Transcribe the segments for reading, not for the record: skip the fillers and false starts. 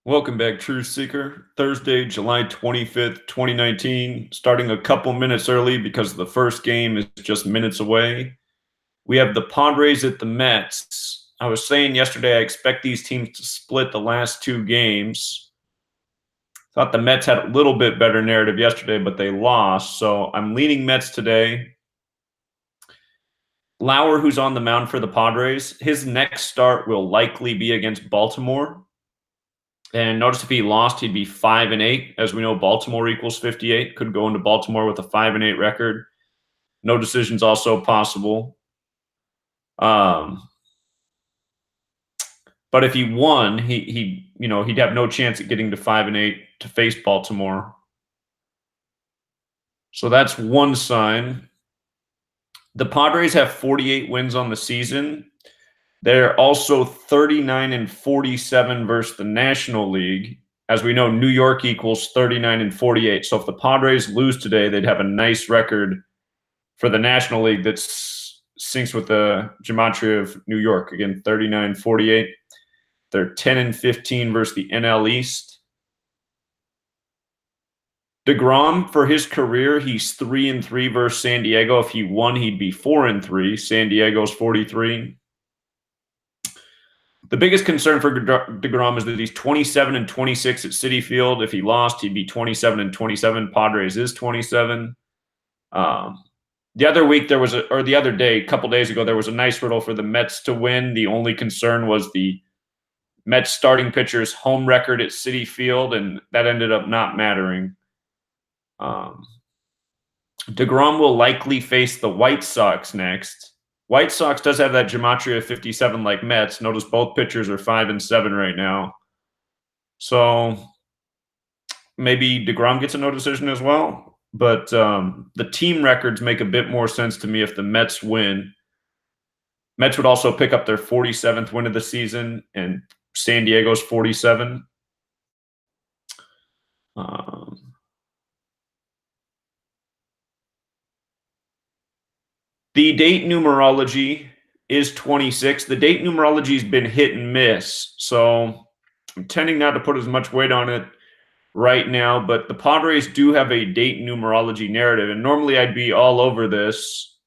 Welcome back, Truth Seeker. Thursday, July 25th, 2019. Starting a couple minutes early because the first game is just minutes away. We have the Padres at the Mets. I was saying yesterday I expect these teams to split the last two games. Thought the Mets had a little bit better narrative yesterday, but they lost. So I'm leaning Mets today. Lauer, who's on the mound for the Padres, his next start will likely be against Baltimore. And notice if he lost, he'd be 5-8. As we know, Baltimore equals 58. Could go into Baltimore with a 5-8 record. No decisions also possible. But if he won, he'd have no chance at getting to 5-8 to face Baltimore. So that's one sign. The Padres have 48 wins on the season. They're also 39-47 versus the National League. As we know, New York equals 39-48. So if the Padres lose today, they'd have a nice record for the National League that syncs with the Gematria of New York. Again, 39-48. They're 10-15 versus the NL East. DeGrom, for his career, he's 3-3 versus San Diego. If he won, he'd be 4-3. San Diego's 43. The biggest concern for DeGrom is that he's 27-26 at Citi Field. If he lost, he'd be 27-27. Padres is 27. The other week the other day, a couple days ago, there was a nice riddle for the Mets to win. The only concern was the Mets starting pitcher's home record at Citi Field, and that ended up not mattering. DeGrom will likely face the White Sox next. White Sox does have that Gematria 57 like Mets. Notice both pitchers are 5-7 right now. So maybe DeGrom gets a no decision as well. But the team records make a bit more sense to me if the Mets win. Mets would also pick up their 47th win of the season, and San Diego's 47. The date numerology is 26. The date numerology has been hit and miss, so I'm tending not to put as much weight on it right now, but the Padres do have a date numerology narrative, and normally I'd be all over this.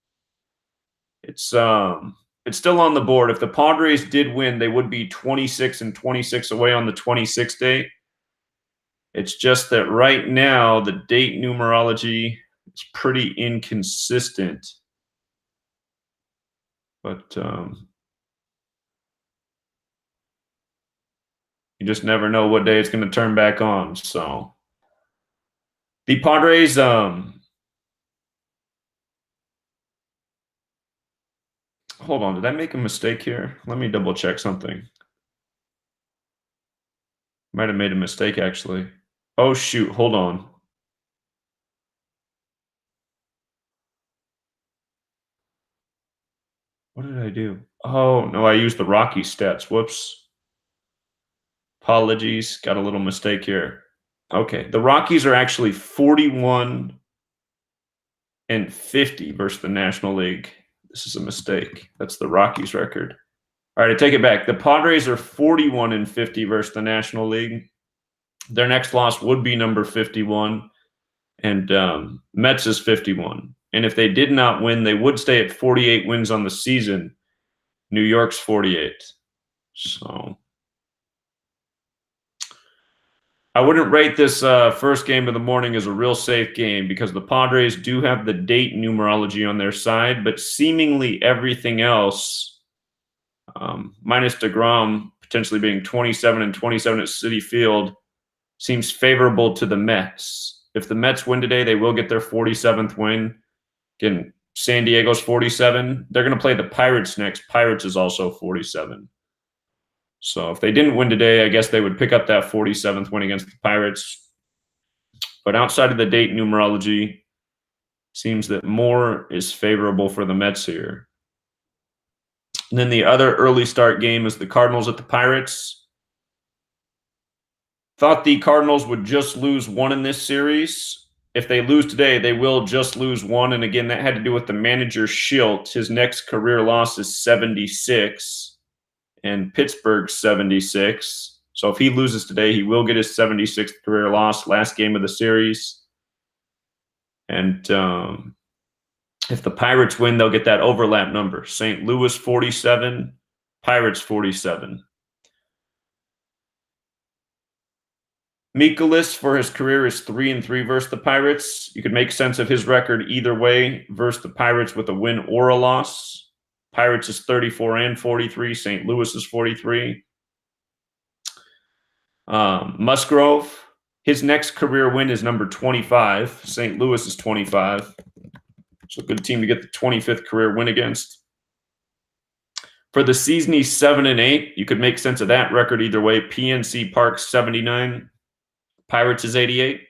It's still on the board. If the Padres did win, they would be 26-26 away on the 26th date. It's just that right now the date numerology is pretty inconsistent. But you just never know what day it's going to turn back on. So the Padres, hold on, did I make a mistake here? Let me double check something. Might have made a mistake, actually. Oh, shoot, hold on. What did I do? Oh, no, I used the Rocky stats. Whoops. Apologies. Got a little mistake here. Okay, the Rockies are actually 41-50 versus the National League. This is a mistake. That's the Rockies record. All right, I take it back. The Padres are 41-50 versus the National League. Their next loss would be number 51, and Mets is 51. And if they did not win, they would stay at 48 wins on the season. New York's 48. So I wouldn't rate this first game of the morning as a real safe game because the Padres do have the date numerology on their side, but seemingly everything else, minus DeGrom potentially being 27-27 at Citi Field, seems favorable to the Mets. If the Mets win today, they will get their 47th win. Again, San Diego's 47. They're going to play the Pirates next. Pirates is also 47. So if they didn't win today, I guess they would pick up that 47th win against the Pirates. But outside of the date numerology, seems that more is favorable for the Mets here. And then the other early start game is the Cardinals at the Pirates. Thought the Cardinals would just lose one in this series. If they lose today, they will just lose one. And again, that had to do with the manager Schilt. His next career loss is 76, and Pittsburgh's 76. So if he loses today, he will get his 76th career loss, last game of the series. And if the Pirates win, they'll get that overlap number. St. Louis 47, Pirates 47. Mikolas for his career is 3-3 versus the Pirates. You could make sense of his record either way versus the Pirates with a win or a loss. Pirates is 34 and 43. St. Louis is 43. Musgrove, his next career win is number 25. St. Louis is 25. So good team to get the 25th career win against. For the season, he's 7-8. You could make sense of that record either way. PNC Park 79. Pirates is 88.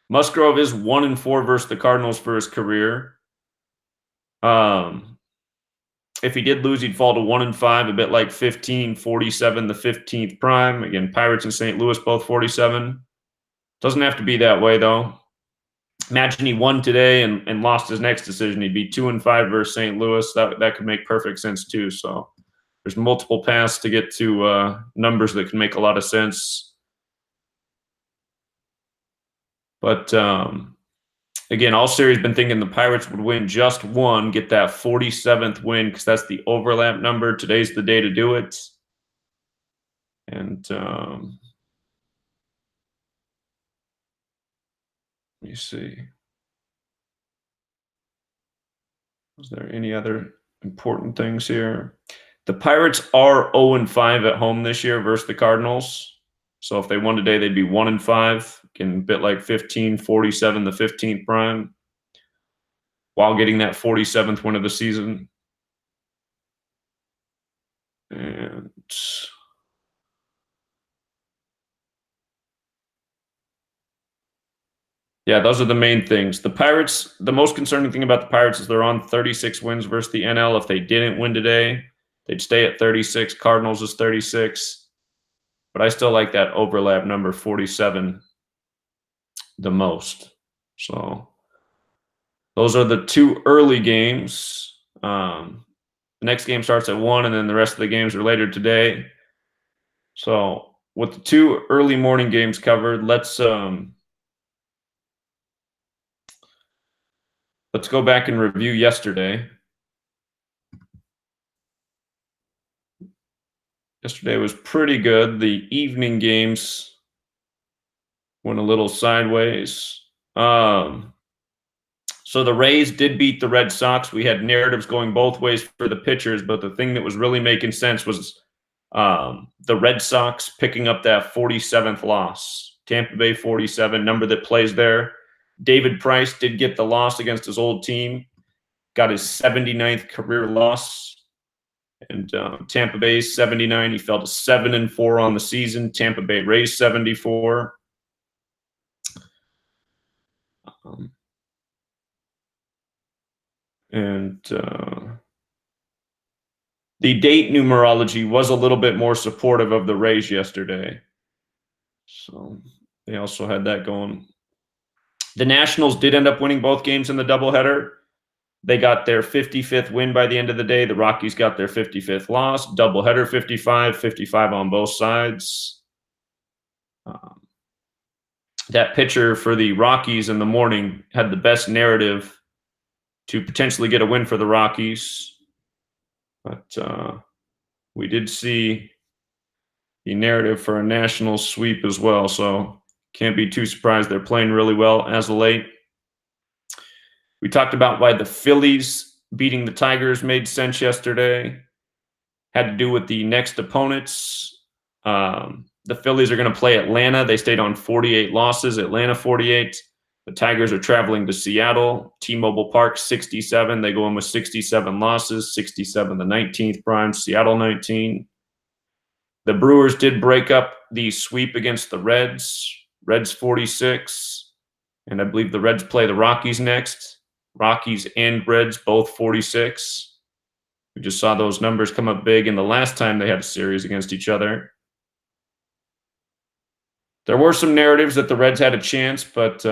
Musgrove is 1-4 versus the Cardinals for his career. If he did lose, he'd fall to 1-5, a bit like 15-47, the 15th prime. Again, Pirates and St. Louis both 47. Doesn't have to be that way, though. Imagine he won today and lost his next decision. He'd be 2-5 versus St. Louis. That could make perfect sense, too. So there's multiple paths to get to numbers that can make a lot of sense. But again, all series been thinking the Pirates would win just one, get that 47th win because that's the overlap number. Today's the day to do it. And let me see. Was there any other important things here? The Pirates are 0-5 at home this year versus the Cardinals. So if they won today, they'd be 1-5. Again, a bit like 15-47, the 15th prime, while getting that 47th win of the season. And yeah, those are the main things. The Pirates, the most concerning thing about the Pirates is they're on 36 wins versus the NL. If they didn't win today, they'd stay at 36. Cardinals is 36. But I still like that overlap number 47 the most. So those are the two early games. The next game starts at 1, and then the rest of the games are later today. So with the two early morning games covered, let's go back and review yesterday. Yesterday was pretty good. The evening games went a little sideways. So the Rays did beat the Red Sox. We had narratives going both ways for the pitchers, but the thing that was really making sense was the Red Sox picking up that 47th loss. Tampa Bay 47, number that plays there. David Price did get the loss against his old team, got his 79th career loss. And Tampa Bay 79, he fell to 7-4 on the season. Tampa Bay Rays 74. The date numerology was a little bit more supportive of the Rays yesterday. So they also had that going. The Nationals did end up winning both games in the doubleheader. They got their 55th win by the end of the day. The Rockies got their 55th loss. Doubleheader 55 on both sides. That pitcher for the Rockies in the morning had the best narrative to potentially get a win for the Rockies. But we did see the narrative for a national sweep as well. So can't be too surprised. They're playing really well as of late. We talked about why the Phillies beating the Tigers made sense yesterday. Had to do with the next opponents. The Phillies are going to play Atlanta. They stayed on 48 losses. Atlanta 48. The Tigers are traveling to Seattle. T-Mobile Park 67. They go in with 67 losses. 67 the 19th prime. Seattle 19. The Brewers did break up the sweep against the Reds. Reds 46. And I believe the Reds play the Rockies next. Rockies and Reds both 46. We just saw those numbers come up big in the last time they had a series against each other. There were some narratives that the Reds had a chance, but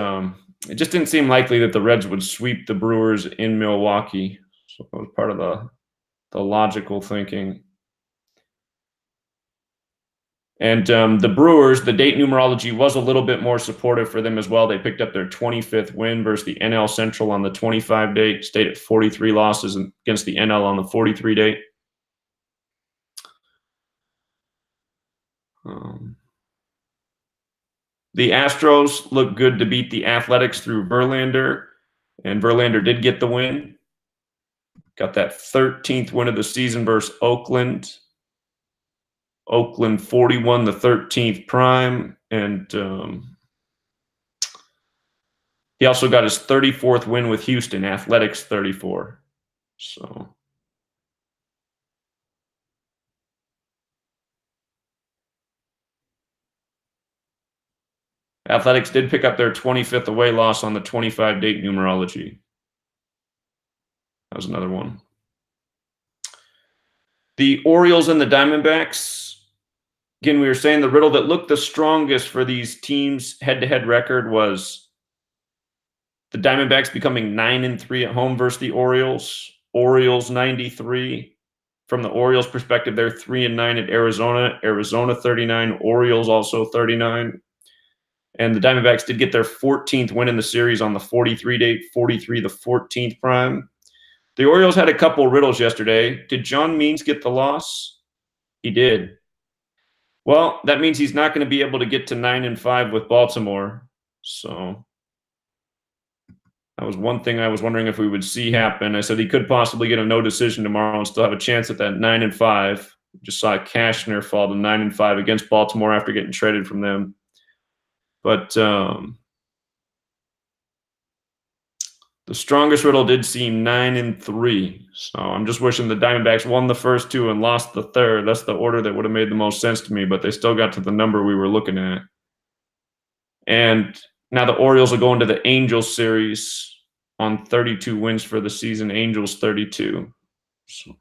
it just didn't seem likely that the Reds would sweep the Brewers in Milwaukee. So it was part of the logical thinking. And the Brewers, the date numerology was a little bit more supportive for them as well. They picked up their 25th win versus the NL Central on the 25 date, stayed at 43 losses against the NL on the 43 date. The Astros look good to beat the Athletics through Verlander, and Verlander did get the win. Got that 13th win of the season versus Oakland. Oakland 41, the 13th prime, and he also got his 34th win with Houston, Athletics 34. So Athletics did pick up their 25th away loss on the 25 date numerology. That was another one. The Orioles and the Diamondbacks. Again, we were saying the riddle that looked the strongest for these teams' head-to-head record was the Diamondbacks becoming 9-3 at home versus the Orioles. Orioles 93. From the Orioles' perspective, they're 3-9 at Arizona. Arizona 39. Orioles also 39. And the Diamondbacks did get their 14th win in the series on the 43 date, 43 the 14th prime. The Orioles had a couple riddles yesterday. Did John Means get the loss? He did. Well, that means he's not going to be able to get to 9-5 with Baltimore. So that was one thing I was wondering if we would see happen. I said he could possibly get a no decision tomorrow and still have a chance at that 9-5. Just saw Cashner fall to 9-5 against Baltimore after getting traded from them. But the strongest riddle did seem 9-3. So I'm just wishing the Diamondbacks won the first two and lost the third. That's the order that would have made the most sense to me, but they still got to the number we were looking at. And now the Orioles are going to the Angels series on 32 wins for the season. Angels 32. So.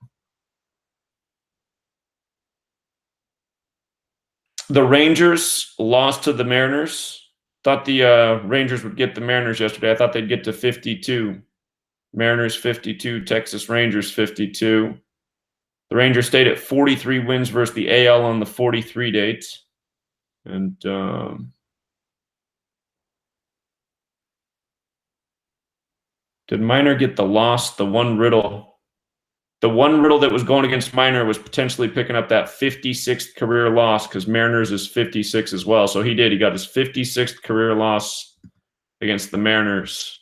The Rangers lost to the Mariners. Thought the Rangers would get the Mariners yesterday. I thought they'd get to 52. Mariners 52, Texas Rangers 52. The Rangers stayed at 43 wins versus the AL on the 43 date. And did Minor get the loss? The one riddle that was going against Minor was potentially picking up that 56th career loss because Mariners is 56 as well. So he did. He got his 56th career loss against the Mariners.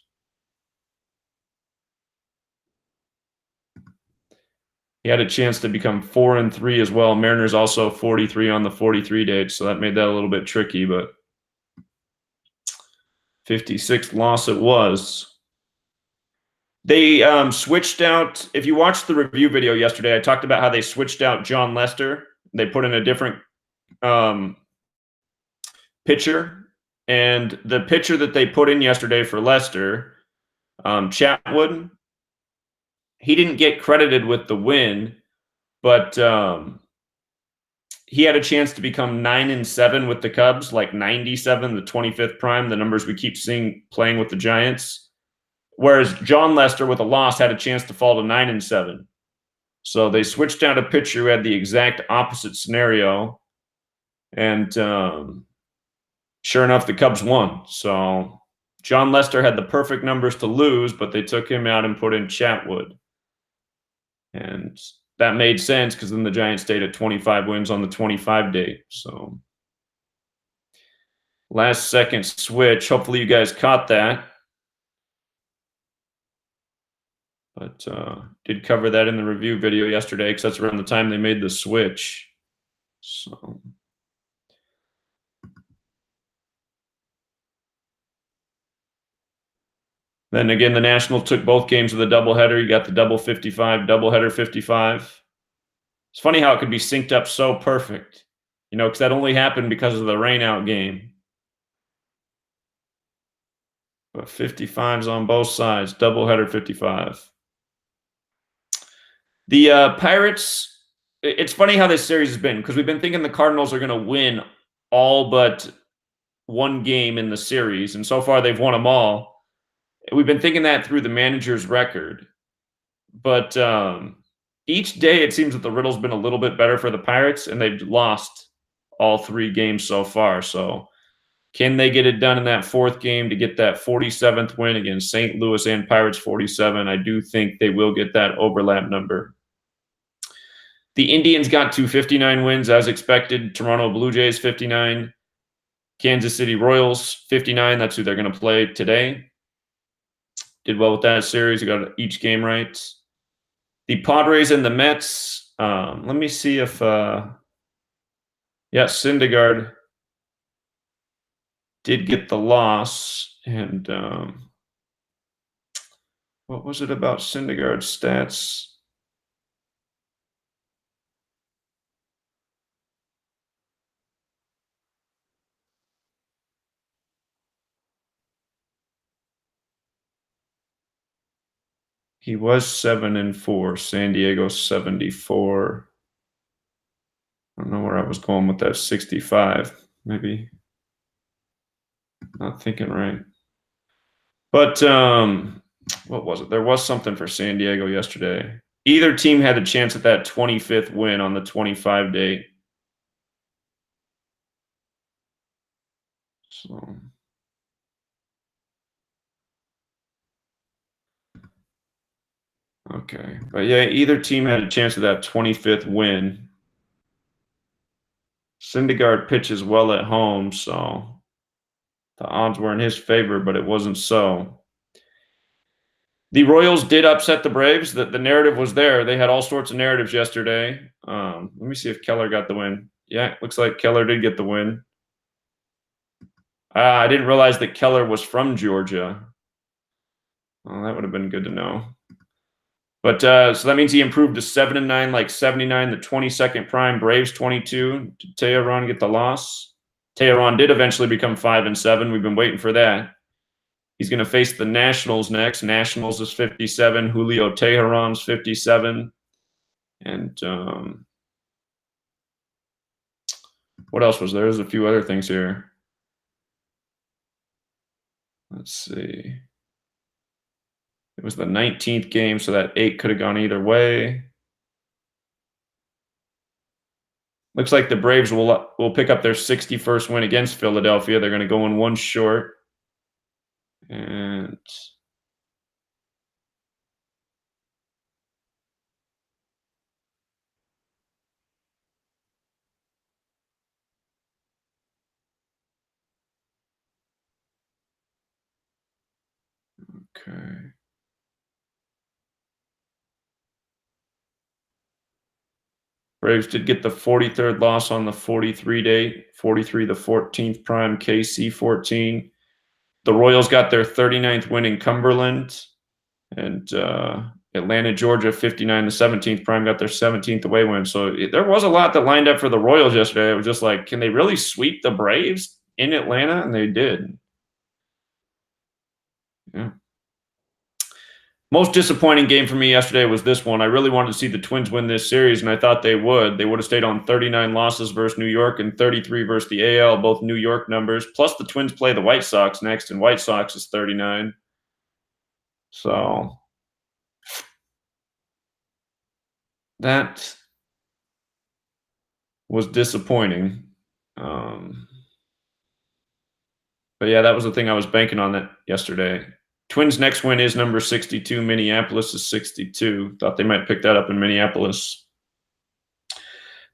He had a chance to become 4-3 as well. Mariners also 43 on the 43 date, so that made that a little bit tricky, but 56th loss it was. They switched out, if you watched the review video yesterday, I talked about how they switched out John Lester. They put in a different pitcher, and the pitcher that they put in yesterday for Lester, Chatwood, he didn't get credited with the win, but he had a chance to become 9-7 with the Cubs, like 97, the 25th prime, the numbers we keep seeing playing with the Giants. Whereas John Lester with a loss had a chance to fall to 9-7. So they switched out a pitcher who had the exact opposite scenario. And sure enough, the Cubs won. So John Lester had the perfect numbers to lose, but they took him out and put in Chatwood. And that made sense because then the Giants stayed at 25 wins on the 25 date. So last second switch. Hopefully you guys caught that. But did cover that in the review video yesterday because that's around the time they made the switch. So then again, the Nationals took both games of the doubleheader. You got the double 55, doubleheader 55. It's funny how it could be synced up so perfect, you know, because that only happened because of the rainout game. But 55s on both sides, doubleheader 55. The Pirates, it's funny how this series has been because we've been thinking the Cardinals are going to win all but one game in the series, and so far they've won them all. We've been thinking that through the manager's record. But each day it seems that the riddle's been a little bit better for the Pirates, and they've lost all 3 games so far. So can they get it done in that 4th game to get that 47th win against St. Louis and Pirates 47? I do think they will get that overlap number. The Indians got to 59 wins as expected. Toronto Blue Jays 59. Kansas City Royals 59. That's who they're going to play today. Did well with that series. We got each game right. The Padres and the Mets. Let me see if Syndergaard did get the loss. And what was it about Syndergaard's stats? He was 7-4. San Diego 74. I don't know where I was going with that 65. Maybe not thinking right. But what was it? There was something for San Diego yesterday. Either team had a chance at that 25th win on the 25 date. So okay. But yeah, either team had a chance at that 25th win. Syndergaard pitches well at home, so the odds were in his favor, but it wasn't so. The Royals did upset the Braves. The narrative was there. They had all sorts of narratives yesterday. Let me see if Keller got the win. Yeah, looks like Keller did get the win. I didn't realize that Keller was from Georgia. Well, that would have been good to know. But so that means he improved to 7-9, like 79, the 22nd prime. Braves 22. Did Teheran get the loss? Teheran did eventually become 5-7. We've been waiting for that. He's going to face the Nationals next. Nationals is 57. Julio Teheran's 57. And what else was there? There's a few other things here. Let's see. It was the 19th game, so that 8 could have gone either way. Looks like the Braves will pick up their 61st win against Philadelphia. They're going to go in 1 short. And okay. Braves did get the 43rd loss on the 43 date, 43 the 14th prime, KC 14. The Royals got their 39th win in Cumberland, and Atlanta, Georgia 59 the 17th prime got their 17th away win. So there was a lot that lined up for the Royals yesterday. It was just like, can they really sweep the Braves in Atlanta? And they did. Yeah. Most disappointing game for me yesterday was this one. I really wanted to see the Twins win this series, and I thought they would. They would have stayed on 39 losses versus New York and 33 versus the AL, both New York numbers. Plus, the Twins play the White Sox next, and White Sox is 39. So that was disappointing. But yeah, that was the thing I was banking on that yesterday. Twins' next win is number 62. Minneapolis is 62. Thought they might pick that up in Minneapolis.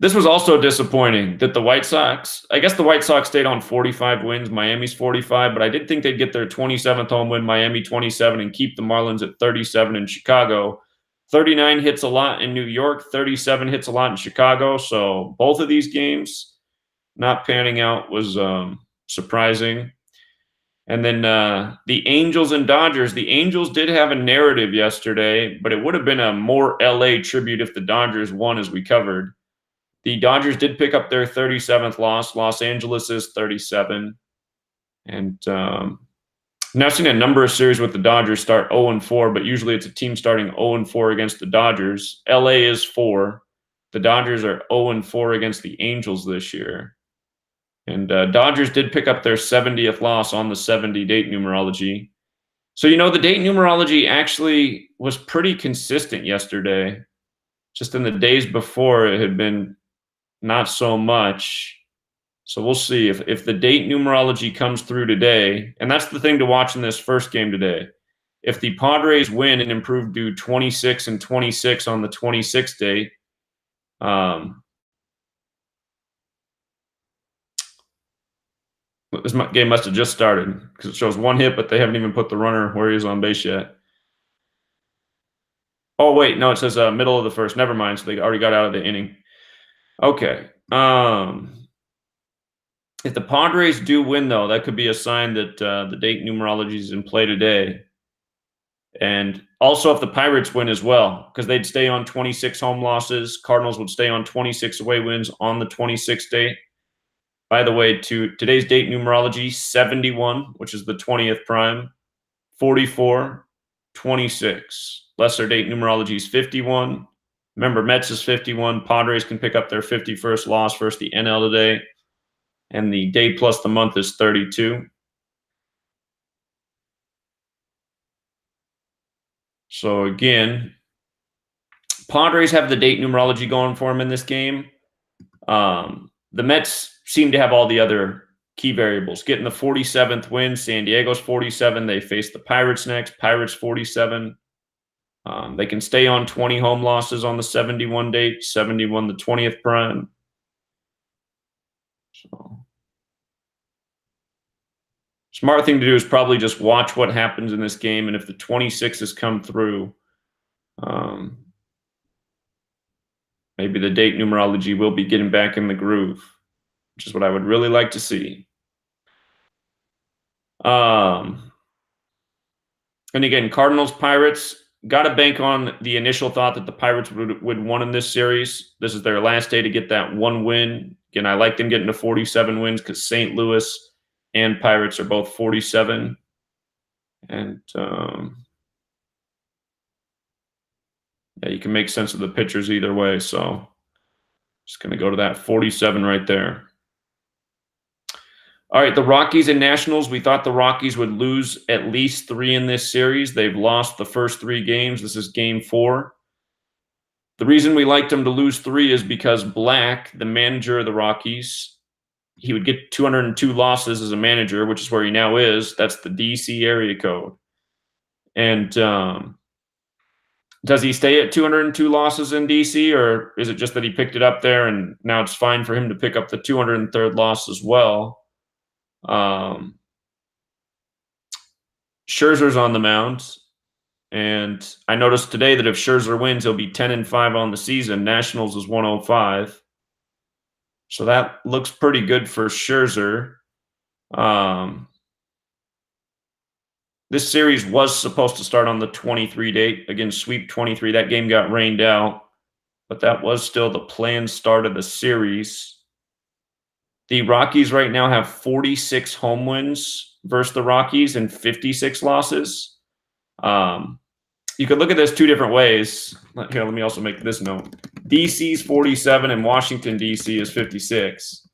This was also disappointing that the White Sox, I guess the White Sox stayed on 45 wins. Miami's 45, but I did think they'd get their 27th home win, Miami 27, and keep the Marlins at 37 in Chicago. 39 hits a lot in New York. 37 hits a lot in Chicago. So both of these games not panning out was surprising. And then the Angels and Dodgers. The Angels did have a narrative yesterday, but it would have been a more LA tribute if the Dodgers won, as we covered. The Dodgers did pick up their 37th loss. Los Angeles is 37. And now I've seen a number of series with the Dodgers start 0-4, but usually it's a team starting 0-4 against the Dodgers. LA is 4. The Dodgers are 0-4 against the Angels this year. And Dodgers did pick up their 70th loss on the 70 date numerology. So, the date numerology actually was pretty consistent yesterday. Just in the days before, it had been not so much. So we'll see if the date numerology comes through today, and that's the thing to watch in this first game today. If the Padres win and improve to 26 and 26 on the 26th date, this game must have just started because it shows one hit, but they haven't even put the runner where he is on base yet. Oh, wait, no, it says middle of the first. Never mind. So they already got out of the inning. Okay. If the Padres do win, though, that could be a sign that the date numerology is in play today. And also if the Pirates win as well, because they'd stay on 26 home losses. Cardinals would stay on 26 away wins on the 26th date. By the way, to today's date numerology, 71, which is the 20th prime, 44, 26. Lesser date numerology is 51. Remember, Mets is 51. Padres can pick up their 51st loss versus the NL today. And the day plus the month is 32. So again, Padres have the date numerology going for them in this game. The Mets seem to have all the other key variables. Getting the 47th win, San Diego's 47. They face the Pirates next. Pirates 47. They can stay on 20 home losses on the 71 date, 71 the 20th prime. So, smart thing to do is probably just watch what happens in this game, and if the 26s come through, maybe the date numerology will be getting back in the groove, which is what I would really like to see. And again, Cardinals, Pirates, got to bank on the initial thought that the Pirates would win in this series. This is their last day to get that one win. Again, I like them getting to 47 wins because St. Louis and Pirates are both 47. And yeah, you can make sense of the pitchers either way. So just going to go to that 47 right there. All right, the Rockies and Nationals. We thought the Rockies would lose at least 3 in this series. They've lost the first 3 games. This is game 4. The reason we liked them to lose 3 is because Black, the manager of the Rockies, he would get 202 losses as a manager, which is where he now is. That's the DC area code. And does he stay at 202 losses in DC, or is it just that he picked it up there and now it's fine for him to pick up the 203rd loss as well? Scherzer's on the mound, and I noticed today that if Scherzer wins, he'll be 10-5 on the season. Nationals is 105, so that looks pretty good for Scherzer. This series was supposed to start on the 23 date. Again, sweep 23. That game got rained out, but that was still the planned start of the series. The Rockies right now have 46 home wins versus the Rockies and 56 losses. You could look at this 2 different ways. Here, let me also make this note. DC's 47 and Washington, D.C. is 56.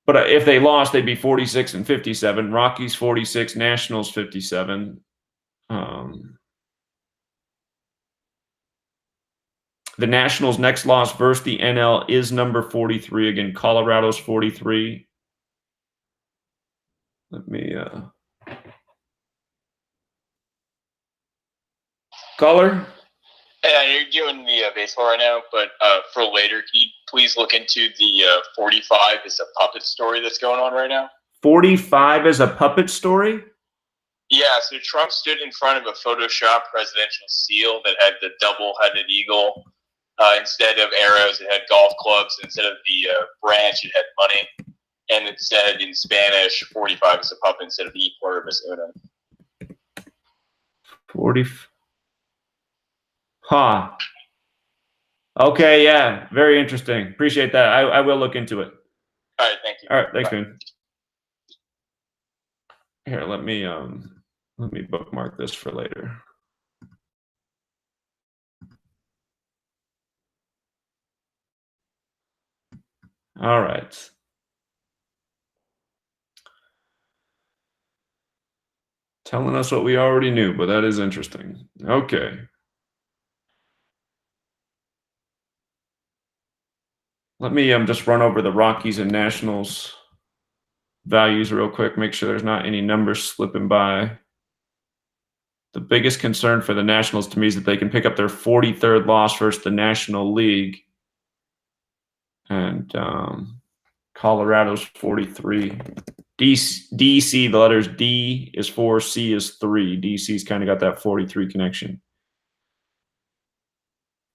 But if they lost, they'd be 46 and 57. Rockies 46, Nationals 57. The Nationals' next loss versus the NL is number 43. Again, Colorado's 43. Let me Caller? Yeah, you're doing the baseball right now, but for later, can you please look into the 45 is a puppet story that's going on right now? 45 is a puppet story? Yeah, so Trump stood in front of a Photoshop presidential seal that had the double-headed eagle. Instead of arrows, it had golf clubs. Instead of the branch, it had money. And it said in Spanish, 45 is a puppet instead of E pluribus unum. 40. Huh. Okay, yeah. Very interesting. Appreciate that. I will look into it. All right, thank you. All right, thanks, man. Here, let me bookmark this for later. All right. Telling us what we already knew, but that is interesting. Okay. Let me just run over the Rockies and Nationals values real quick, make sure there's not any numbers slipping by. The biggest concern for the Nationals to me is that they can pick up their 43rd loss versus the National League. And Colorado's 43. DC, the letters D is 4, C is 3. DC's kind of got that 43 connection.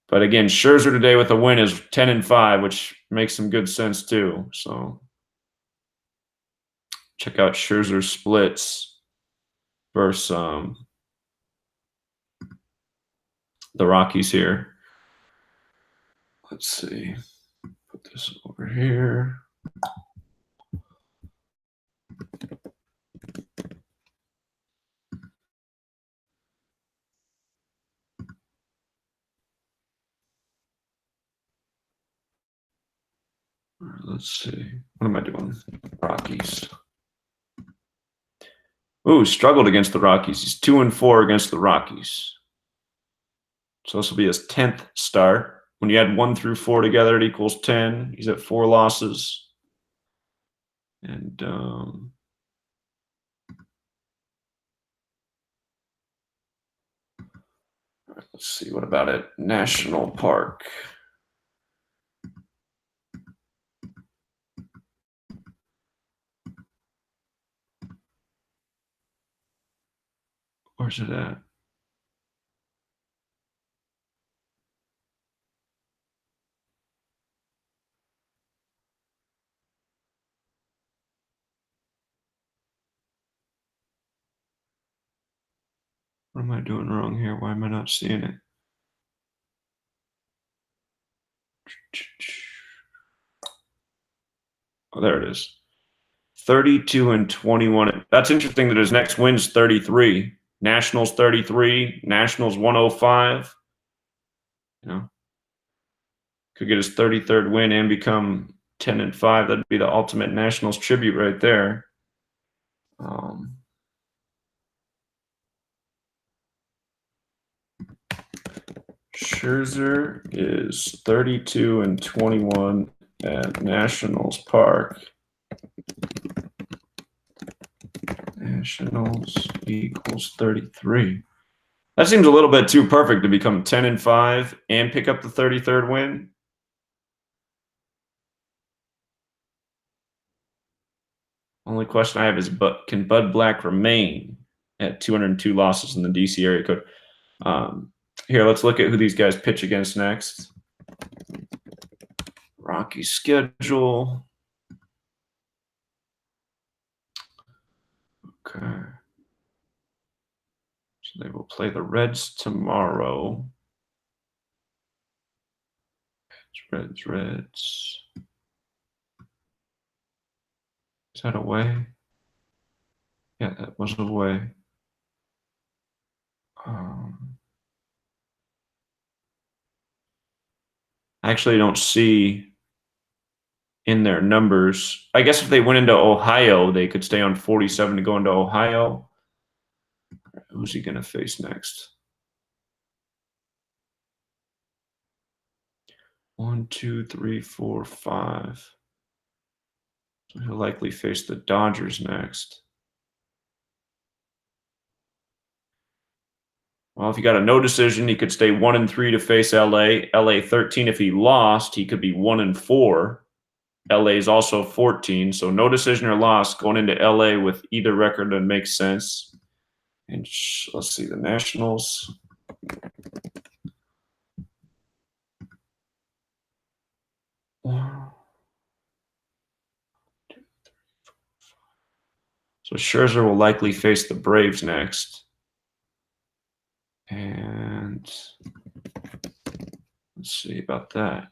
But again, Scherzer today with a win is 10-5, which makes some good sense too. So check out Scherzer's splits versus the Rockies here. Let's see. Put this over here. Let's see. What am I doing? Rockies. Ooh, struggled against the Rockies. He's 2-4 against the Rockies. So this will be his 10th start. When you add 1 through 4 together, it equals 10. He's at 4 losses. And let's see, what about it? National Park. Where's it at? What am I doing wrong here? Why am I not seeing it? Oh, there it is. 32-21. That's interesting that his next win's 33. Nationals 33. Nationals 105. You know, could get his 33rd win and become 10-5. That'd be the ultimate Nationals tribute right there. Scherzer is 32-21 at Nationals Park. Nationals equals 33. That seems a little bit too perfect to become 10-5 and pick up the 33rd win. Only question I have is, can Bud Black remain at 202 losses in the DC area code? Here, let's look at who these guys pitch against next. Rocky schedule. Okay. So they will play the Reds tomorrow. Reds. Is that away? Yeah, that was away. I actually don't see in their numbers. I guess if they went into Ohio, they could stay on 47 to go into Ohio. Who's he going to face next? 1, 2, 3, 4, 5. So he'll likely face the Dodgers next. Well, if he got a no decision, he could stay 1-3 to face LA. LA 13. If he lost, he could be 1-4. LA is also 14. So no decision or loss going into LA with either record that makes sense. And let's see, the Nationals. So Scherzer will likely face the Braves next. And let's see about that.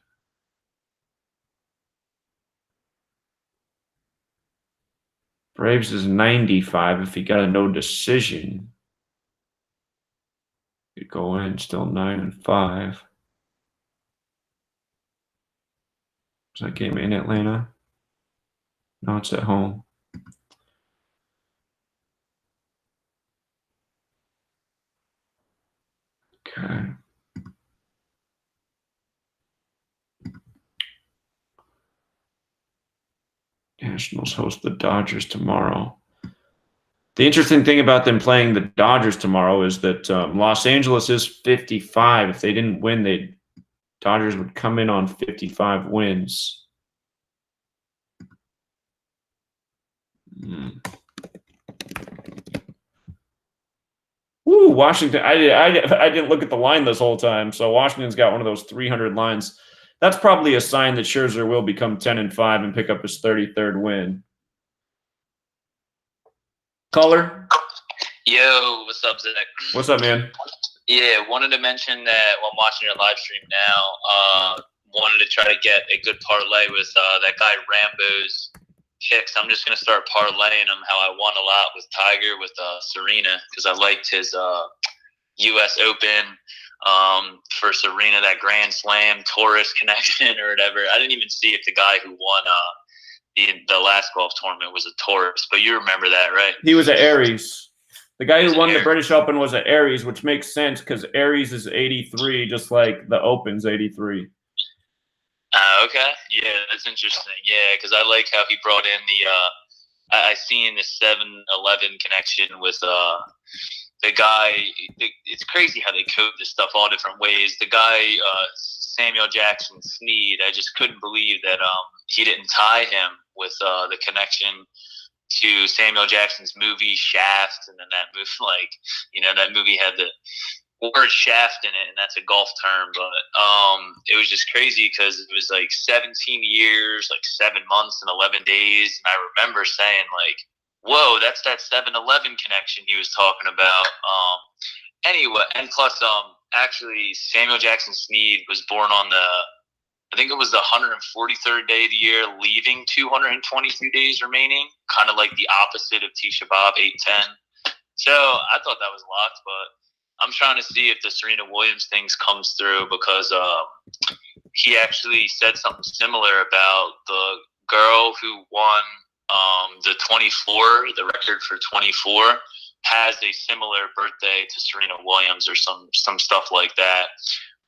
Braves is 95. If he got a no decision, he'd go in still 9-5. Is that game in Atlanta? No, it's at home. Okay. Nationals host the Dodgers tomorrow. The interesting thing about them playing the Dodgers tomorrow is that Los Angeles is 55. If they didn't win, Dodgers would come in on 55 wins. Woo, Washington. I didn't look at the line this whole time, so Washington's got one of those 300 lines. That's probably a sign that Scherzer will become 10-5 and pick up his 33rd win. Caller? Yo, what's up, Zach? What's up, man? Yeah, wanted to mention that while I'm watching your live stream now, wanted to try to get a good parlay with that guy Rambo's picks. I'm just going to start parlaying him how I won a lot with Tiger, with Serena, because I liked his U.S. Open for Serena, that Grand Slam Taurus connection or whatever. I didn't even see if the guy who won the last golf tournament was a Taurus, but you remember that, right? He was an Aries. The guy who won the British Open was an Aries, which makes sense because Aries is 83, just like the Open's 83. Okay. Yeah, that's interesting. Yeah, because I like how he brought in the I seen the 7-Eleven connection with the guy. It's crazy how they code this stuff all different ways. The guy Samuel Jackson Sneed, I just couldn't believe that he didn't tie him with the connection to Samuel Jackson's movie Shaft, and then that movie, that movie had the word shaft in it, and that's a golf term, but it was just crazy because it was like 17 years, like 7 months and 11 days, and I remember saying like, whoa, that's that 7-Eleven connection he was talking about. Anyway, and plus actually Samuel Jackson Sneed was born on I think it was the 143rd day of the year, leaving 222 days remaining, kind of like the opposite of Tisha B'Av, 8/10. So I thought that was locked, but I'm trying to see if the Serena Williams things comes through because he actually said something similar about the girl who won the 24, the record for 24, has a similar birthday to Serena Williams or some stuff like that.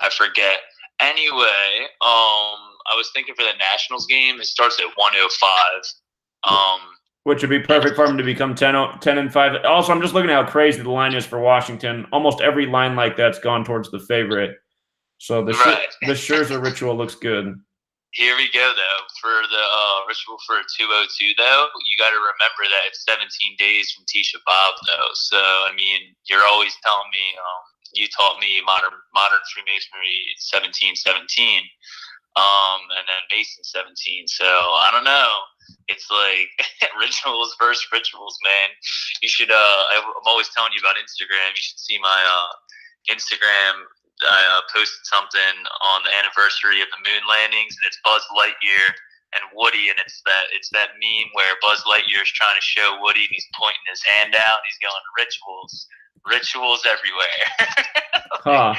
I forget. Anyway, I was thinking for the Nationals game, it starts at 1:05. Which would be perfect for him to become 10-5. Also, I'm just looking at how crazy the line is for Washington. Almost every line like that's gone towards the favorite. So the Scherzer ritual looks good. Here we go, though. For the ritual for a 202, though, you got to remember that it's 17 days from Tisha B'Av, though. So, I mean, you're always telling me, you taught me modern Freemasonry 1717, and then Mason 17. So, I don't know. It's like rituals versus rituals, man. You should. I'm always telling you about Instagram. You should see my Instagram. I posted something on the anniversary of the moon landings, and it's Buzz Lightyear and Woody, and it's that meme where Buzz Lightyear is trying to show Woody, and he's pointing his hand out, and he's going rituals everywhere. Huh.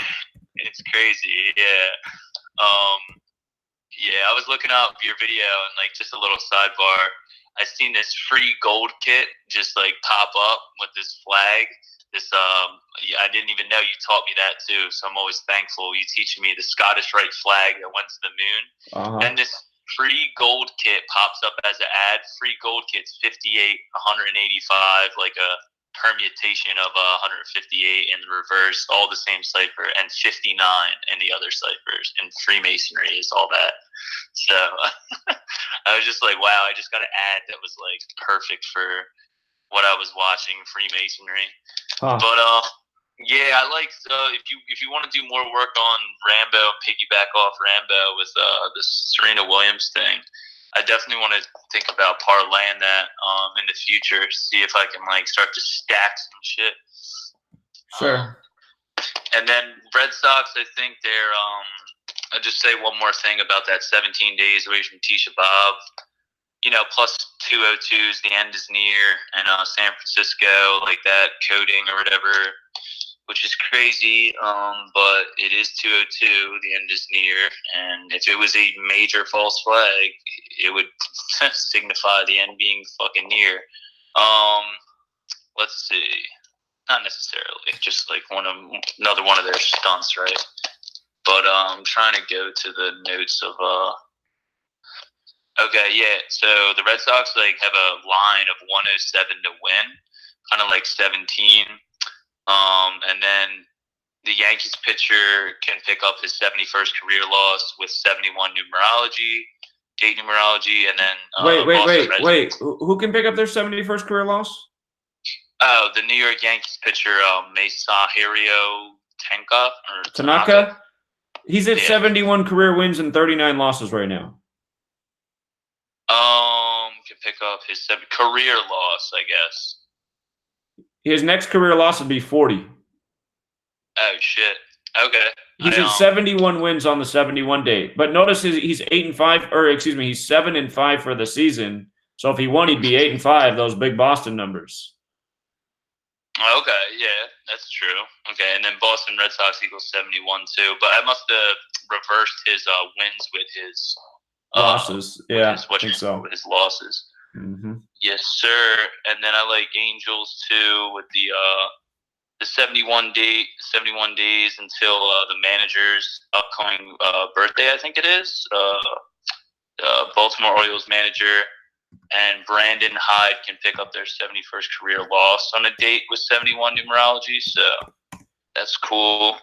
It's crazy, yeah. Yeah, I was looking up your video, and like just a little sidebar, I seen this free gold kit just like pop up with this flag. This I didn't even know you taught me that too, so I'm always thankful you teaching me the Scottish Rite flag that went to the moon. And this free gold kit pops up as an ad. Free gold kit's 58, 185, like a permutation of 158 in the reverse, all the same cipher, and 59 in the other ciphers. And Freemasonry is all that. So I was just like, wow, I just got an ad that was like perfect for what I was watching, Freemasonry. But yeah, I like if you want to do more work on Rambo, piggyback off Rambo with the Serena Williams thing, I definitely want to think about parlaying that in the future. See if I can like start to stack some shit. Sure. And then Red Sox, I think they're. I'll just say one more thing about that 17 days away from Tisha B'Av. You know, plus 202s, the end is near, and San Francisco, like that coding or whatever, which is crazy, but it is 202, the end is near, and if it was a major false flag, it would signify the end being fucking near. Let's see. Not necessarily, just like another one of their stunts, right? But I'm trying to go to the notes of Okay, yeah. So the Red Sox like have a line of 107 to win, kind of like 17. And then the Yankees pitcher can pick up his 71st career loss with 71 numerology, date numerology, and then wait. Who can pick up their 71st career loss? Oh, the New York Yankees pitcher Masahiro Tanaka. He's at 71 career wins and 39 losses right now. Can pick up his career loss, I guess. His next career loss would be 40. Oh shit. Okay. He's at 71 wins on the 71 date. But notice he's 8-5, or excuse me, he's 7-5 for the season. So if he won, he'd be 8-5, those big Boston numbers. Okay, yeah, that's true. Okay, and then Boston Red Sox equals 71 too. But I must have reversed his wins with his losses. Yeah, I think so. With his losses. Mm-hmm. Yes, sir. And then I like Angels too with the 71 days until the manager's upcoming birthday. I think it is. Baltimore Orioles manager and Brandon Hyde can pick up their 71st career loss on a date with 71 numerology. So that's cool.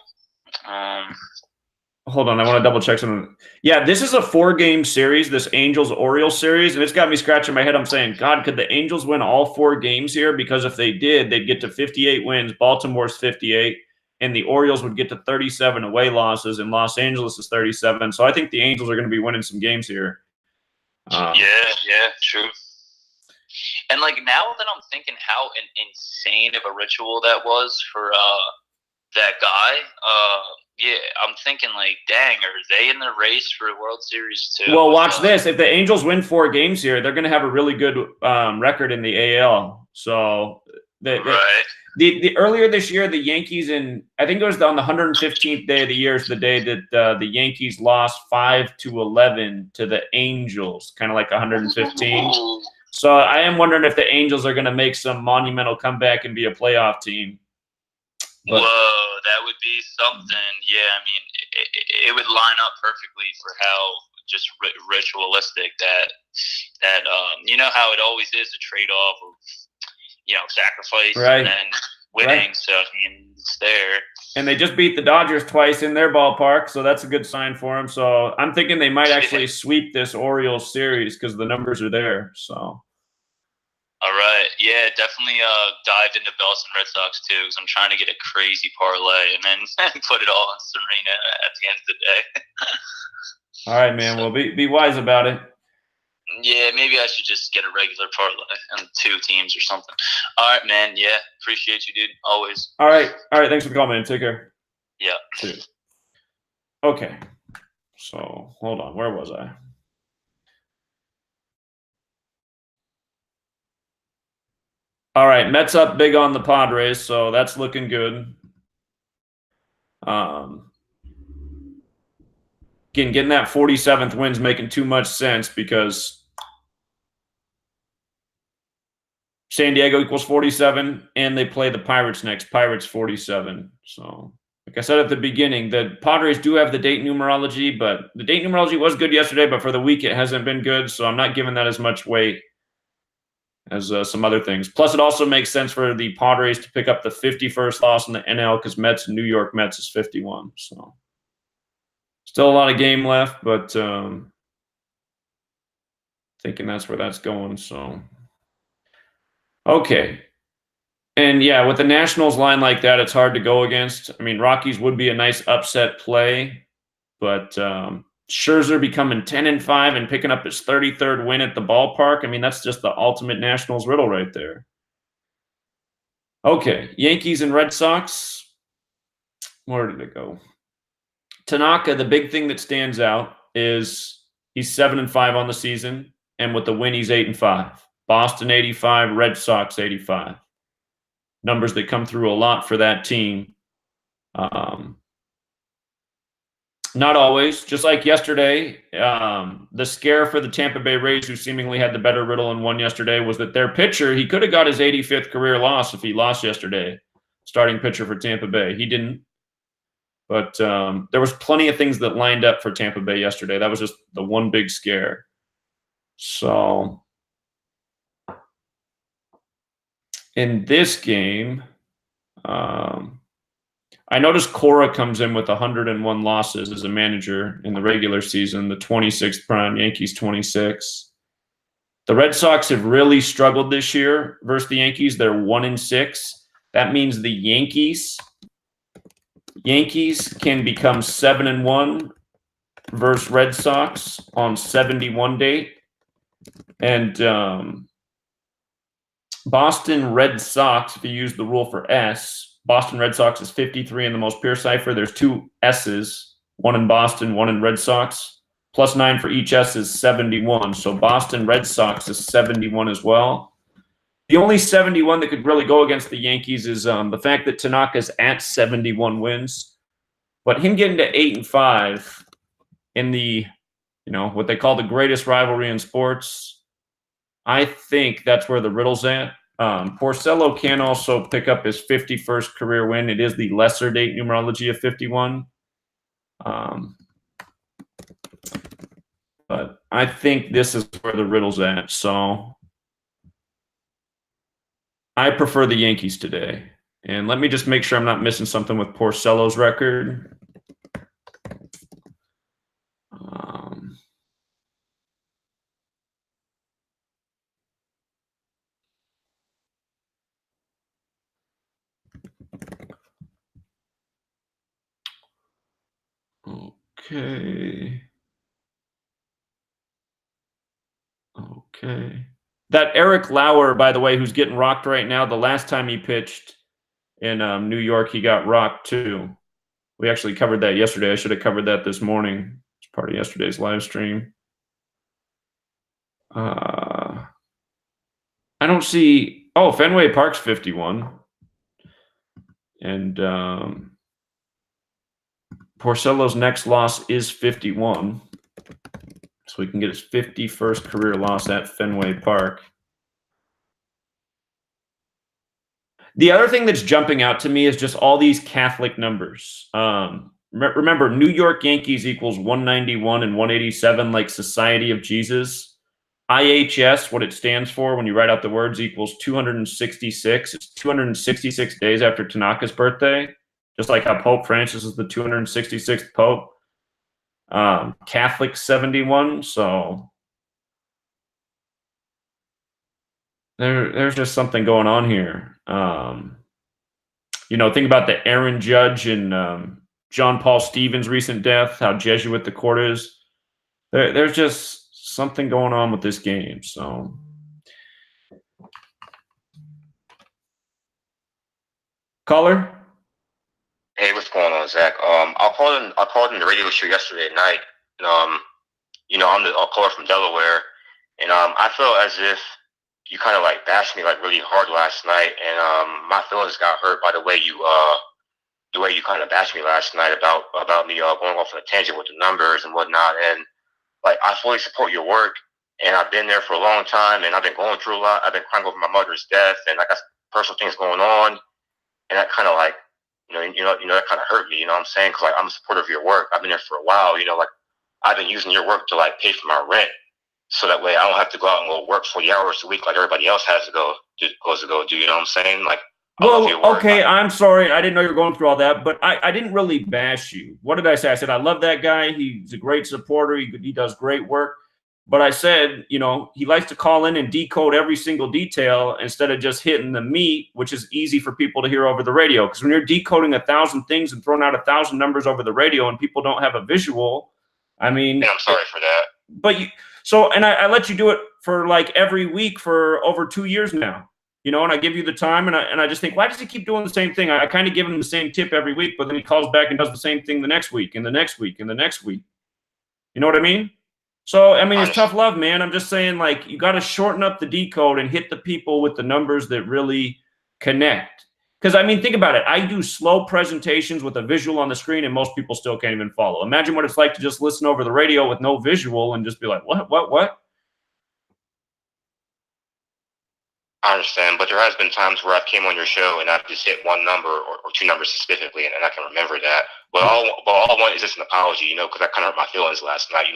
Hold on, I want to double check something. Yeah, this is a 4-game series, this Angels-Orioles series, and it's got me scratching my head. I'm saying, God, could the Angels win all 4 games here? Because if they did, they'd get to 58 wins. Baltimore's 58, and the Orioles would get to 37 away losses, and Los Angeles is 37. So I think the Angels are going to be winning some games here. Yeah, true. And like now that I'm thinking how insane of a ritual that was for that guy, yeah, I'm thinking like, dang, are they in the race for a World Series too? Well, watch this. If the Angels win 4 games here, they're going to have a really good record in the AL. So the earlier this year, the Yankees, and I think it was on the 115th day of the year, is the day that the Yankees lost 5-11 to the Angels, kind of like 115. So I am wondering if the Angels are going to make some monumental comeback and be a playoff team. But, whoa, that would be something. Yeah, I mean, it would line up perfectly for how just ritualistic that you know how it always is a trade-off of, you know, sacrifice and then winning. Right. So I mean, it's there. And they just beat the Dodgers twice in their ballpark, so that's a good sign for them. So I'm thinking they might actually sweep this Orioles series because the numbers are there. So. All right. Yeah, definitely dive into Boston Red Sox too, because I'm trying to get a crazy parlay and then put it all on Serena at the end of the day. All right, man. Well, be wise about it. Yeah, maybe I should just get a regular parlay and 2 teams or something. All right, man. Yeah, appreciate you, dude. Always. All right. Thanks for calling, man. Take care. Yeah. See you. Okay. So, hold on. Where was I? All right, Mets up big on the Padres, so that's looking good. Again, getting that 47th win's making too much sense because San Diego equals 47, and they play the Pirates next. Pirates 47. So, like I said at the beginning, the Padres do have the date numerology, but the date numerology was good yesterday, but for the week it hasn't been good, so I'm not giving that as much weight as some other things. Plus, it also makes sense for the Padres to pick up the 51st loss in the NL because New York Mets is 51. So, still a lot of game left, but thinking that's where that's going. So, okay. And yeah, with the Nationals line like that, it's hard to go against. I mean, Rockies would be a nice upset play, but Scherzer becoming 10-5 and picking up his 33rd win at the ballpark. I mean, that's just the ultimate Nationals riddle right there. Okay, Yankees and Red Sox. Where did it go? Tanaka, the big thing that stands out is he's 7-5 on the season, and with the win, he's 8-5. Boston 85, Red Sox 85. Numbers that come through a lot for that team. Not always. Just like yesterday, the scare for the Tampa Bay Rays, who seemingly had the better riddle and won yesterday, was that their pitcher, he could have got his 85th career loss if he lost yesterday. Starting pitcher for Tampa Bay. He didn't. But there was plenty of things that lined up for Tampa Bay yesterday. That was just the one big scare. So in this game, I noticed Cora comes in with 101 losses as a manager in the regular season, the 26th prime, Yankees 26. The Red Sox have really struggled this year versus the Yankees. They're 1-6. That means the Yankees can become 7-1 versus Red Sox on 71 date. And Boston Red Sox, if you use the rule for S, Boston Red Sox is 53 in the most pure cipher. There's two S's, one in Boston, one in Red Sox. +9 for each S is 71. So Boston Red Sox is 71 as well. The only 71 that could really go against the Yankees is the fact that Tanaka's at 71 wins. But him getting to 8-5 in the, what they call the greatest rivalry in sports, I think that's where the riddle's at. Porcello can also pick up his 51st career win. It is the lesser date numerology of 51. But I think this is where the riddle's at. So I prefer the Yankees today. And let me just make sure I'm not missing something with Porcello's record. Okay. That Eric Lauer, by the way, who's getting rocked right now, the last time he pitched in New York, he got rocked too. We actually covered that yesterday. I should have covered that this morning. It's part of yesterday's live stream. I don't see. Oh, Fenway Park's 51. And Porcello's next loss is 51. So he can get his 51st career loss at Fenway Park. The other thing that's jumping out to me is just all these Catholic numbers. Remember, New York Yankees equals 191 and 187, like Society of Jesus. IHS, what it stands for when you write out the words, equals 266. It's 266 days after Tanaka's birthday, just like how Pope Francis is the 266th Pope. Catholic 71, so there's just something going on here. Think about the Aaron Judge and John Paul Stevens' recent death, how Jesuit the court is. There's just something going on with this game. So, caller. Hey, what's going on, Zach? I called in the radio show yesterday night. And, I'm the caller from Delaware, and I felt as if you kind of like bashed me like really hard last night, and my feelings got hurt by the way you kind of bashed me last night about me going off on a tangent with the numbers and whatnot. And like, I fully support your work, and I've been there for a long time, and I've been going through a lot. I've been crying over my mother's death, and I got personal things going on, and that kind of like. That kind of hurt me, you know what I'm saying? Because like, I'm a supporter of your work. I've been there for a while, like I've been using your work to like pay for my rent. So that way I don't have to go out and go work 40 hours a week like everybody else has to go do, you know what I'm saying? Like, well, okay, I'm sorry. I didn't know you were going through all that, but I didn't really bash you. What did I say? I said, I love that guy. He's a great supporter. He does great work. But I said, he likes to call in and decode every single detail instead of just hitting the meat, which is easy for people to hear over the radio. Because when you're decoding 1,000 things and throwing out 1,000 numbers over the radio and people don't have a visual, I mean. Yeah, I'm sorry for that. But I let you do it for like every week for over 2 years now, and I give you the time, and I just think, why does he keep doing the same thing? I kind of give him the same tip every week, but then he calls back and does the same thing the next week and the next week and the next week. You know what I mean? So, I mean, it's tough love, man. I'm just saying, like, you got to shorten up the decode and hit the people with the numbers that really connect. Because, I mean, think about it. I do slow presentations with a visual on the screen, and most people still can't even follow. Imagine what it's like to just listen over the radio with no visual and just be like, what? I understand, but there has been times where I've came on your show and I've just hit one number or two numbers specifically, and I can remember that. But all I want is just an apology, because I kind of hurt my feelings last night.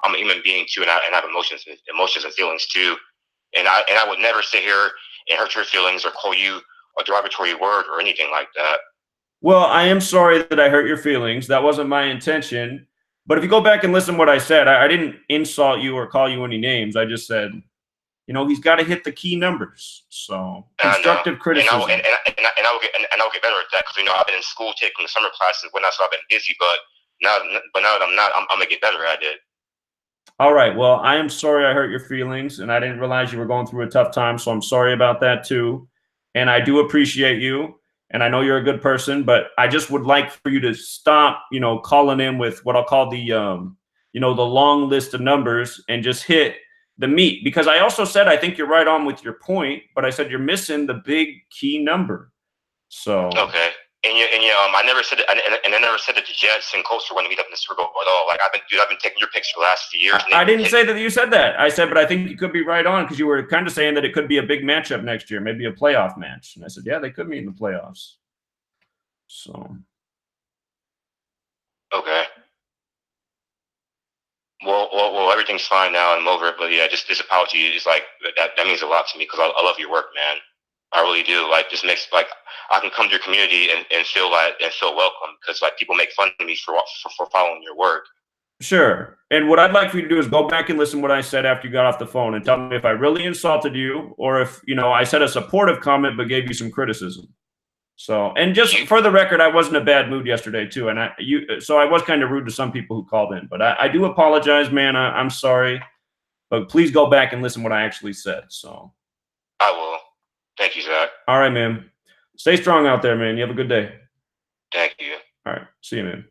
I'm a human being too, and I have emotions and feelings too. And I would never sit here and hurt your feelings or call you a derogatory word or anything like that. Well, I am sorry that I hurt your feelings. That wasn't my intention. But if you go back and listen to what I said, I didn't insult you or call you any names. I just said, he's got to hit the key numbers. So constructive criticism. And I'll get better at that because I've been in school taking summer classes when I've been busy. But now that I'm not, I'm gonna get better at it. All right. Well, I am sorry I hurt your feelings, and I didn't realize you were going through a tough time. So I'm sorry about that too. And I do appreciate you, and I know you're a good person. But I just would like for you to stop, calling in with what I'll call the, the long list of numbers and just hit the meat. Because I also said I think you're right on with your point, but I said you're missing the big key number. So okay. I never said it, and I never said that the Jets and Colts were going to meet up in the Super Bowl at all. Like I've been taking your picks for the last few years. I didn't say that you said that. I said, but I think you could be right on because you were kind of saying that it could be a big matchup next year, maybe a playoff match. And I said, yeah, they could meet in the playoffs. So, okay. Well, everything's fine now. I'm over it. But yeah, just this apology is like that means a lot to me because I love your work, man. I really do. Like, just makes I can come to your community and feel welcome because people make fun of me for following your work. Sure. And what I'd like for you to do is go back and listen to what I said after you got off the phone and tell me if I really insulted you or if I said a supportive comment but gave you some criticism. So, and just for the record, I was in a bad mood yesterday too, and so I was kind of rude to some people who called in. But I do apologize, man. I'm sorry, but please go back and listen to what I actually said. So, I will. Thank you, Zach. All right, man. Stay strong out there, man. You have a good day. Thank you. All right. See you, man.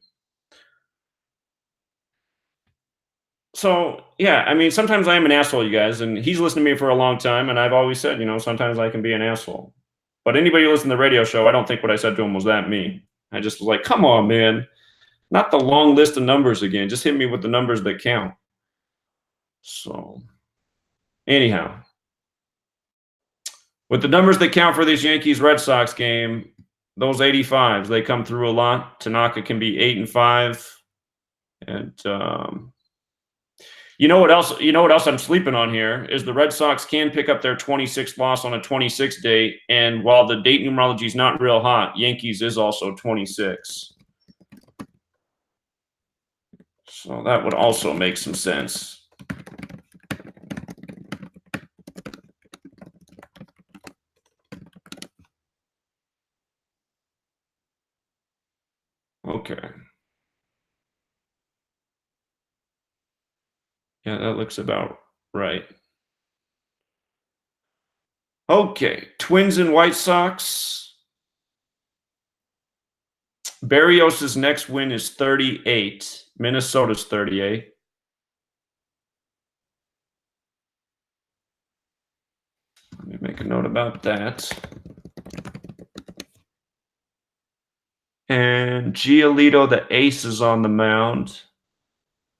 So, yeah, I mean, sometimes I am an asshole, you guys, and he's listened to me for a long time, and I've always said, sometimes I can be an asshole. But anybody who listens to the radio show, I don't think what I said to him was that mean. I just was like, come on, man. Not the long list of numbers again. Just hit me with the numbers that count. So, anyhow. With the numbers that count for this Yankees-Red Sox game, those 85s, they come through a lot. Tanaka can be 8-5. And you know what else I'm sleeping on here is the Red Sox can pick up their 26th loss on a 26 date. And while the date numerology is not real hot, Yankees is also 26. So that would also make some sense. Okay. Yeah, that looks about right. Okay, Twins and White Sox. Berrios' next win is 38. Minnesota's 38. Let me make a note about that. And Giolito, the ace, is on the mound.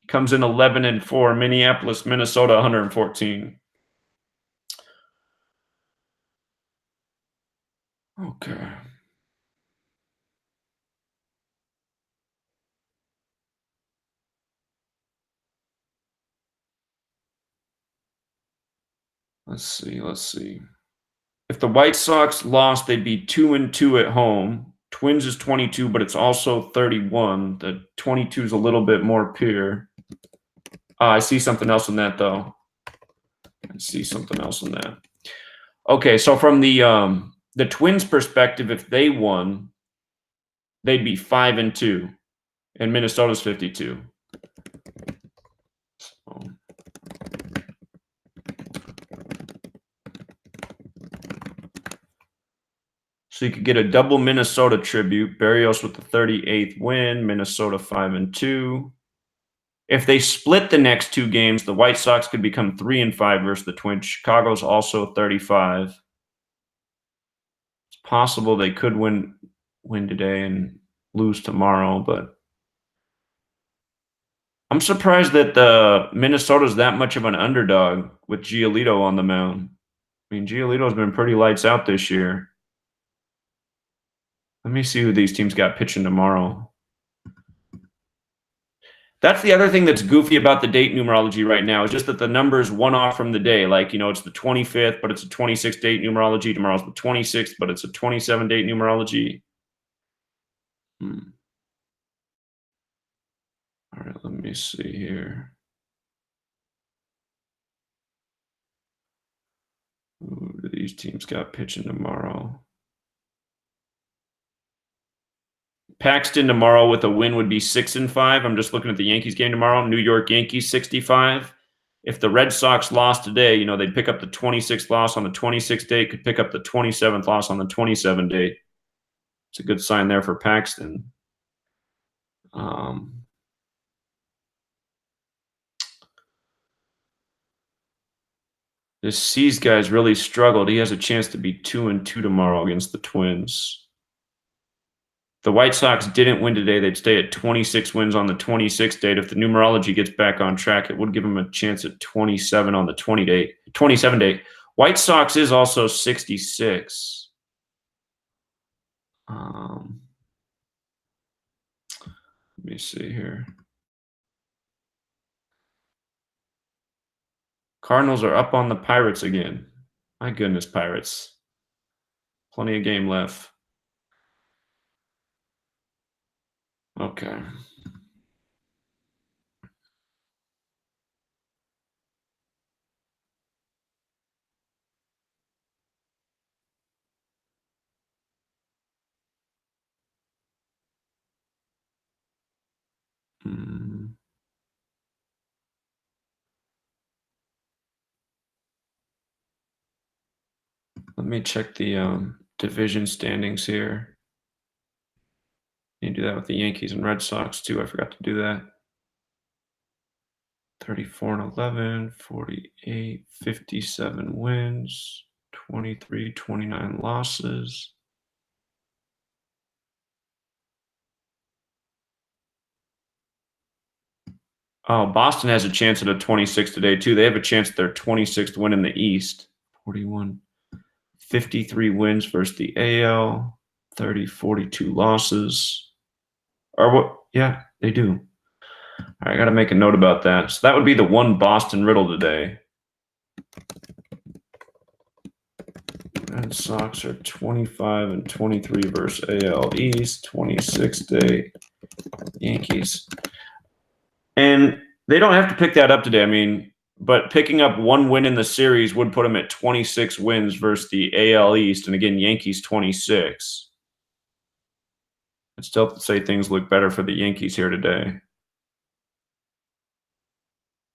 Comes in 11-4. Minneapolis, Minnesota, 114. Okay. Let's see. If the White Sox lost, they'd be 2-2 at home. Twins is 22, but it's also 31. The 22 is a little bit more pure. I see something else in that, though. Okay, so from the Twins' perspective, if they won, they'd be 5-2, and Minnesota's 52. So you could get a double Minnesota tribute. Berrios with the 38th win, Minnesota 5-2. If they split the next two games, the White Sox could become 3-5 versus the Twins. Chicago's also 35. It's possible they could win today and lose tomorrow, but I'm surprised that the Minnesota's that much of an underdog with Giolito on the mound. I mean, Giolito's been pretty lights out this year. Let me see who these teams got pitching tomorrow. That's the other thing that's goofy about the date numerology right now, is just that the number's one off from the day. Like, it's the 25th, but it's a 26 date numerology. Tomorrow's the 26th, but it's a 27 date numerology. All right, let me see here. Who do these teams got pitching tomorrow? Paxton tomorrow with a win would be 6-5. I'm just looking at the Yankees game tomorrow. New York Yankees 65. If the Red Sox lost today, they'd pick up the 26th loss on the 26th day, could pick up the 27th loss on the 27th day. It's a good sign there for Paxton. This C's guy's really struggled. He has a chance to be 2-2 tomorrow against the Twins. The White Sox didn't win today. They'd stay at 26 wins on the 26th date. If the numerology gets back on track, it would give them a chance at 27 on the 27 date. White Sox is also 66. Let me see here. Cardinals are up on the Pirates again. My goodness, Pirates. Plenty of game left. Okay. Let me check the division standings here. You do that with the Yankees and Red Sox too. I forgot to do that. 34-11, 48, 57 wins, 23, 29 losses. Oh, Boston has a chance at a 26 today too. They have a chance at their 26th win in the East. 41, 53 wins versus the AL, 30, 42 losses. Or what? Yeah, they do. All right, I got to make a note about that. So that would be the one Boston riddle today. Red Sox are 25-23 versus AL East, 26 day Yankees. And they don't have to pick that up today. I mean, but picking up one win in the series would put them at 26 wins versus the AL East. And again, Yankees 26. I'd still say things look better for the Yankees here today.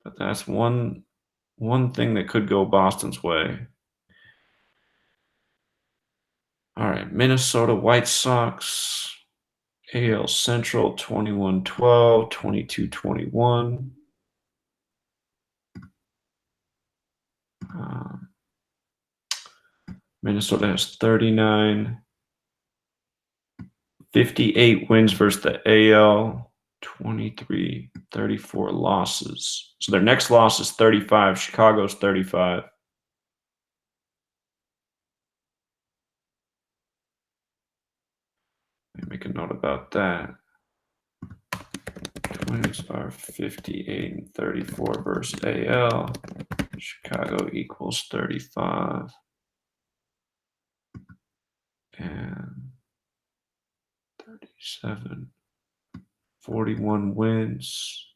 But that's one thing that could go Boston's way. All right, Minnesota White Sox, AL Central 21-12, 22-21. Minnesota has 39, 58 wins versus the AL, 23, 34 losses. So their next loss is 35. Chicago's 35. Let me make a note about that. Twins are 58-34 versus AL. Chicago equals 35. And 37. 41 wins.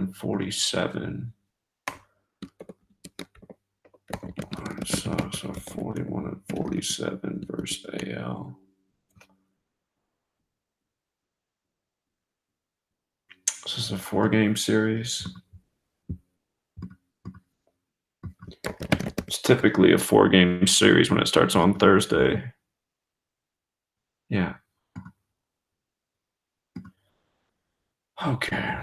and 47. White Sox are 41-47 versus AL. This is a 4-game series. It's typically a 4-game series when it starts on Thursday. Yeah. Okay.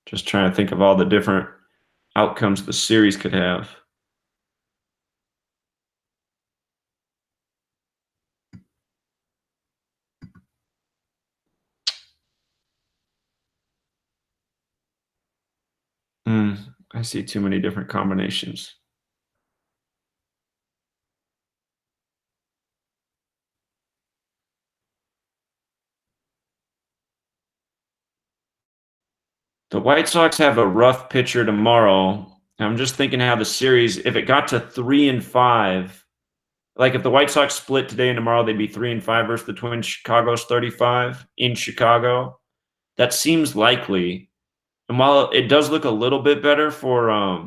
Just trying to think of all the different outcomes the series could have. I see too many different combinations. The White Sox have a rough pitcher tomorrow. I'm just thinking how the series, if it got to 3-5, like if the White Sox split today and tomorrow, they'd be 3-5 versus the Twins. Chicago's 35 in Chicago. That seems likely. And while it does look a little bit better for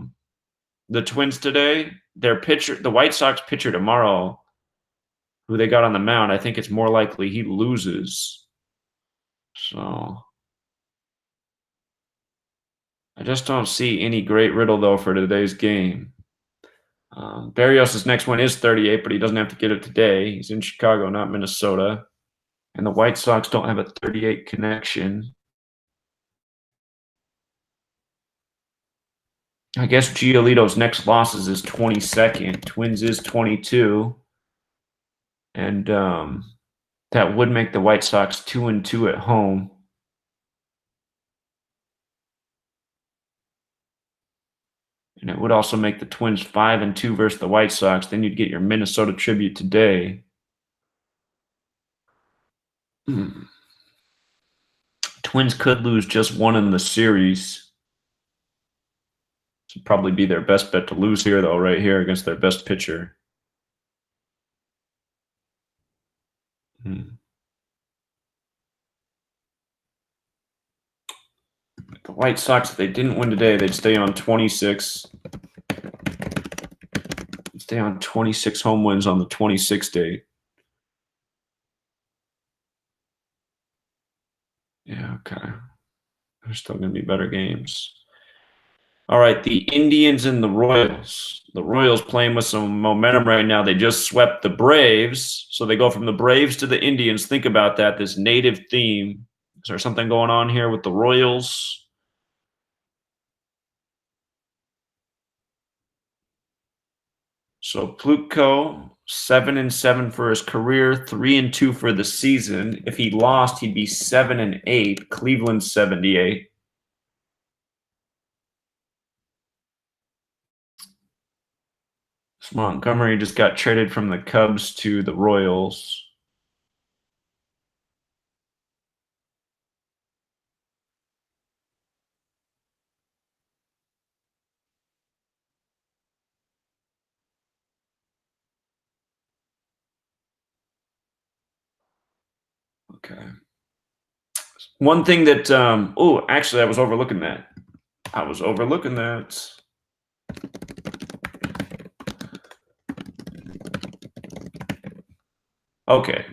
the Twins today, their pitcher, the White Sox pitcher tomorrow, who they got on the mound, I think it's more likely he loses. So I just don't see any great riddle, though, for today's game. Barrios' next one is 38, but he doesn't have to get it today. He's in Chicago, not Minnesota. And the White Sox don't have a 38 connection. I guess Giolito's next loss is his 22nd. Twins is 22. And that would make the White Sox 2-2 at home. And it would also make the Twins 5-2 versus the White Sox. Then you'd get your Minnesota tribute today. Twins could lose just one in the series. This would probably be their best bet to lose here, though, right here against their best pitcher. The White Sox, if they didn't win today, they'd stay on 26. Stay on 26 home wins on the 26th date. Yeah, okay. There's still going to be better games. All right, the Indians and the Royals. The Royals playing with some momentum right now. They just swept the Braves. So they go from the Braves to the Indians. Think about that, this native theme. Is there something going on here with the Royals? So Plutko, 7-7 for his career, 3-2 for the season. If he lost, he'd be 7-8. Cleveland 78. Montgomery just got traded from the Cubs to the Royals. Okay. One thing that, actually, I was overlooking that. Okay.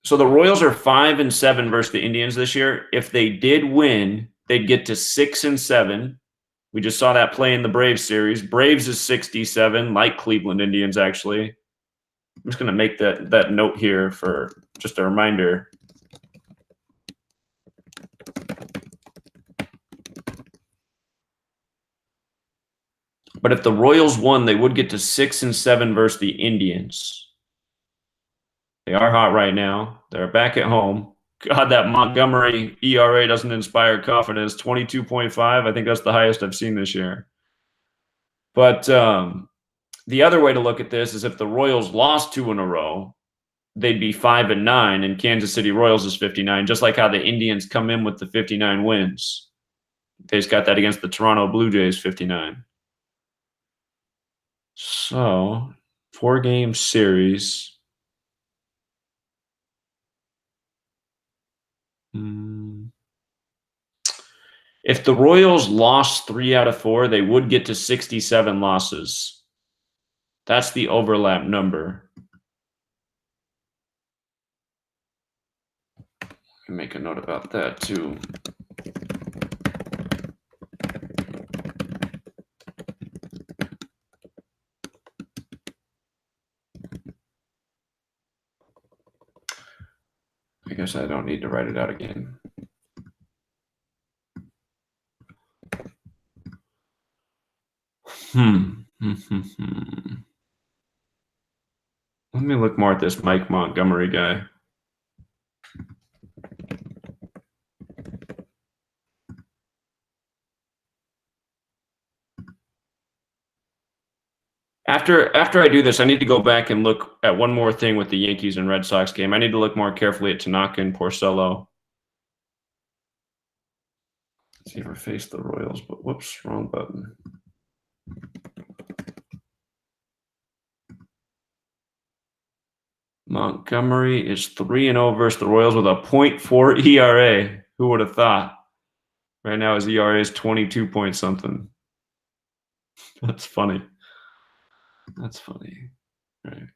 So the Royals are 5-7 versus the Indians this year. If they did win, they'd get to 6-7. We just saw that play in the Braves series. Braves is 67, like Cleveland Indians, actually. I'm just going to make that note here for just a reminder. But if the Royals won, they would get to 6-7 versus the Indians. They are hot right now. They're back at home. God, that Montgomery ERA doesn't inspire confidence. 22.5. I think that's the highest I've seen this year. But the other way to look at this is if the Royals lost 2 in a row, they'd be 5-9, and Kansas City Royals is 59, just like how the Indians come in with the 59 wins. They just got that against the Toronto Blue Jays, 59. So, 4-game series. If the Royals lost 3 out of 4, they would get to 67 losses. That's the overlap number. Make a note about that too. I guess I don't need to write it out again. Let me look more at this Mike Montgomery guy. After I do this, I need to go back and look at one more thing with the Yankees and Red Sox game. I need to look more carefully at Tanaka and Porcello. Let's see if I face the Royals, but whoops, wrong button. Montgomery is 3-0 versus the Royals with a .4 ERA. Who would have thought? Right now his ERA is 22 point something. That's funny. That's funny. Right.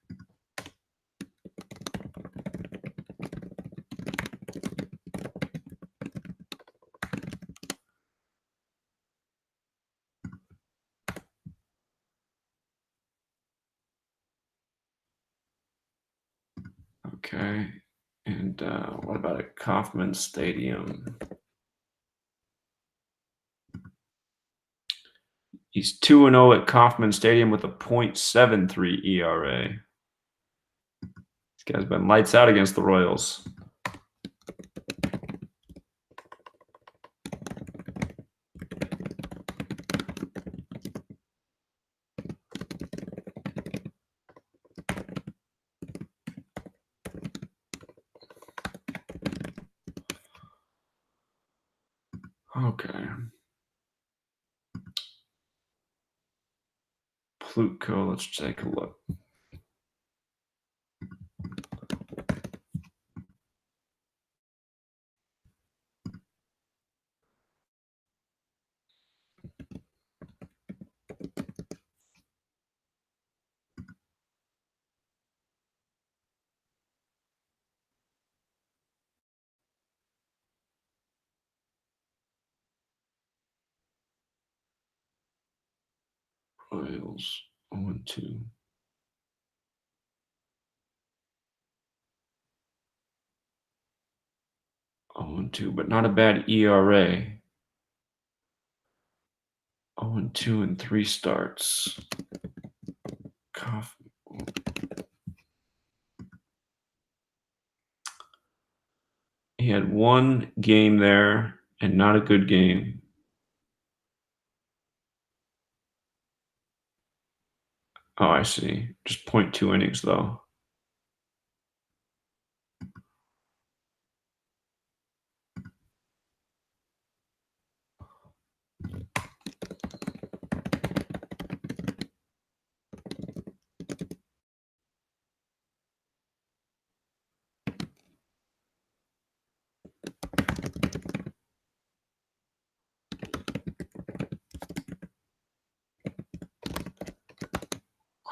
Okay. And what about at Kauffman Stadium? He's 2-0 at Kauffman Stadium with a .73 ERA. This guy's been lights out against the Royals. Okay. Plutko, let's take a look. Royals 0-2. Oh, 2, but not a bad ERA. 0-2 in 3 starts. Kauffman. He had one game there and not a good game. Oh, I see. Just 0.2 innings, though.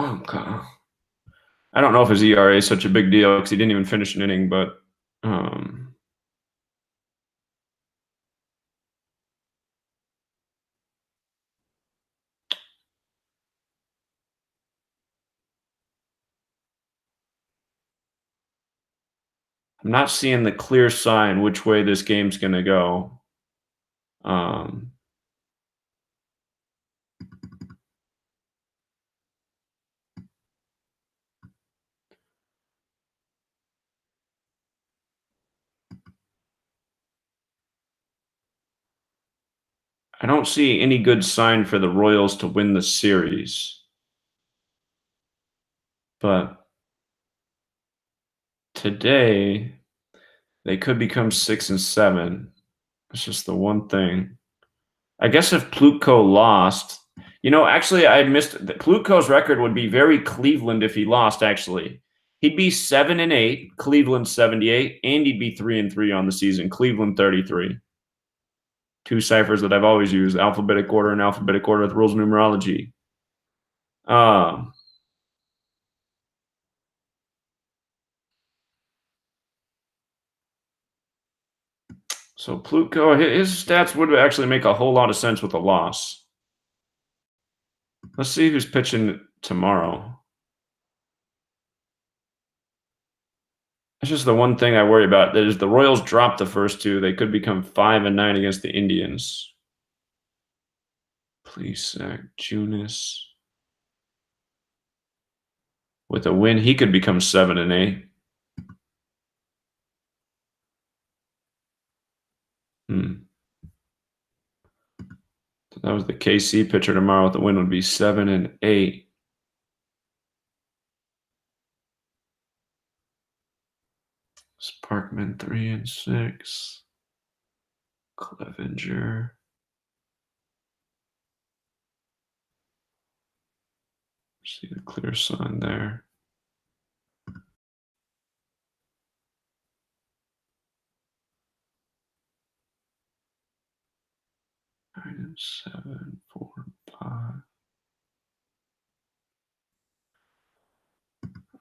Okay. I don't know if his ERA is such a big deal because he didn't even finish an inning, but I'm not seeing the clear sign which way this game's going to go. I don't see any good sign for the Royals to win the series. But today, they could become 6-7. It's just the one thing. I guess if Plutko lost, actually I missed Plutko's record would be very Cleveland if he lost, actually. He'd be 7-8, Cleveland 78, and he'd be 3-3 on the season, Cleveland 33. 2 ciphers that I've always used, alphabetic order and alphabetic order with rules of numerology. So Plutko, his stats would actually make a whole lot of sense with a loss. Let's see who's pitching tomorrow. That's just the one thing I worry about. That is the Royals dropped the first 2. They could become 5-9 against the Indians. Plesac, Junis. With a win, he could become 7-8. So that was the KC pitcher tomorrow. With the win, would be 7-8. Sparkman 3-6. Clevenger. See the clear sign there. Nine and 7, 4 and 5.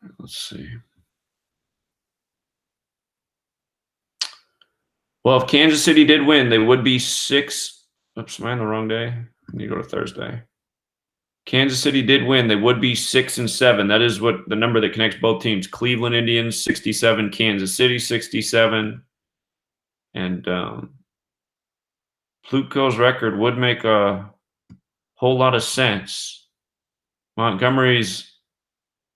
Right, let's see. Well, if Kansas City did win, they would be 6. Oops, am I on the wrong day? I need to go to Thursday. Kansas City did win. They would be 6-7. That is what the number that connects both teams. Cleveland Indians 67, Kansas City 67, and Plutko's record would make a whole lot of sense. Montgomery's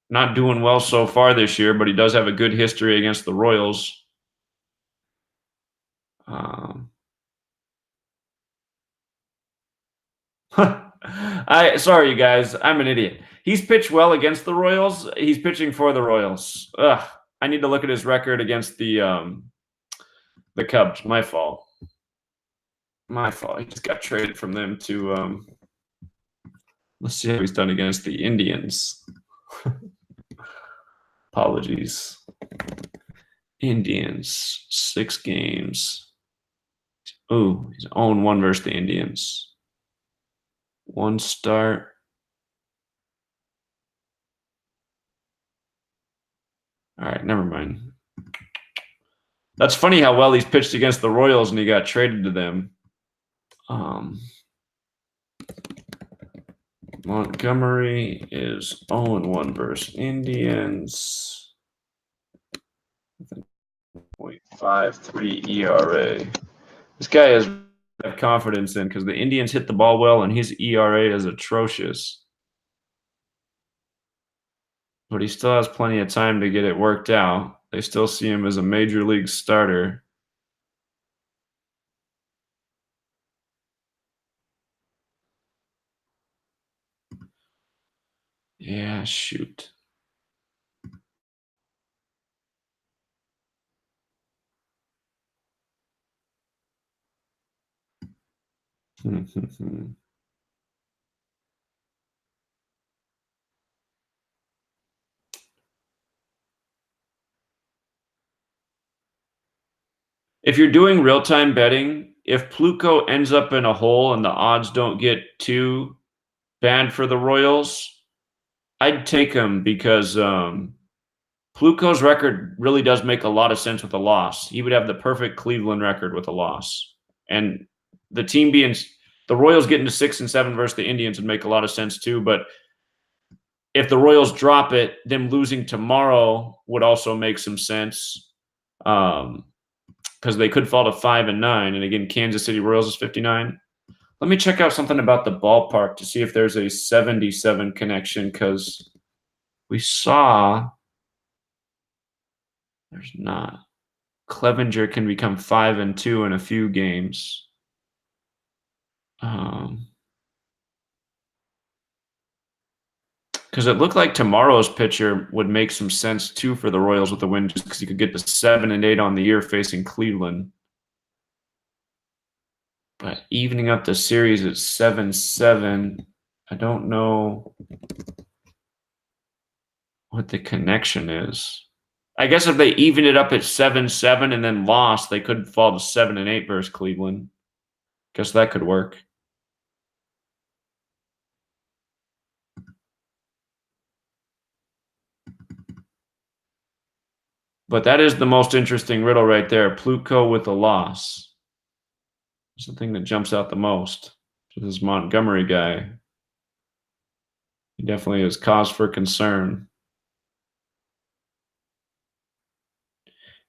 not doing well so far this year, but he does have a good history against the Royals. Sorry, you guys. I'm an idiot. He's pitched well against the Royals. He's pitching for the Royals. Ugh. I need to look at his record against the Cubs. My fault. My fault. He just got traded from them to let's see how he's done against the Indians. Apologies. Indians, 6 games. Ooh, he's 0-1 versus the Indians. 1 start. All right, never mind. That's funny how well he's pitched against the Royals and he got traded to them. Montgomery is 0-1 versus Indians. 0.53 ERA. This guy has confidence in because the Indians hit the ball well and his ERA is atrocious. But he still has plenty of time to get it worked out. They still see him as a major league starter. Yeah, shoot. If you're doing real-time betting, if Plutko ends up in a hole and the odds don't get too bad for the Royals, I'd take him because Plutko's record really does make a lot of sense with a loss. He would have the perfect Cleveland record with a loss. And the team being the Royals getting to 6-7 versus the Indians would make a lot of sense too. But if the Royals drop it, them losing tomorrow would also make some sense. Because they could fall to 5-9. And again, Kansas City Royals is 59. Let me check out something about the ballpark to see if there's a 77 connection, because we saw there's not. Clevenger can become 5-2 in a few games. Because it looked like tomorrow's pitcher would make some sense too for the Royals with the win, just because you could get to 7-8 on the year facing Cleveland. But evening up the series at 7-7, I don't know what the connection is. I guess if they even it up at 7-7 and then lost, they could fall to 7-8 versus Cleveland. Guess that could work. But that is the most interesting riddle right there. Plutko with a loss. It's the thing that jumps out the most. This Montgomery guy. He definitely is cause for concern.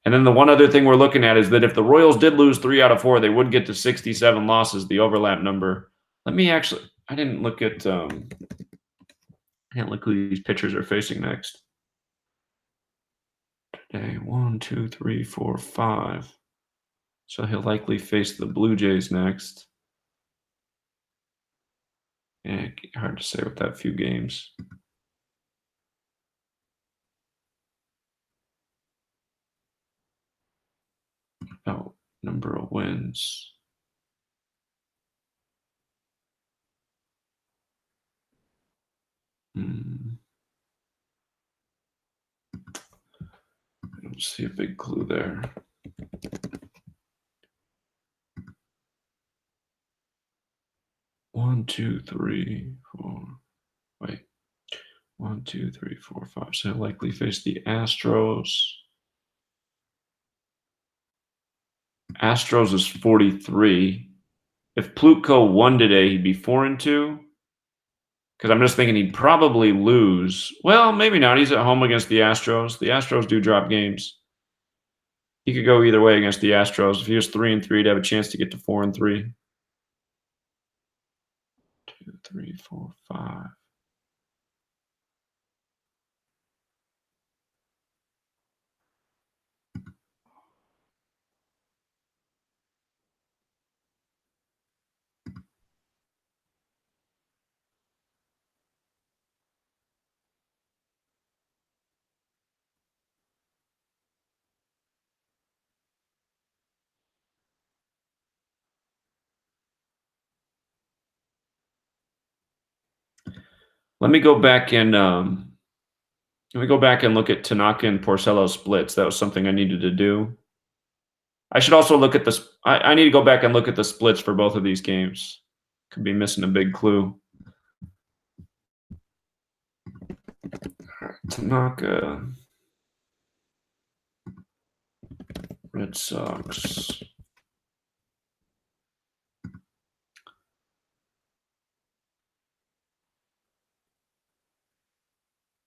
And then the one other thing we're looking at is that if the Royals did lose 3 out of 4, they would get to 67 losses, the overlap number. Let me actually, I didn't look at I can't look who these pitchers are facing next. Today, 1, 2, 3, 4, 5. So he'll likely face the Blue Jays next. Yeah, hard to say with that few games. Oh, number of wins. I don't see a big clue there. One, two, three, four. Wait. 1, 2, 3, 4, 5. So he'll likely face the Astros. Astros is 43. If Plutko won today, he'd be 4-2. Because I'm just thinking he'd probably lose. Well, maybe not. He's at home against the Astros. The Astros do drop games. He could go either way against the Astros. If he was 3-3, he'd have a chance to get to 4-3. 2, 3, 4, 5. Let me go back and look at Tanaka and Porcello splits. That was something I needed to do. I should also look at this. I need to go back and look at the splits for both of these games. Could be missing a big clue. Tanaka, Red Sox.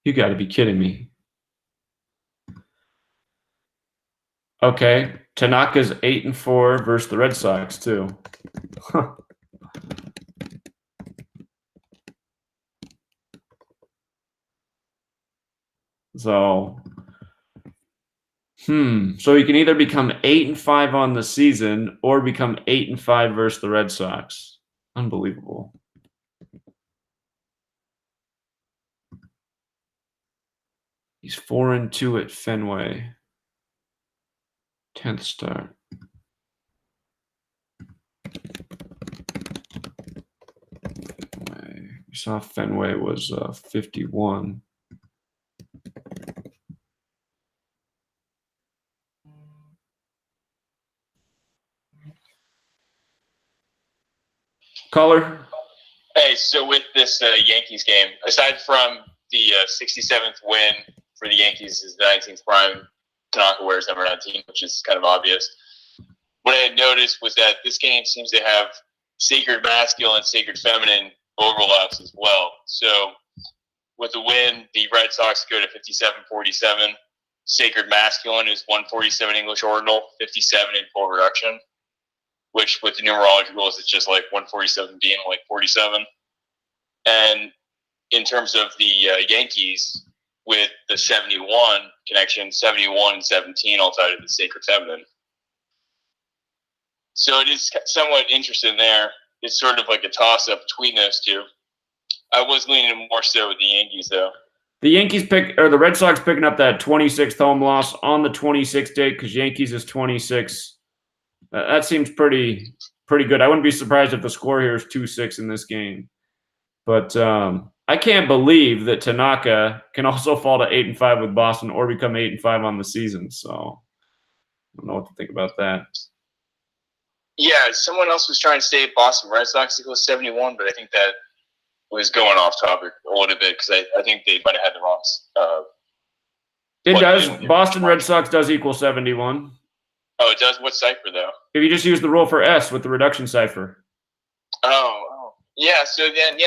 You got to be kidding me. Okay, Tanaka's 8-4 versus the Red Sox too. Huh. So, so he can either become 8-5 on the season or become 8-5 versus the Red Sox. Unbelievable. He's 4-2 at Fenway. 10th start. Fenway. We saw Fenway was 51. Caller? Hey, so with this Yankees game, aside from the 67th win for the Yankees is the 19th prime, Tanaka wears number 19, which is kind of obvious. What I had noticed was that this game seems to have sacred masculine and sacred feminine overlaps as well. So with the win, the Red Sox go to 57-47. Sacred masculine is 147 English ordinal, 57 in full reduction, which with the numerology rules, it's just like 147 being like 47. And in terms of the Yankees, with the 71 connection, 71 and 17 all tied to the sacred feminine. So it is somewhat interesting there. It's sort of like a toss-up between those two. I was leaning more so with the Yankees, though. The Red Sox picking up that 26th home loss on the 26th date because Yankees is 26. That seems pretty good. I wouldn't be surprised if the score here is 2-6 in this game. But I can't believe that Tanaka can also fall to 8-5 with Boston or become 8-5 on the season. So I don't know what to think about that. Yeah, someone else was trying to say Boston Red Sox equals 71, but I think that was going off topic a little bit because I think they might have had the wrong. It does. Boston Red Sox does equal 71. Oh, it does? What cipher, though? If you just use the rule for S with the reduction cipher. Oh. Yeah, so then,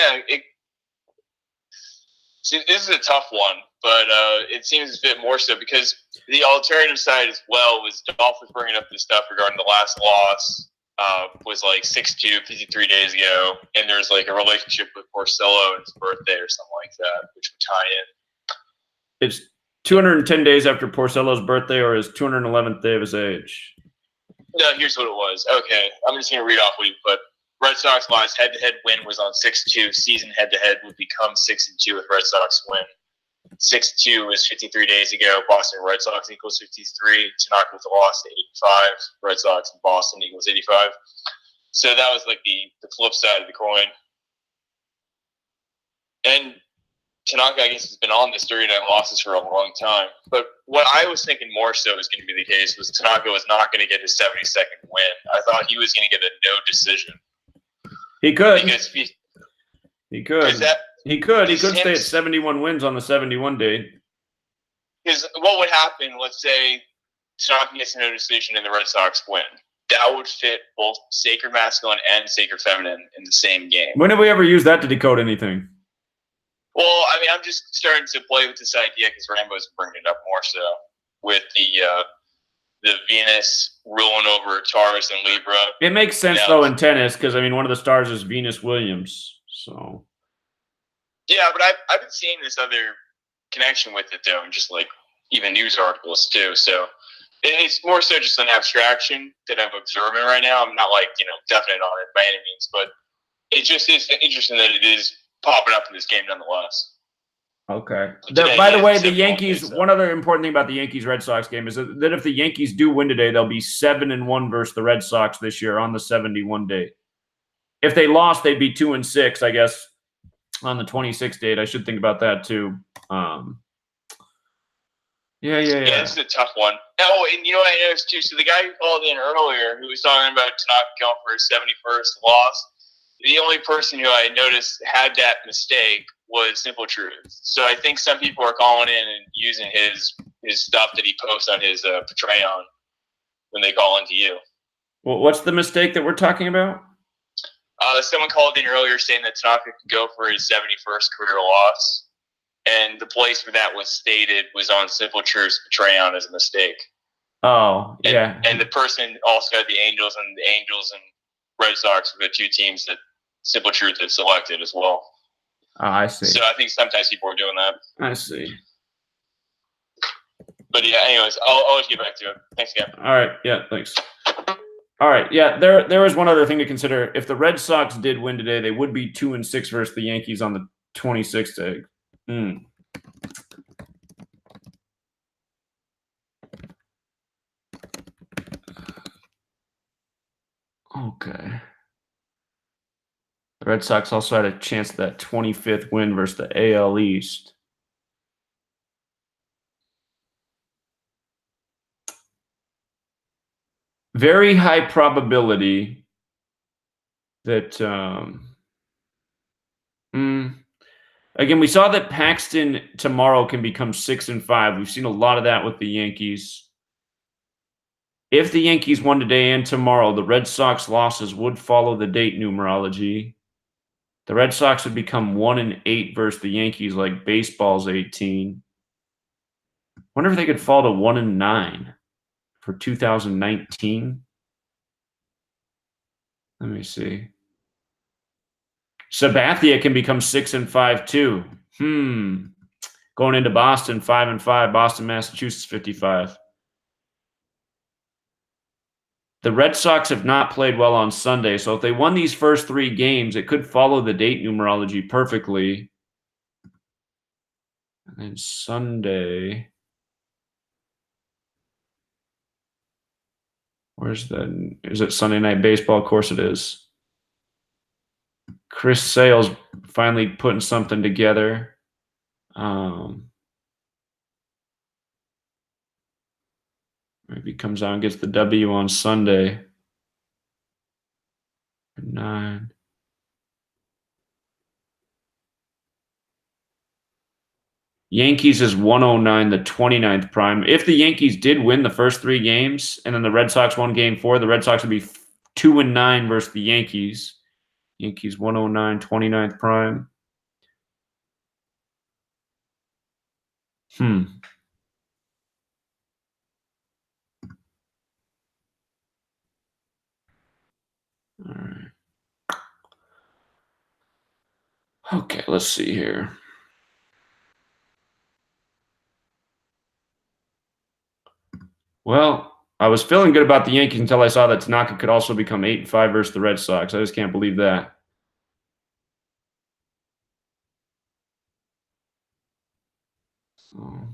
see, this is a tough one, but it seems a bit more so because the alternative side as well was Dolphins bringing up this stuff regarding the last loss was like 6'2", 53 days ago, and there's like a relationship with Porcello and his birthday or something like that, which would tie in. It's 210 days after Porcello's birthday, or his 211th day of his age. No, here's what it was. Okay, I'm just going to read off what he put. Red Sox last head-to-head win was on 6-2. Season head-to-head would become 6-2 if Red Sox win. 6-2 was 53 days ago. Boston Red Sox equals 53. Tanaka with a loss to 85. Red Sox and Boston equals 85. So that was like the flip side of the coin. And Tanaka, I guess, has been on this 39 losses for a long time. But what I was thinking more so was going to be the case was Tanaka was not going to get his 72nd win. I thought he was going to get a no decision. He could. Because he could. He could stay at 71 wins on the 71 date. Because what would happen, let's say Tanaka gets a no decision and the Red Sox win. That would fit both Sacred Masculine and Sacred Feminine in the same game. When have we ever used that to decode anything? Well, I mean, I'm just starting to play with this idea because Rambo's bringing it up more so with the Venus ruling over Taurus and Libra. It makes sense, though, in tennis because, I mean, one of the stars is Venus Williams. So. Yeah, but I've been seeing this other connection with it, though, and just, like, even news articles, too. So it's more so just an abstraction that I'm observing right now. I'm not, like, definite on it by any means, but it just is interesting that it is popping up in this game nonetheless. Okay. By the way, the Yankees, one other important thing about the Yankees-Red Sox game is that if the Yankees do win today, they'll be 7-1 versus the Red Sox this year on the 71 date. If they lost, they'd be 2-6, I guess, on the 26th date. I should think about that, too. Yeah, it's a tough one. Oh, and you know what I noticed, too? So the guy who called in earlier who was talking about Tanaka going for his 71st loss, the only person who I noticed had that mistake was Simple Truth. So I think some people are calling in and using his stuff that he posts on his Patreon when they call into you. Well, what's the mistake that we're talking about? Someone called in earlier saying that Tanaka could go for his 71st career loss, and the place where that was stated was on Simple Truth's Patreon as a mistake. Oh, yeah. And the person also had the Angels and Red Sox were the two teams that Simple Truth had selected as well. Oh, I see. So I think sometimes people are doing that. I see. But yeah, anyways, I'll get back to it. Thanks again. All right. Yeah, thanks. All right. Yeah, there is one other thing to consider. If the Red Sox did win today, they would be 2-6 versus the Yankees on the 26th day. Okay. The Red Sox also had a chance at that 25th win versus the AL East. Very high probability that again, we saw that Paxton tomorrow can become 6-5. We've seen a lot of that with the Yankees. If the Yankees won today and tomorrow, the Red Sox losses would follow the date numerology. The Red Sox would become 1-8 versus the Yankees, like baseball's 18. Wonder if they could fall to 1-9 for 2019. Let me see. Sabathia can become 6-5 too. Going into Boston, 5-5. Boston, Massachusetts, 55. The Red Sox have not played well on Sunday, so if they won these first 3 games, it could follow the date numerology perfectly. And then Sunday, is it Sunday Night Baseball? Of course it is. Chris Sale's finally putting something together. Maybe comes out and gets the W on Sunday. 9. Yankees is 109, the 29th prime. If the Yankees did win the first 3 games and then the Red Sox won game 4, the Red Sox would be 2-9 versus the Yankees. Yankees 109, 29th prime. All right. Okay, let's see here. Well, I was feeling good about the Yankees until I saw that Tanaka could also become 8-5 versus the Red Sox. I just can't believe that. So.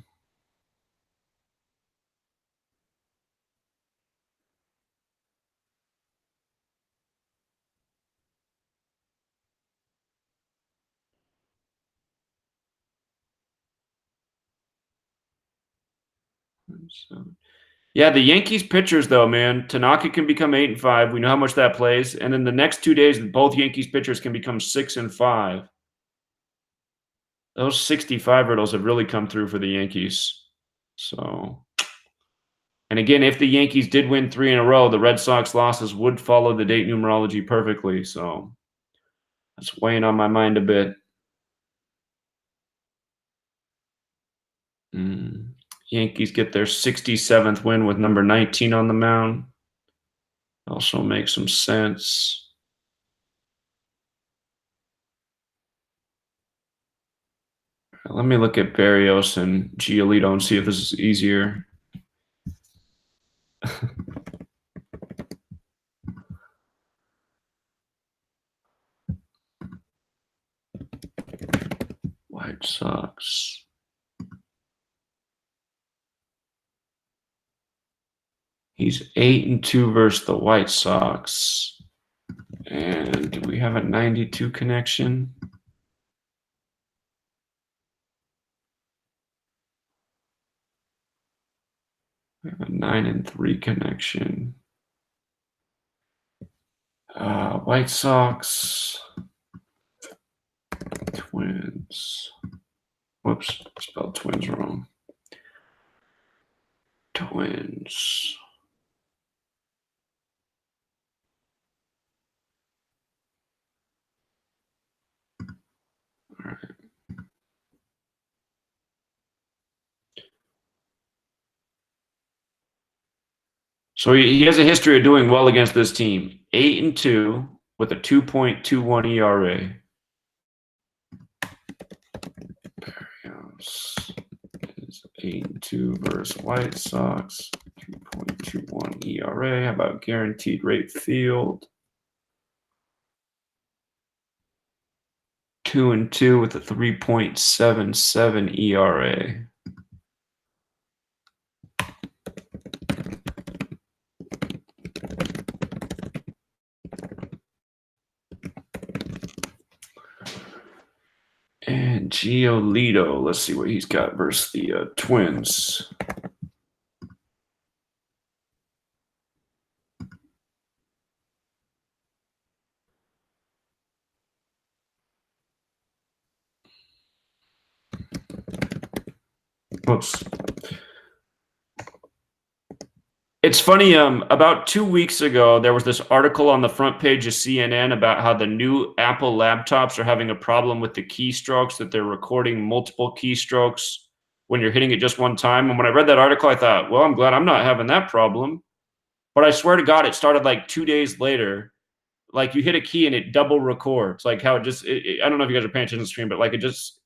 Yeah, the Yankees pitchers, though, man. Tanaka can become 8-5. We know how much that plays. And then the next 2 days, both Yankees pitchers can become 6-5. Those 65 hurdles have really come through for the Yankees. So, and again, if the Yankees did win 3 in a row, the Red Sox losses would follow the date numerology perfectly. So that's weighing on my mind a bit. Yankees get their 67th win with number 19 on the mound. Also makes some sense. Let me look at Barrios and Giolito and see if this is easier. White Sox. He's 8-2 versus the White Sox. And do we have a 92 connection? We have a 9-3 connection. White Sox. Twins. Whoops, spelled twins wrong. Twins. All right. So he has a history of doing well against this team. 8-2 with a 2.21 ERA. Barrios is 8-2 versus White Sox. 2.21 ERA. How about guaranteed rate field? 2-2 with a 3.77 ERA. And Giolito, let's see what he's got versus the Twins. Oops. It's funny, about 2 weeks ago, there was this article on the front page of CNN about how the new Apple laptops are having a problem with the keystrokes, that they're recording multiple keystrokes when you're hitting it just one time. And when I read that article, I thought, well, I'm glad I'm not having that problem. But I swear to God, it started like 2 days later. Like you hit a key and it double records. Like how it just, I don't know if you guys are paying attention to the screen, but like it just,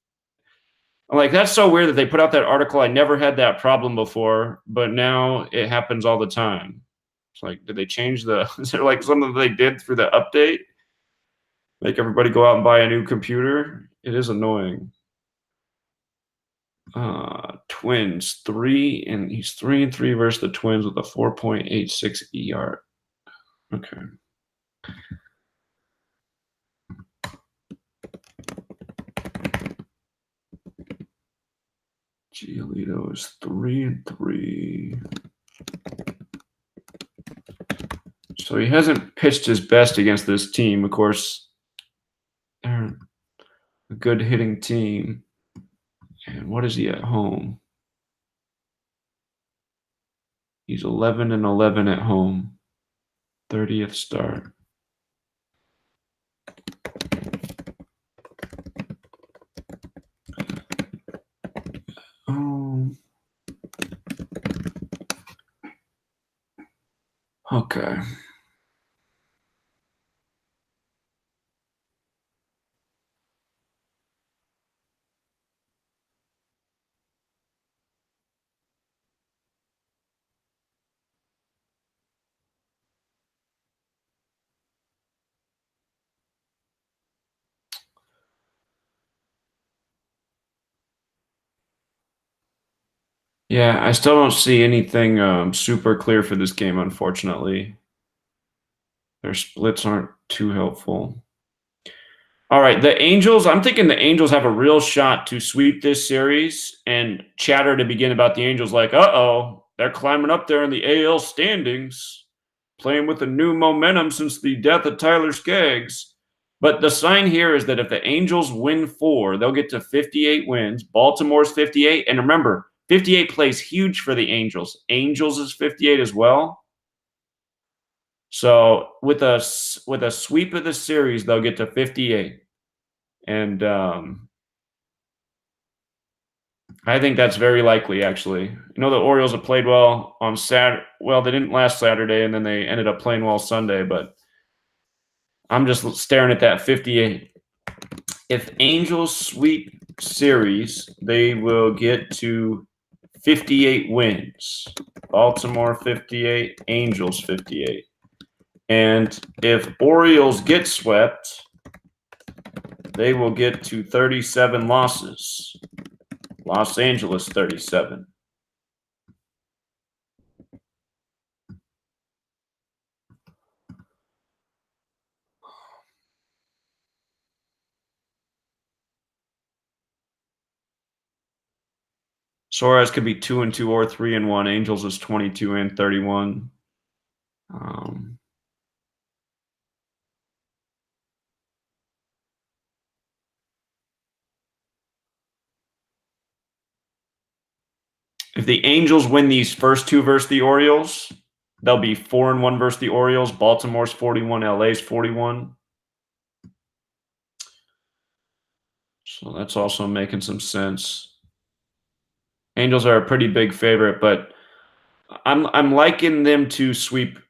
I'm like, that's so weird that they put out that article. I never had that problem before, but now it happens all the time. It's like, did they change the, is there like something they did through the update? Make everybody go out and buy a new computer? It is annoying. Twins, 3, and he's 3-3 versus the Twins with a 4.86 ER. Okay. Giolito is 3-3. So he hasn't pitched his best against this team. Of course, they're a good hitting team. And what is he at home? He's 11-11 at home. 30th start. Okay. Yeah, I still don't see anything super clear for this game, unfortunately. Their splits aren't too helpful. All right, the Angels, I'm thinking the Angels have a real shot to sweep this series, and chatter to begin about the Angels like, uh-oh, they're climbing up there in the AL standings, playing with a new momentum since the death of Tyler Skaggs. But the sign here is that if the Angels win 4, they'll get to 58 wins. Baltimore's 58, and remember, 58 plays huge for the Angels. Angels is 58 as well. So with a sweep of the series, they'll get to 58. And I think that's very likely, actually. You know, the Orioles have played well on Saturday. Well, they didn't last Saturday, and then they ended up playing well Sunday. But I'm just staring at that 58. If Angels sweep series, they will get to 58 wins. Baltimore 58, Angels 58. And if Orioles get swept, they will get to 37 losses. Los Angeles 37. Suarez could be 2-2 or 3-1. Angels is 22 and 31. If the Angels win these first two versus the Orioles, they'll be 4-1 versus the Orioles. Baltimore's 41, LA's 41. So that's also making some sense. Angels are a pretty big favorite, but I'm liking them to sweep.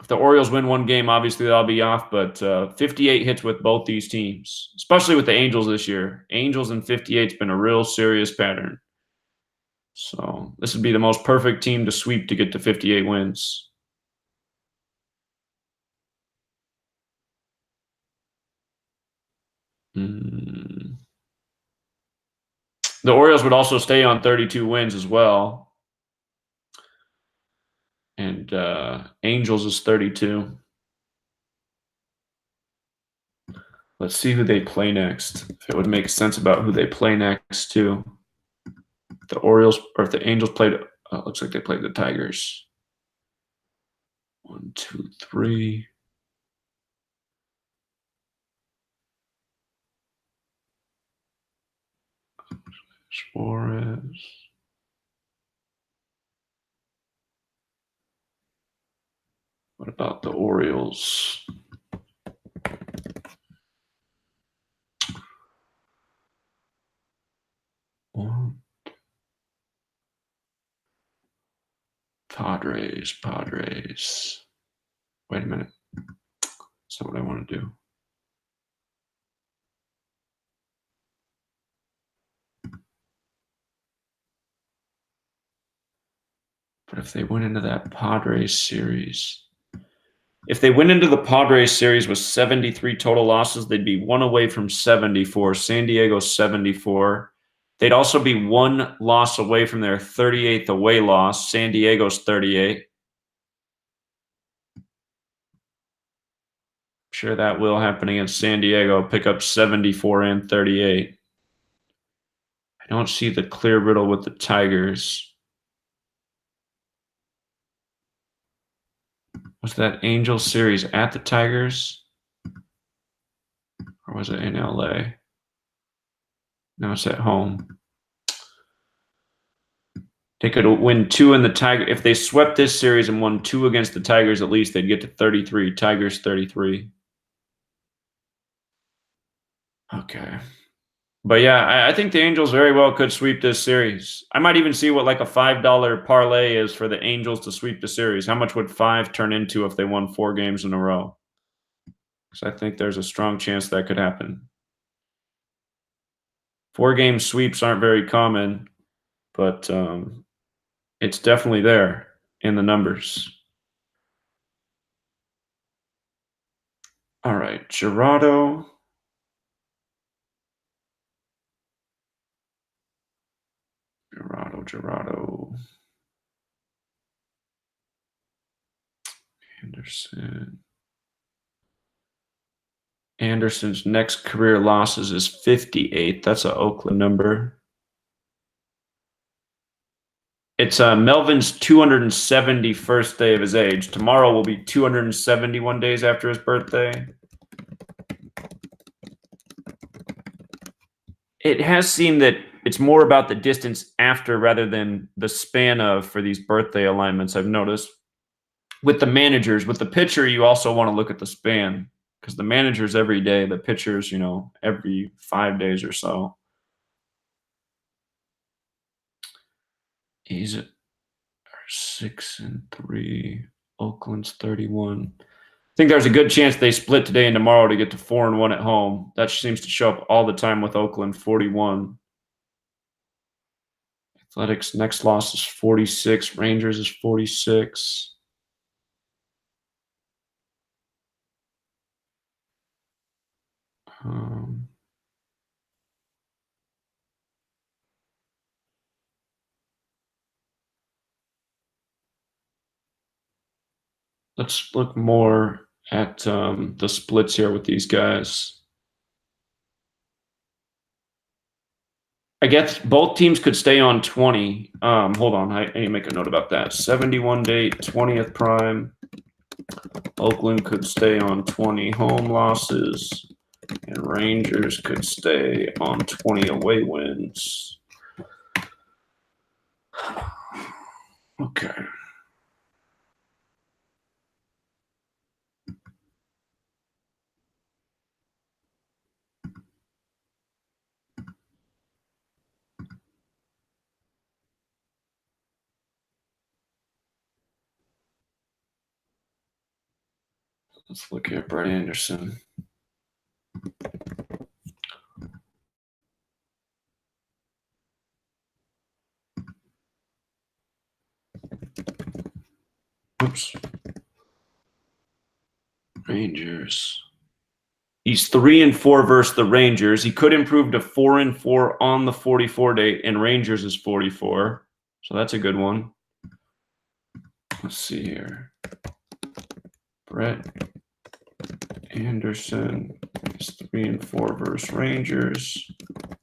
If the Orioles win one game, obviously they'll be off, but 58 hits with both these teams, especially with the Angels this year. Angels and 58's been a real serious pattern. So this would be the most perfect team to sweep to get to 58 wins. The Orioles would also stay on 32 wins as well. And Angels is 32. Let's see who they play next. If it would make sense about who they play next, too. The Orioles, or if the Angels played, looks like they played the Tigers. 1, 2, 3. Suarez. What about the Orioles? Padres. Wait a minute. That's not what I want to do. But if they went into that Padres series, if they went into the Padres series with 73 total losses, they'd be 1 away from 74. San Diego 74. They'd also be 1 loss away from their 38th away loss. San Diego's 38. I'm sure that will happen against San Diego. Pick up 74 and 38. I don't see the clear riddle with the Tigers. Was that Angels series at the Tigers? Or was it in LA? No, it's at home. They could win 2 in the Tiger. If they swept this series and won 2 against the Tigers, at least they'd get to 33. Tigers 33. Okay. But yeah, I think the Angels very well could sweep this series. I might even see what like a $5 parlay is for the Angels to sweep the series. How much would 5 turn into if they won 4 games in a row? Because I think there's a strong chance that could happen. 4-game sweeps aren't very common, but it's definitely there in the numbers. All right, Gerardo. Gerardo. Anderson's next career losses is 58. That's an Oakland number. It's Melvin's 271st day of his age. Tomorrow will be 271 days after his birthday. It has seemed that it's more about the distance after rather than the span of for these birthday alignments, I've noticed. With the managers, with the pitcher, you also want to look at the span because the managers every day, the pitchers, every 5 days or so. He's at 6-3. Oakland's 31. I think there's a good chance they split today and tomorrow to get to 4-1 at home. That seems to show up all the time with Oakland, 41. Athletics' next loss is 46. Rangers is 46. Let's look more at the splits here with these guys. I guess both teams could stay on 20. Hold on, I need to make a note about that. 71 date, 20th prime. Oakland could stay on 20 home losses, and Rangers could stay on 20 away wins. Okay. Let's look at Brett Anderson. Oops. Rangers. He's 3-4 versus the Rangers. He could improve to 4-4 on the 44 date, and Rangers is 44. So that's a good one. Let's see here. Brett Anderson is 3-4 versus Rangers.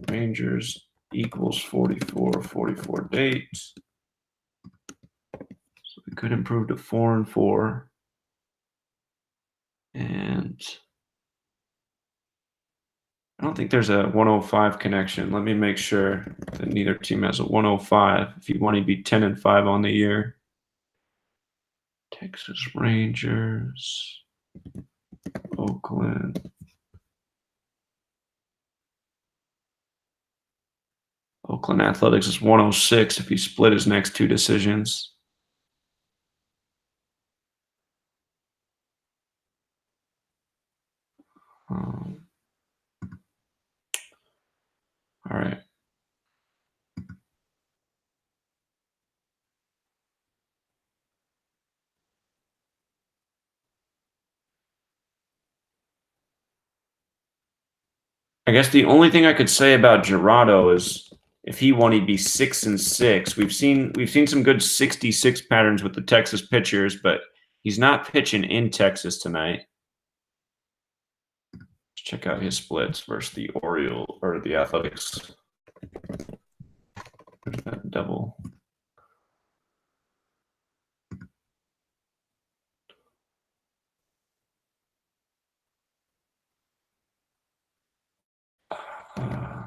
Rangers equals 44, 44 date. So we could improve to 4-4. And I don't think there's a 105 connection. Let me make sure that neither team has a 105. If you want to be 10-5 on the year. Texas Rangers, Oakland. Oakland Athletics is 106 if he split his next two decisions. All right. I guess the only thing I could say about Gerardo is if he won, he'd be 6-6. We've seen some good 66 patterns with the Texas pitchers, but he's not pitching in Texas tonight. Let's check out his splits versus the Orioles or the Athletics. There's that double. Uh,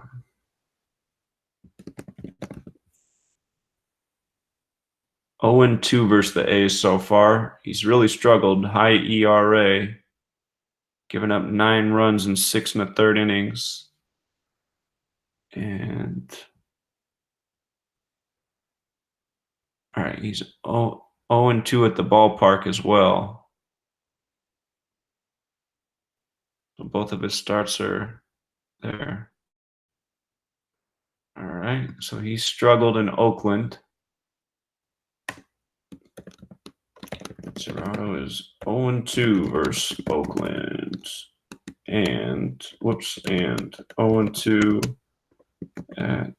0-2 versus the A's so far. He's really struggled. High ERA, giving up 9 runs in 6 1/3 innings. And all right, he's 0-2 at the ballpark as well. So both of his starts are there. All right, so he struggled in Oakland. Gerardo is 0-2 versus Oakland. And 0-2 at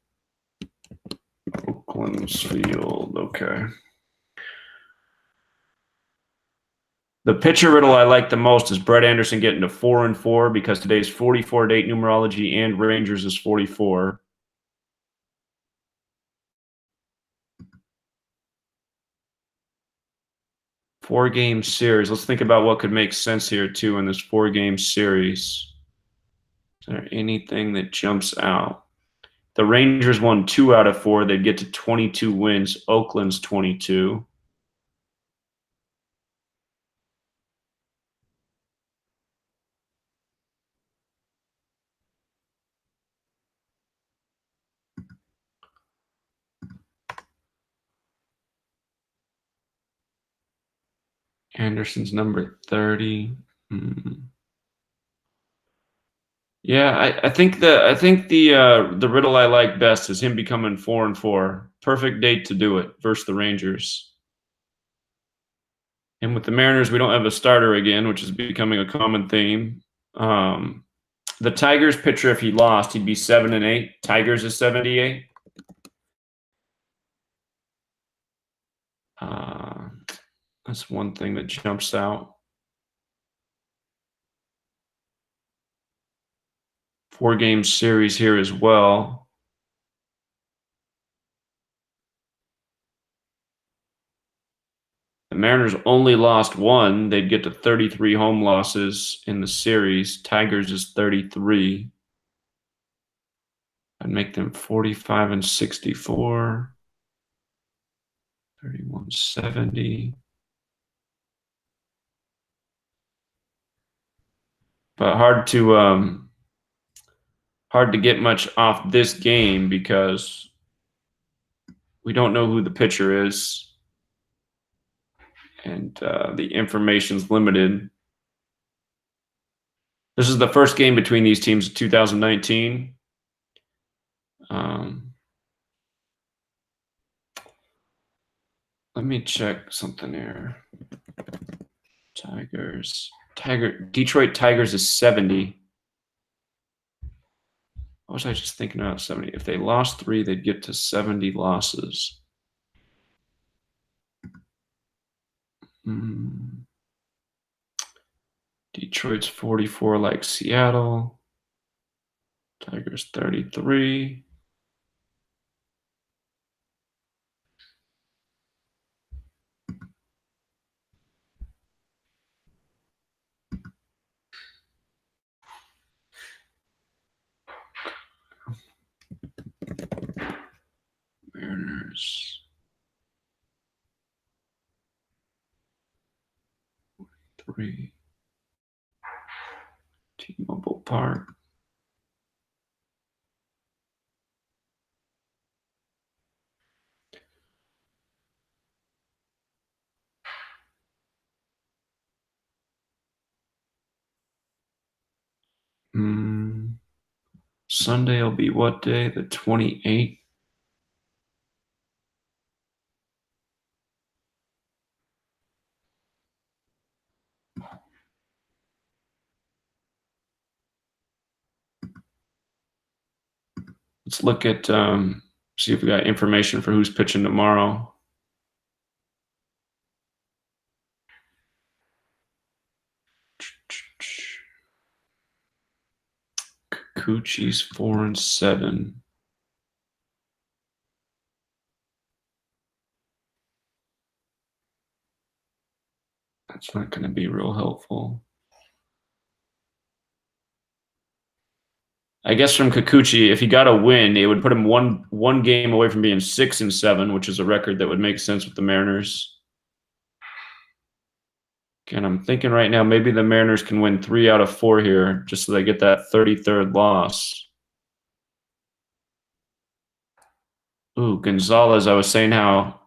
Oakland's field. Okay. The pitcher riddle I like the most is Brett Anderson getting to 4-4 because today's 44 date numerology and Rangers is 44. Four-game series. Let's think about what could make sense here, too, in this four-game series. Is there anything that jumps out? The Rangers won 2 out of 4. They'd get to 22 wins. Oakland's 22. Anderson's number 30. Yeah, I think the riddle I like best is him becoming 4-4. Perfect date to do it versus the Rangers. And with the Mariners, we don't have a starter again, which is becoming a common theme. The Tigers pitcher, if he lost, he'd be 7-8. Tigers is 78. That's one thing that jumps out. 4-game series here as well. The Mariners only lost 1. They'd get to 33 home losses in the series. Tigers is 33. I'd make them 45-64. 31-70. But hard to get much off this game because we don't know who the pitcher is, and the information's limited. This is the first game between these teams in 2019. Let me check something here. Detroit Tigers is 70. What was I just thinking about 70? If they lost 3, they'd get to 70 losses. Detroit's 44 like Seattle. Tigers 33. Mariners 3. T-Mobile Park. Sunday will be what day? The 28th. Let's look at see if we got information for who's pitching tomorrow. Kikuchi's 4-7. That's not going to be real helpful. I guess from Kikuchi, if he got a win, it would put him one game away from being 6-7, which is a record that would make sense with the Mariners. Again, I'm thinking right now maybe the Mariners can win 3 out of 4 here, just so they get that 33rd loss. Ooh, Gonzalez, I was saying how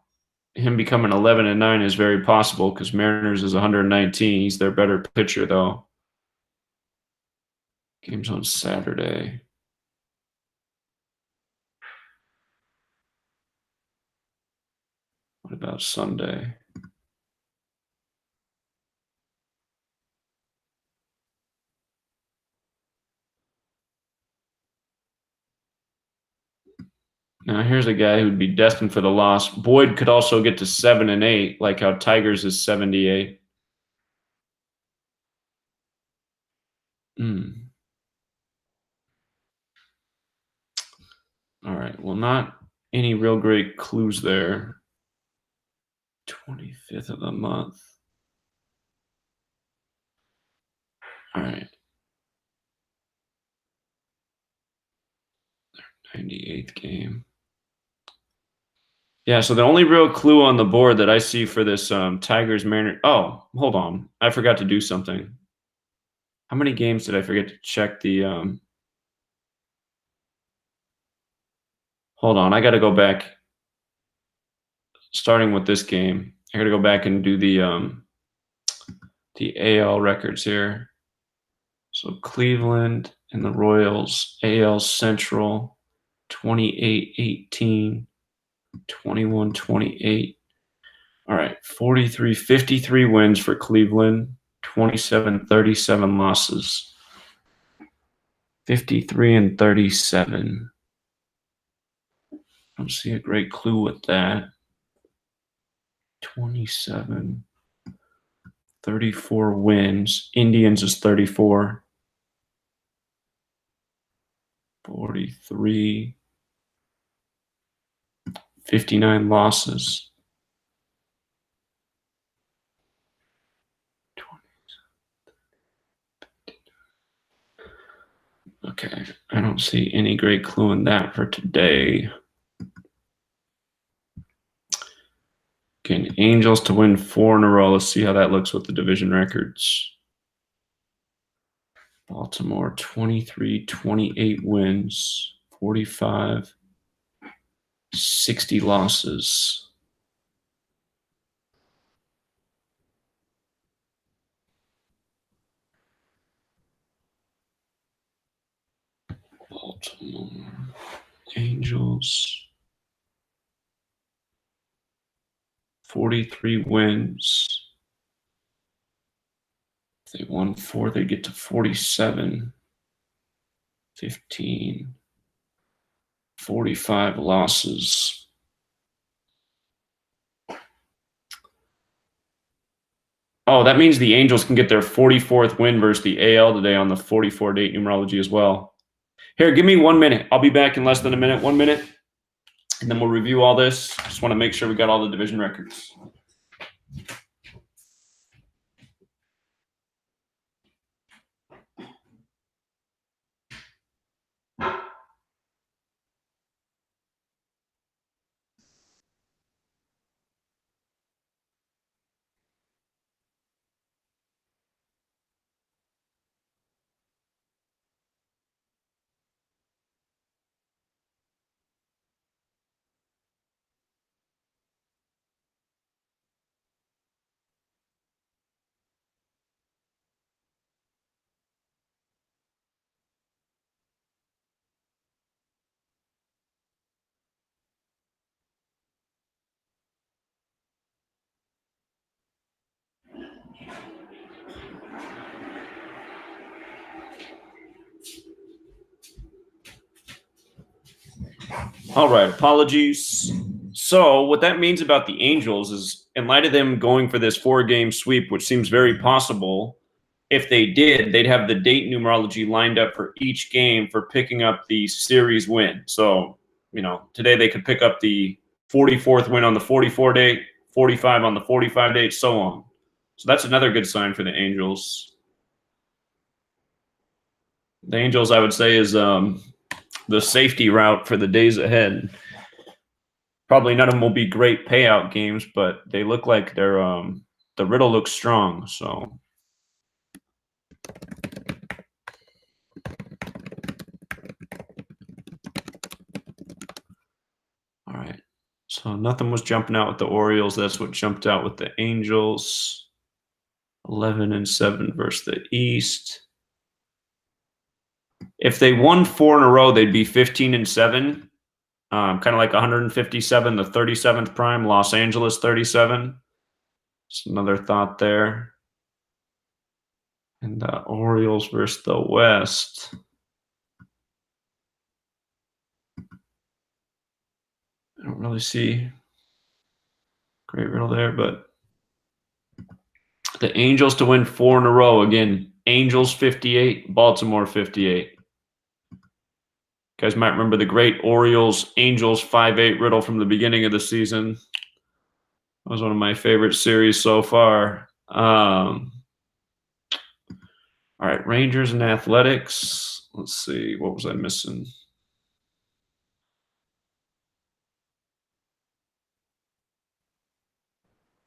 him becoming 11-9 is very possible because Mariners is 119. He's their better pitcher, though. Game's on Saturday. What about Sunday? Now here's a guy who'd be destined for the loss. Boyd could also get to 7-8, like how Tigers is 78. All right. Well, not any real great clues there. 25th of the month. All right. 98th game. Yeah, so the only real clue on the board that I see for this Tigers Mariners. Oh, hold on. I forgot to do something. How many games did I forget to check the hold on, I got to go back. Starting with this game, I got to go back and do the AL records here. So Cleveland and the Royals, AL Central, 28-18, 21-28. All right, 53 wins for Cleveland, 27-37 losses. 53-37. I don't see a great clue with that. 27, 34 wins. Indians is 34. 43, 59 losses. 20. Okay, I don't see any great clue in that for today. Okay, Angels to win 4 in a row. Let's see how that looks with the division records. Baltimore, 23-28 wins, 45, 60 losses. Baltimore Angels, 43 wins. If they won 4, they get to 47, 15, 45 losses. Oh, that means the Angels can get their 44th win versus the AL today on the 44-date numerology as well. Here, give me 1 minute. I'll be back in less than a minute. 1 minute. And then we'll review all this. Just want to make sure we got all the division records. All right, apologies. So what that means about the Angels is, in light of them going for this 4-game sweep, which seems very possible, if they did, they'd have the date numerology lined up for each game for picking up the series win. So, today they could pick up the 44th win on the 44 date, 45 on the 45 date, so on. So that's another good sign for the Angels. The Angels, I would say, is the safety route for the days ahead. Probably none of them will be great payout games, but they look like they're the riddle looks strong. So all right. So nothing was jumping out with the Orioles. That's what jumped out with the Angels. 11-7 versus the East. If they won 4 in a row, they'd be 15-7. Kind of like 157, the 37th prime, Los Angeles 37. Just another thought there. And the Orioles versus the West. don't really see great riddle there, but the Angels to win 4 in a row. Again, Angels 58, Baltimore 58. You guys might remember the great Orioles Angels 5-8 riddle from the beginning of the season. That was one of my favorite series so far. All right, Rangers and Athletics. Let's see, what was I missing?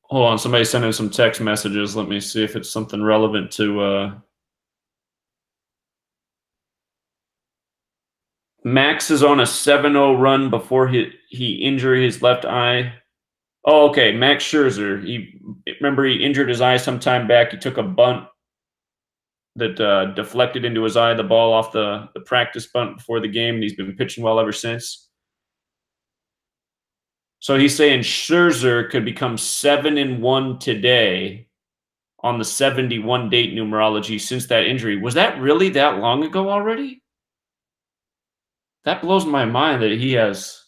Hold on, somebody sent in some text messages. Let me see if it's something relevant to Max is on a 7-0 run before he injured his left eye. Oh, okay, Max Scherzer. Remember he injured his eye some time back. He took a bunt that deflected into his eye, the ball off the practice bunt before the game, and he's been pitching well ever since. So he's saying Scherzer could become 7-1 today on the 71 date numerology since that injury. Was that really that long ago already? That blows my mind that he has.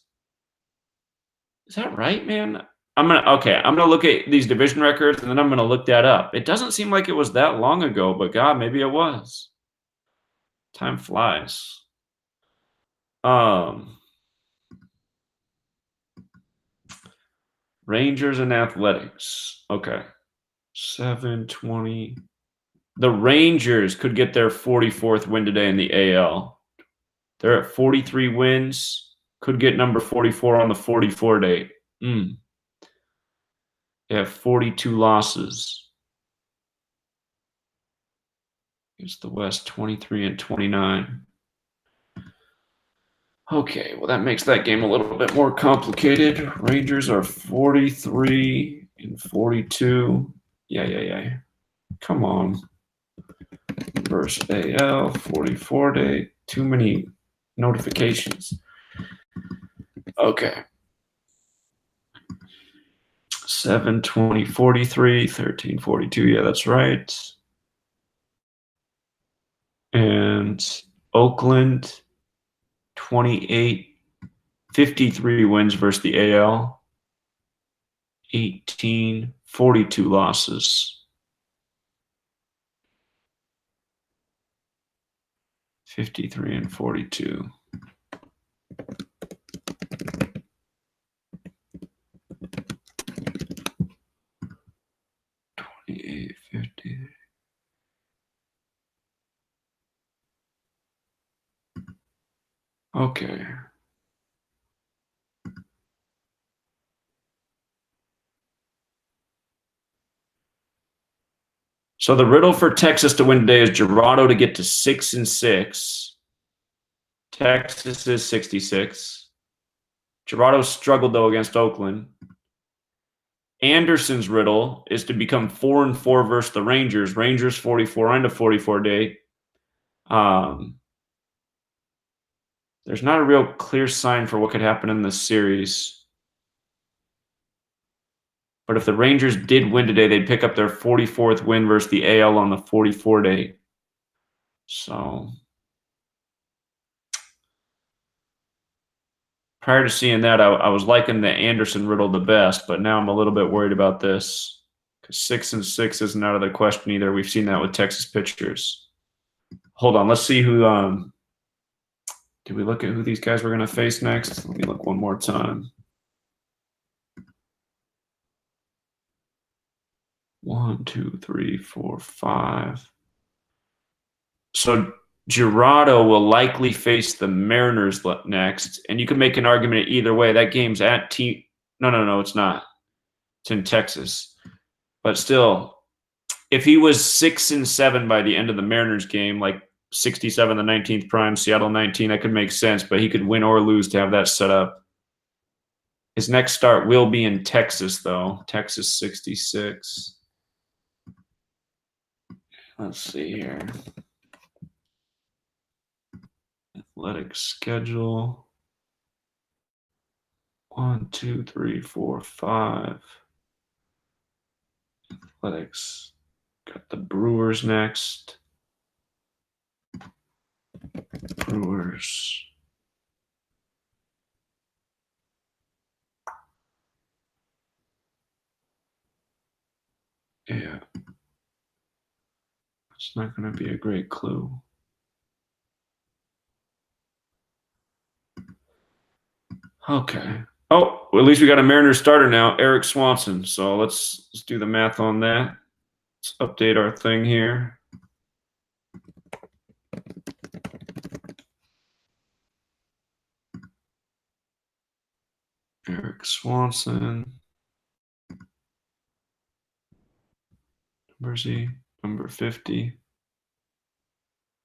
Is that right, man? I'm gonna look at these division records and then I'm gonna look that up. It doesn't seem like it was that long ago, but God, maybe it was. Time flies. Rangers and Athletics. Okay. 720. The Rangers could get their 44th win today in the AL. They're at 43 wins. Could get number 44 on the 44 date. They have 42 losses. It's the West, 23 and 29. Okay, well, that makes that game a little bit more complicated. Rangers are 43 and 42. Yeah. Come on. Versus AL, 44 day. Too many notifications. Okay. 720, 43, 13, 42. Yeah, that's right. And Oakland, 28, 53 wins versus the AL. 18, 42 losses. 53 and 42. $28.50. Okay. So the riddle for Texas to win today is Gerardo to get to 6-6. Texas is 66. Gerardo struggled though against Oakland. Anderson's riddle is to become 4-4 versus the Rangers. Rangers 44 on the 44 date. There's not a real clear sign for what could happen in this series. But if the Rangers did win today, they'd pick up their 44th win versus the AL on the 44 date. So prior to seeing that, I was liking the Anderson riddle the best, but now I'm a little bit worried about this because 6-6 isn't out of the question either. We've seen that with Texas pitchers. Hold on, let's see who. Did we look at who these guys were going to face next? Let me look one more time. 1, 2, 3, 4, 5. So Gerardo will likely face the Mariners next, and you can make an argument either way. That game's at No, it's not. It's in Texas. But still, if he was 6-7 by the end of the Mariners game, like 67 the 19th prime, Seattle 19, that could make sense, but he could win or lose to have that set up. His next start will be in Texas, though. Texas 66. Let's see here. Athletic schedule. 1, 2, 3, 4, 5. Athletics. Got the Brewers next. Brewers. Yeah. It's not going to be a great clue. Okay. Oh, well, at least we got a Mariners starter now, Eric Swanson. So let's do the math on that. Let's update our thing here. Eric Swanson. Where's he? Number 50.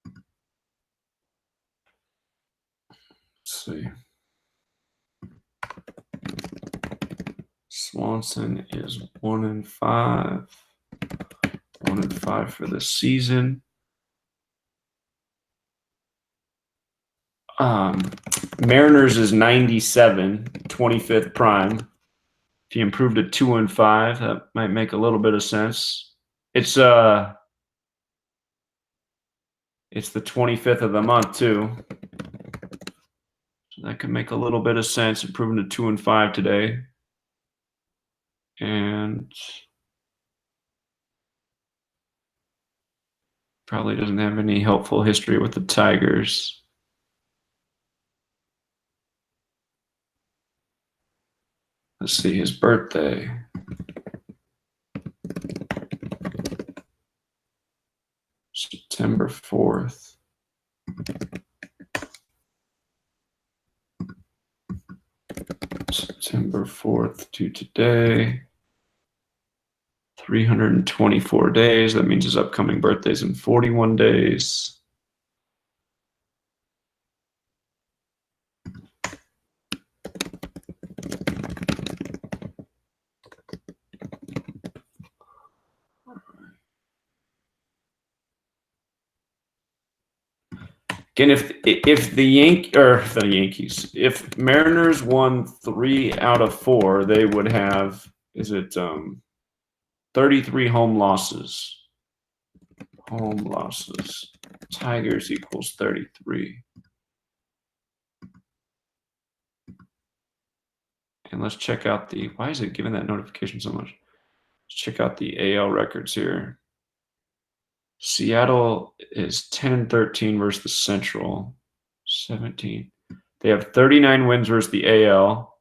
Let's see. Swanson is 1-5. 1-5 for the season. Mariners is 97, 25th prime. If he improved to 2-5, that might make a little bit of sense. It's the 25th of the month too. So that could make a little bit of sense, improving to 2-5 today. And probably doesn't have any helpful history with the Tigers. Let's see his birthday. September 4th. September 4th to today. 324 days. That means his upcoming birthday's in 41 days. Again, if the Yankees, if Mariners won 3 out of 4, they would have 33 home losses. Home losses. Tigers equals 33. And let's check out the, why is it giving that notification so much? Let's check out the AL records here. Seattle is 10-13 versus the Central. 17. They have 39 wins versus the AL.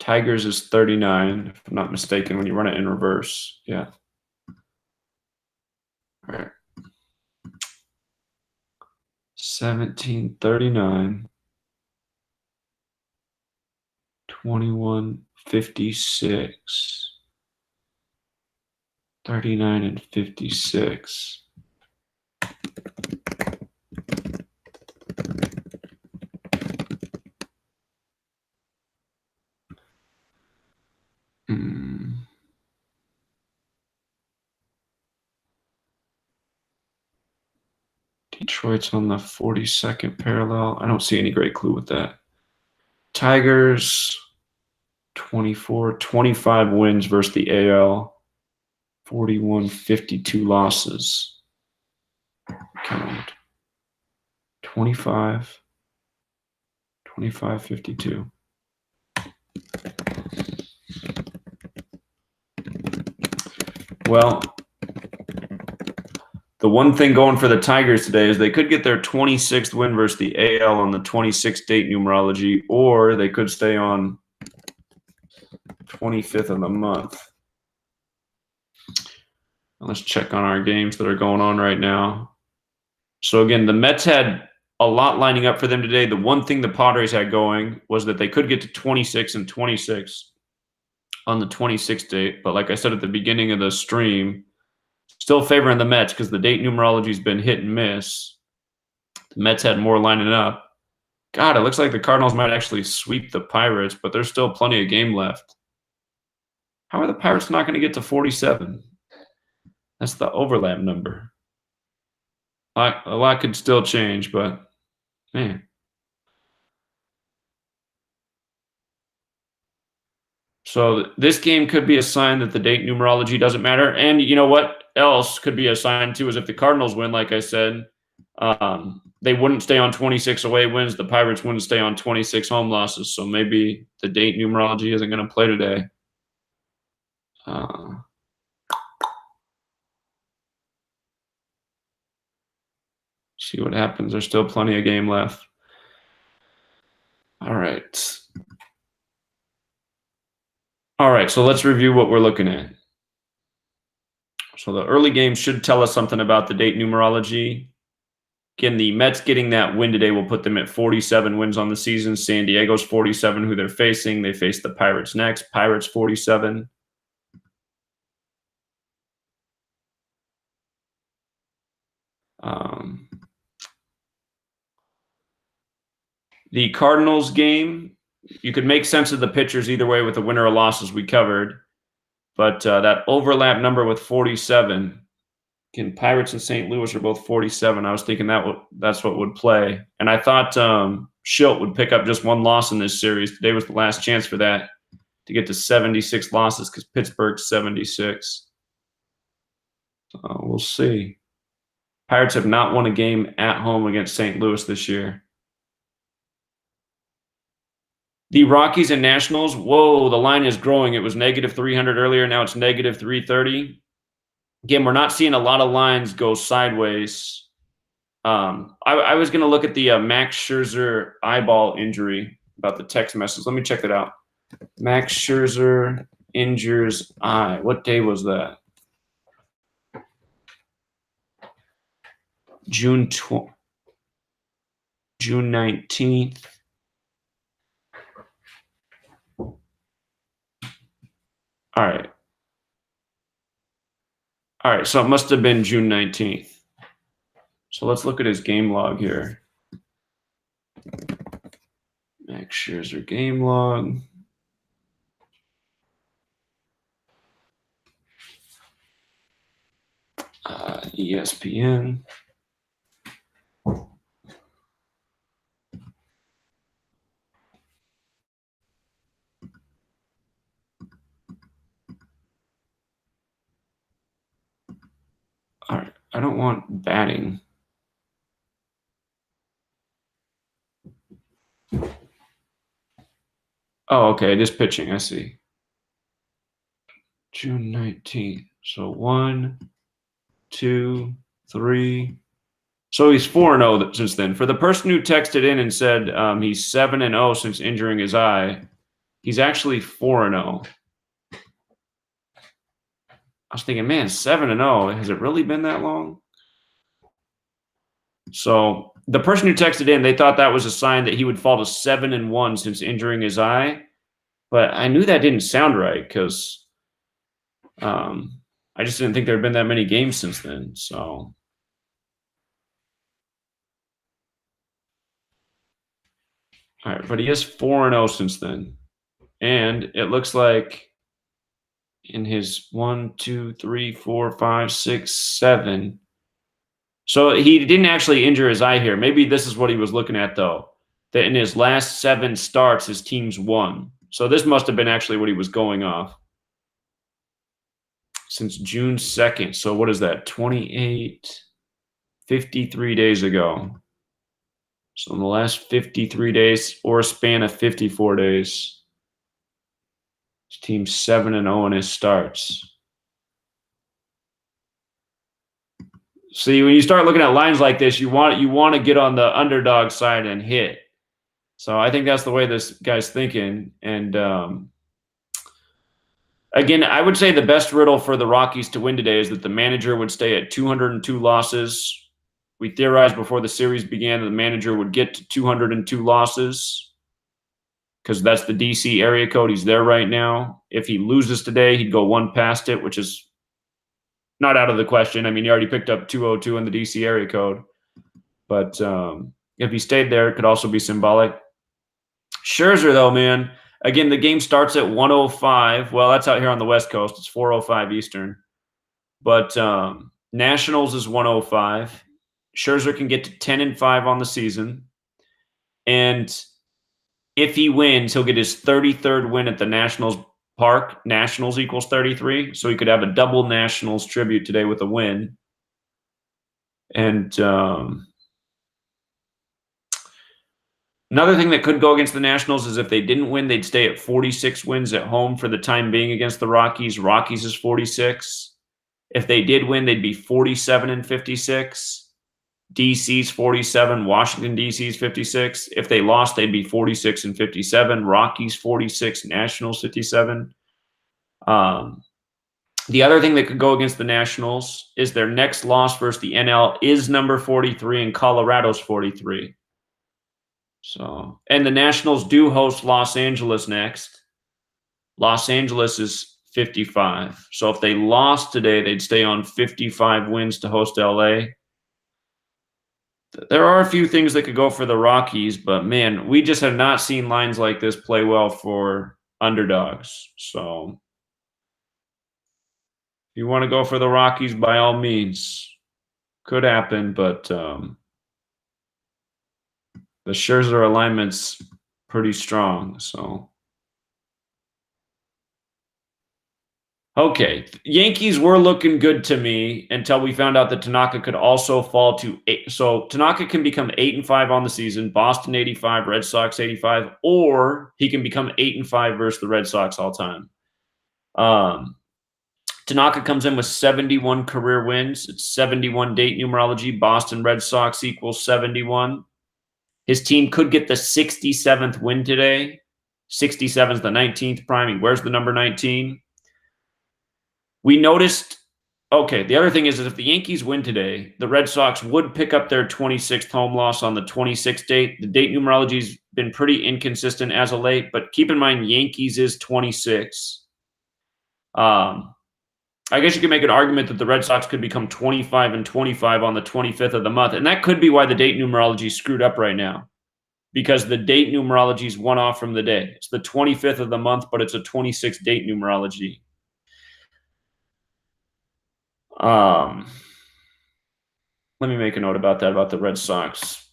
Tigers is 39, if I'm not mistaken, when you run it in reverse. Yeah. All right. 17-39. 21-56. 39-56. Detroit's on the 42nd parallel. I don't see any great clue with that. Tigers, 25 wins versus the AL. 41-52 losses. Count. 25-52. Well, the one thing going for the Tigers today is they could get their 26th win versus the AL on the 26th date numerology, or they could stay on 25th of the month. Let's check on our games that are going on right now. So again, the Mets had a lot lining up for them today. The one thing the Padres had going was that they could get to 26-26 on the 26th date. But like I said at the beginning of the stream, still favoring the Mets because the date numerology has been hit and miss. The Mets had more lining up. God, it looks like the Cardinals might actually sweep the Pirates, but there's still plenty of game left. How are the Pirates not going to get to 47? That's the overlap number. A lot could still change, but man. So this game could be a sign that the date numerology doesn't matter. And you know what else could be a sign too is if the Cardinals win, like I said, they wouldn't stay on 26 away wins. The Pirates wouldn't stay on 26 home losses. So maybe the date numerology isn't going to play today. See what happens. There's still plenty of game left. All right. All right, so let's review what we're looking at. So the early game should tell us something about the date numerology. Again, the Mets getting that win today will put them at 47 wins on the season. San Diego's 47, who they're facing. They face the Pirates next. Pirates 47. The Cardinals game, you could make sense of the pitchers either way with a win or a loss, as we covered. But that overlap number with 47, again, Pirates and St. Louis are both 47. I was thinking that's what would play. And I thought Schilt would pick up just one loss in this series. Today was the last chance for that to get to 76 losses because Pittsburgh's 76. We'll see. Pirates have not won a game at home against St. Louis this year. The Rockies and Nationals, whoa, the line is growing. It was negative 300 earlier. Now it's negative 330. Again, we're not seeing a lot of lines go sideways. I was going to look at the Max Scherzer eyeball injury about the text message. Let me check that out. Max Scherzer injures eye. What day was that? June 19th. All right. All right, so it must have been June 19th. So let's look at his game log here. Max Scherzer game log. ESPN. All right, I don't want batting. Oh, okay, it is pitching, I see. June 19th. So 1, 2, 3. So he's 4-0 since then. For the person who texted in and said he's 7-0 since injuring his eye, he's actually 4-0. I was thinking, man, 7-0. Has it really been that long? So the person who texted in, they thought that was a sign that he would fall to 7-1 since injuring his eye. But I knew that didn't sound right because I just didn't think there had been that many games since then. So all right, but he is 4-0 since then. And it looks like in his 1, 2, 3, 4, 5, 6, 7. So he didn't actually injure his eye here. Maybe this is what he was looking at, though, that in his last 7 starts, his team's won. So this must have been actually what he was going off since June 2nd. So what is that? 53 days ago. So in the last 53 days or a span of 54 days, his team's 7-0 in his starts. See, when you start looking at lines like this, you want to get on the underdog side and hit. So I think that's the way this guy's thinking. And again, I would say the best riddle for the Rockies to win today is that the manager would stay at 202 losses. We theorized before the series began that the manager would get to 202 losses because that's the DC area code. He's there right now. If he loses today, he'd go one past it, which is not out of the question. I mean, he already picked up 202 in the DC area code. But if he stayed there, it could also be symbolic. Scherzer, though, man, again, the game starts at 1:05. Well, that's out here on the West Coast. It's 4:05 Eastern. But Nationals is 1:05. Scherzer can get to 10-5 on the season. And if he wins, he'll get his 33rd win at the Nationals Park. Nationals equals 33. So he could have a double Nationals tribute today with a win. And another thing that could go against the Nationals is if they didn't win, they'd stay at 46 wins at home for the time being against the Rockies. Rockies is 46. If they did win, they'd be 47-56. DC's 47, Washington, DC's 56. If they lost, they'd be 46 and 57. Rockies 46, Nationals 57. The other thing that could go against the Nationals is their next loss versus the NL is number 43 and Colorado's 43. So, and the Nationals do host Los Angeles next. Los Angeles is 55. So if they lost today, they'd stay on 55 wins to host LA. There are a few things that could go for the Rockies, but man, we just have not seen lines like this play well for underdogs. So if you want to go for the Rockies, by all means, could happen, but the Scherzer alignment's pretty strong. So okay, Yankees were looking good to me until we found out that Tanaka could also fall to 8. So Tanaka can become 8-5 on the season, Boston 85, Red Sox 85, or he can become 8-5 versus the Red Sox all time. Tanaka comes in with 71 career wins. It's 71 date numerology. Boston Red Sox equals 71. His team could get the 67th win today. 67 is the 19th prime. He wears the number 19. We noticed, okay, the other thing is if the Yankees win today, the Red Sox would pick up their 26th home loss on the 26th date. The date numerology's been pretty inconsistent as of late, but keep in mind Yankees is 26. I guess you could make an argument that the Red Sox could become 25-25 on the 25th of the month, and that could be why the date numerology is screwed up right now, because the date numerology is one off from the day. It's the 25th of the month, but it's a 26 date numerology. Let me make a note about that, about the Red Sox.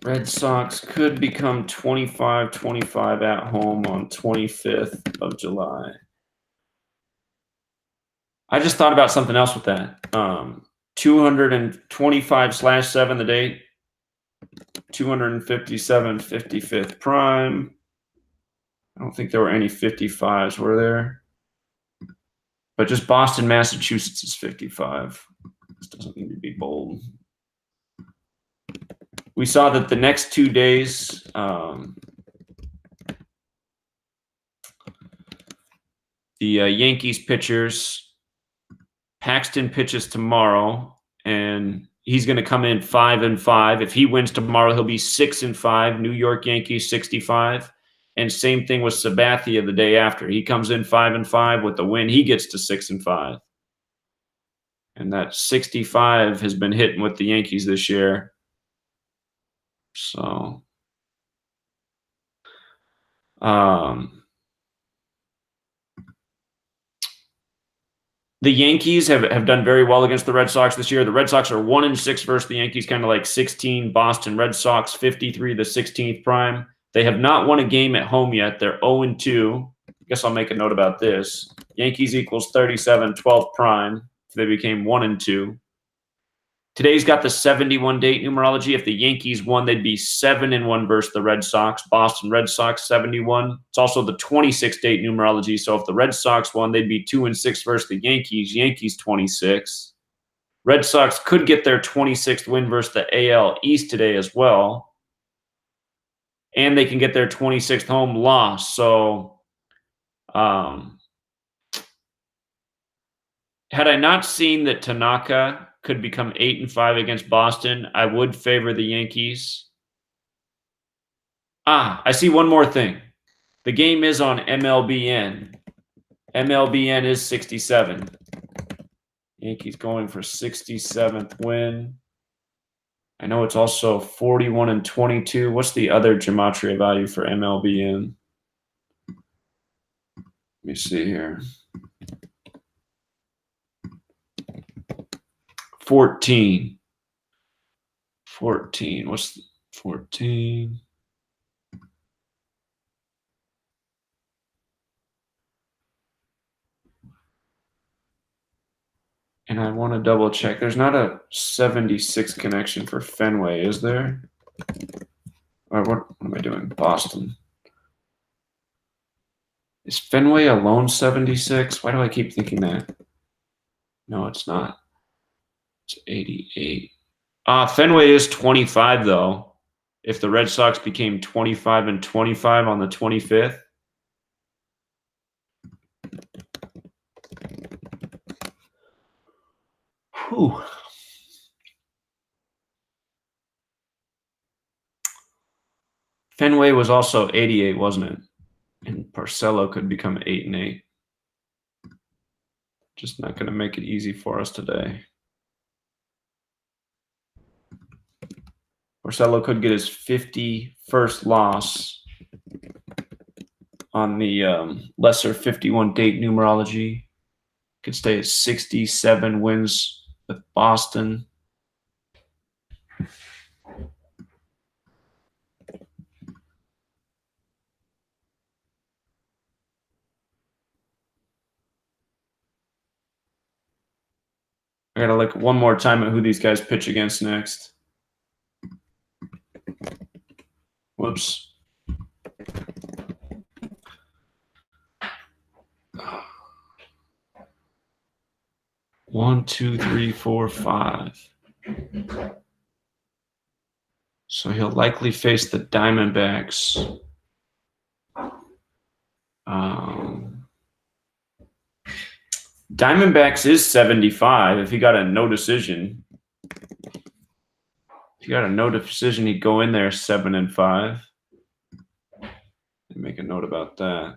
Red Sox could become 25-25 at home on 25th of July. I just thought about something else with that. 225/7 the date. 257 55th prime. I don't think there were any 55s, were there? But just Boston, Massachusetts is 55. This doesn't need to be bold. We saw that the next 2 days, the Yankees pitchers, Paxton pitches tomorrow, and he's going to come in 5-5. If he wins tomorrow, he'll be 6-5. New York Yankees 65. And same thing with Sabathia the day after. He comes in 5-5 with the win. He gets to 6-5. And that 65 has been hitting with the Yankees this year. So, the Yankees have done very well against the Red Sox this year. The Red Sox are 1-6 versus the Yankees, kind of like 16 Boston Red Sox, 53 the 16th prime. They have not won a game at home yet. They're 0-2. I guess I'll make a note about this. Yankees equals 37, 12th prime. If they became 1-2. Today's got the 71 date numerology. If the Yankees won, they'd be 7-1 versus the Red Sox. Boston Red Sox 71. It's also the 26 date numerology. So if the Red Sox won, they'd be 2-6 versus the Yankees. Yankees 26. Red Sox could get their 26th win versus the AL East today as well. And they can get their 26th home loss. So, had I not seen that Tanaka could become 8-5 against Boston, I would favor the Yankees. I see one more thing. The game is on MLBN. MLBN is 67. Yankees going for 67th win. I know it's also 41-22. What's the other Gematria value for MLBN? Let me see here. 14. What's 14? And I want to double check. There's not a 76 connection for Fenway, is there? Or what am I doing? Boston. Is Fenway alone 76? Why do I keep thinking that? No, it's not. It's 88. Fenway is 25 though. If the Red Sox became 25-25 on the 25th. Whew. Fenway was also 88, wasn't it? And Porcello could become 8-8. Just not going to make it easy for us today. Porcello could get his 51st loss on the lesser 51 date numerology. Could stay at 67 wins with Boston. I gotta look one more time at who these guys pitch against next. Whoops. One, two, three, four, five. So he'll likely face the Diamondbacks. Diamondbacks is 75 if he got a no decision. If he got a no decision, he'd go in there 7-5. Make a note about that.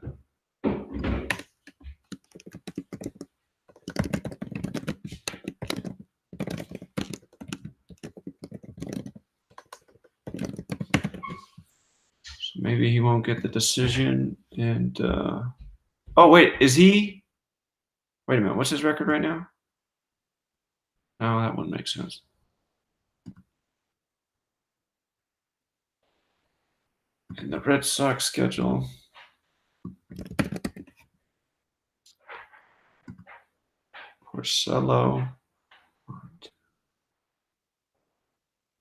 So maybe he won't get the decision. And oh wait, is he? Wait a minute, what's his record right now? No, that wouldn't make sense. And the Red Sox schedule. Porcello.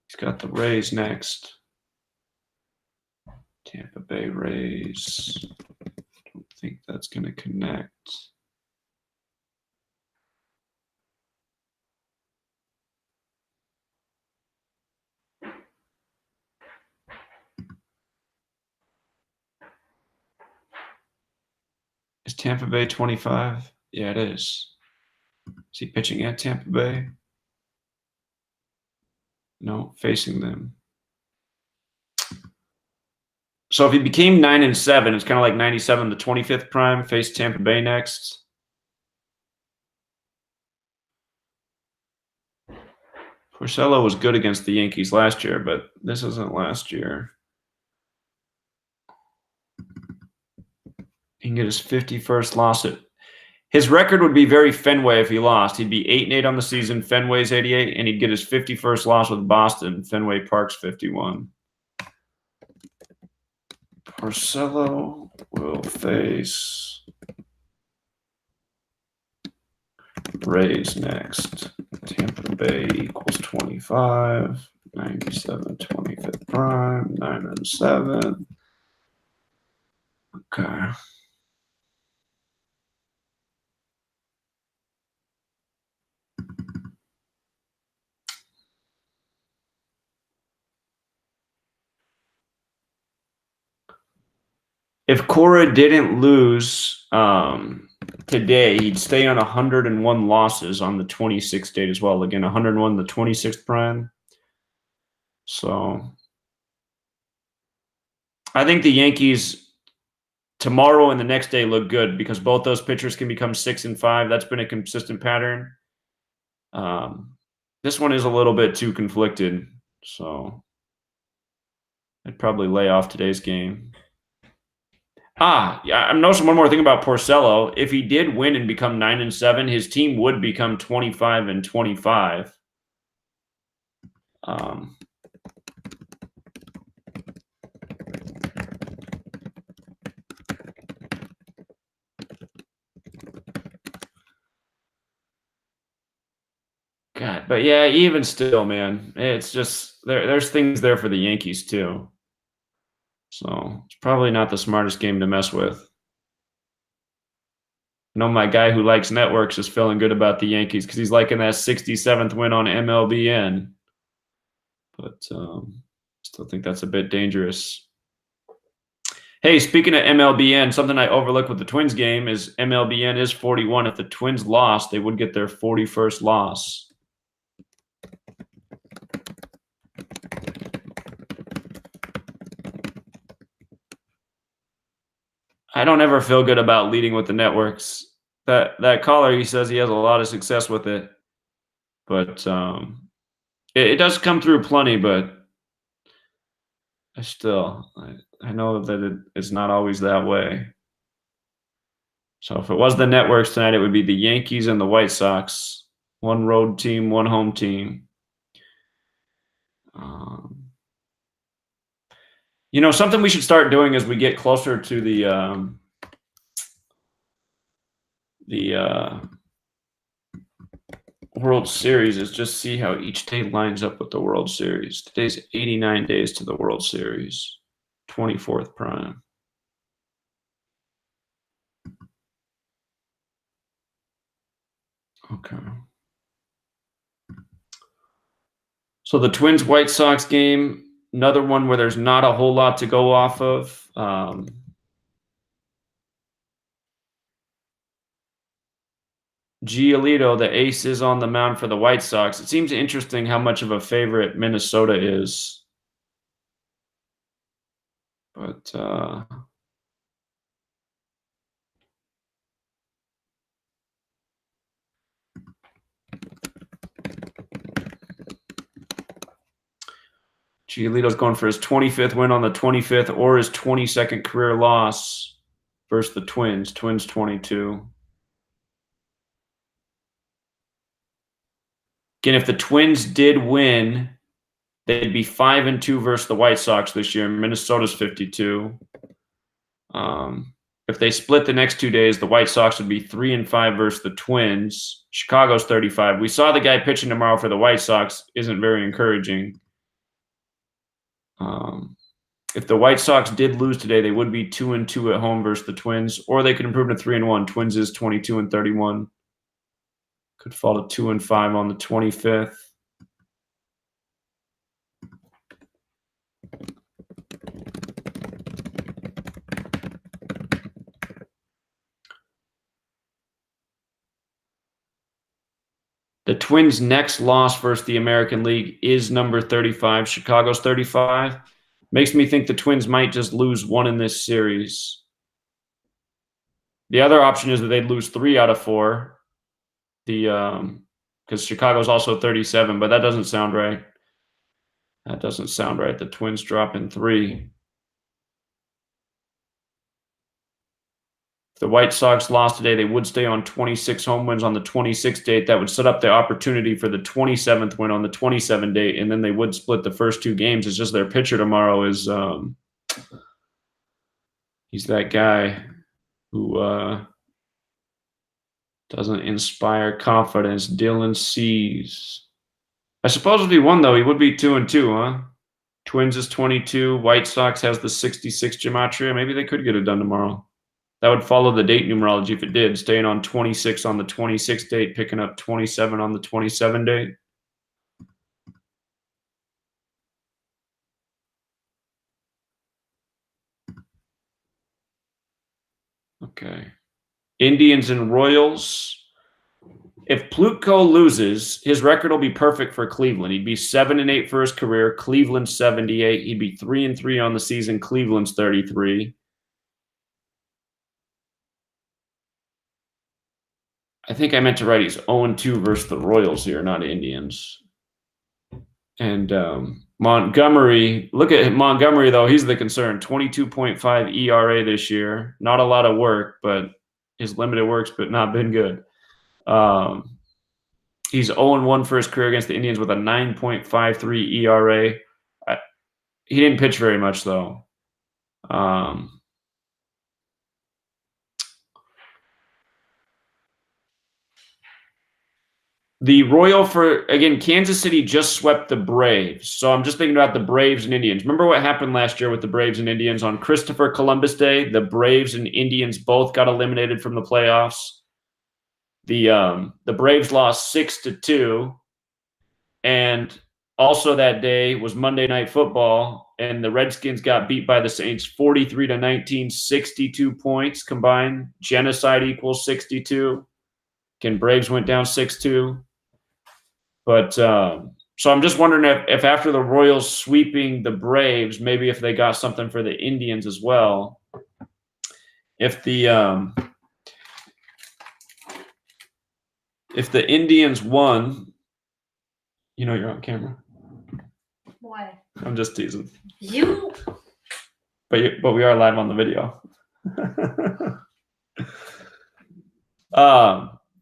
He's got the Rays next. Tampa Bay Rays. Don't think that's going to connect. Is Tampa Bay 25? Yeah, it is. Is he pitching at Tampa Bay? No, facing them. So if he became 9-7, it's kind of like 97, the 25th prime, face Tampa Bay next. Porcello was good against the Yankees last year, but this isn't last year. He can get his 51st loss. His record would be very Fenway if he lost. He'd be 8-8 on the season. Fenway's 88, and he'd get his 51st loss with Boston. Fenway Park's 51. Porcello will face Rays next. Tampa Bay equals 25. 97, 25th prime. 9-7. Okay. If Cora didn't lose today, he'd stay on 101 losses on the 26th date as well. Again, 101, the 26th prime. So I think the Yankees tomorrow and the next day look good because both those pitchers can become 6-5. That's been a consistent pattern. This one is a little bit too conflicted, so I'd probably lay off today's game. Yeah, I'm noticing one more thing about Porcello. If he did win and become 9-7, his team would become 25-25. God, but yeah, even still, man, it's just there's things there for the Yankees too. So it's probably not the smartest game to mess with. I know my guy who likes networks is feeling good about the Yankees because he's liking that 67th win on MLBN. but still think that's a bit dangerous. Hey, speaking of MLBN, something I overlooked with the Twins game is MLBN is 41. If the Twins lost, they would get their 41st loss. I don't ever feel good about leading with the networks. That caller, he says he has a lot of success with it, but it does come through plenty. But I know that it's not always that way. So if it was the networks tonight, it would be the Yankees and the White Sox. One road team, one home team. You know, something we should start doing as we get closer to the World Series is just see how each day lines up with the World Series. Today's 89 days to the World Series, 24th prime. Okay. So the Twins-White Sox game, another one where there's not a whole lot to go off of. Giolito, the ace, is on the mound for the White Sox. It seems interesting how much of a favorite Minnesota is. But Giolito's going for his 25th win on the 25th or his 22nd career loss versus the Twins. Twins 22. Again, if the Twins did win, they'd be 5-2 versus the White Sox this year. Minnesota's 52. If they split the next 2 days, the White Sox would be 3-5 versus the Twins. Chicago's 35. We saw the guy pitching tomorrow for the White Sox isn't very encouraging. If the White Sox did lose today, they would be 2-2 at home versus the Twins, or they could improve to 3-1. Twins is 22-31. Could fall to 2-5 on the 25th. The Twins' next loss versus the American League is number 35. Chicago's 35. Makes me think the Twins might just lose one in this series. The other option is that they'd lose 3 out of 4. Because Chicago's also 37, but that doesn't sound right. That doesn't sound right. The Twins drop in 3. If the White Sox lost today, they would stay on 26 home wins on the 26th date. That would set up the opportunity for the 27th win on the 27th date, and then they would split the first 2 games. It's just their pitcher tomorrow is he's that guy who doesn't inspire confidence. Dylan Cease. I suppose if he won, though, he would be 2-2, huh? Twins is 22. White Sox has the 66 Gematria. Maybe they could get it done tomorrow. That would follow the date numerology if it did, staying on 26 on the 26 date, picking up 27 on the 27 date. Okay. Indians and Royals. If Plutko loses, his record will be perfect for Cleveland. He'd be 7-8 for his career. Cleveland's 78. He'd be 3-3 on the season. Cleveland's 33. I think I meant to write he's 0-2 versus the Royals here, not Indians. And Montgomery, look at Montgomery, though. He's the concern. 22.5 ERA this year. Not a lot of work, but his limited work's but not been good. He's 0-1 for his career against the Indians with a 9.53 ERA. He didn't pitch very much, though. The Royal Kansas City just swept the Braves. So I'm just thinking about the Braves and Indians. Remember what happened last year with the Braves and Indians on Christopher Columbus Day? The Braves and Indians both got eliminated from the playoffs. The Braves lost 6-2, and also that day was Monday Night Football, and the Redskins got beat by the Saints 43-19, 62 points combined. Genocide equals 62. Again, Braves went down 6-2. But so I'm just wondering if after the Royals sweeping the Braves, maybe if they got something for the Indians as well. If the Indians won, you know you're on camera. Why? I'm just teasing. You? But we are live on the video.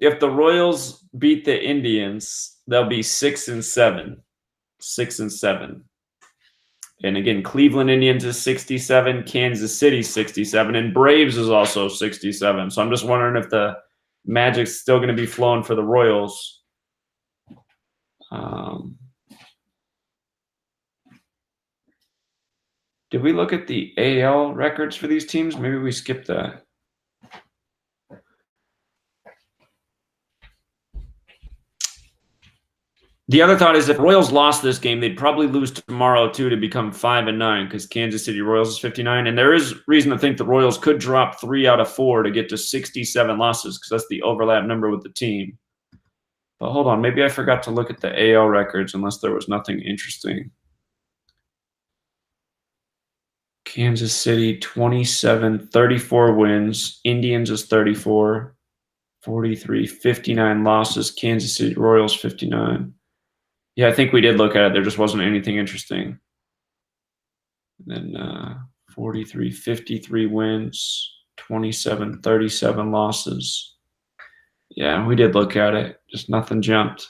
If the Royals beat the Indians, they'll be 6-7. 6-7. And again, Cleveland Indians is 67, Kansas City 67, and Braves is also 67. So I'm just wondering if the Magic's still going to be flowing for the Royals. Did we look at the AL records for these teams? Maybe we skipped that. The other thought is if Royals lost this game, they'd probably lose tomorrow too to become 5-9 because Kansas City Royals is 59. And there is reason to think the Royals could drop 3 out of 4 to get to 67 losses because that's the overlap number with the team. But hold on, maybe I forgot to look at the AL records unless there was nothing interesting. Kansas City 27, 34 wins. Indians is 34, 43, 59 losses. Kansas City Royals 59. Yeah, I think we did look at it. There just wasn't anything interesting. And then 43, 53 wins, 27, 37 losses. Yeah, we did look at it. Just nothing jumped.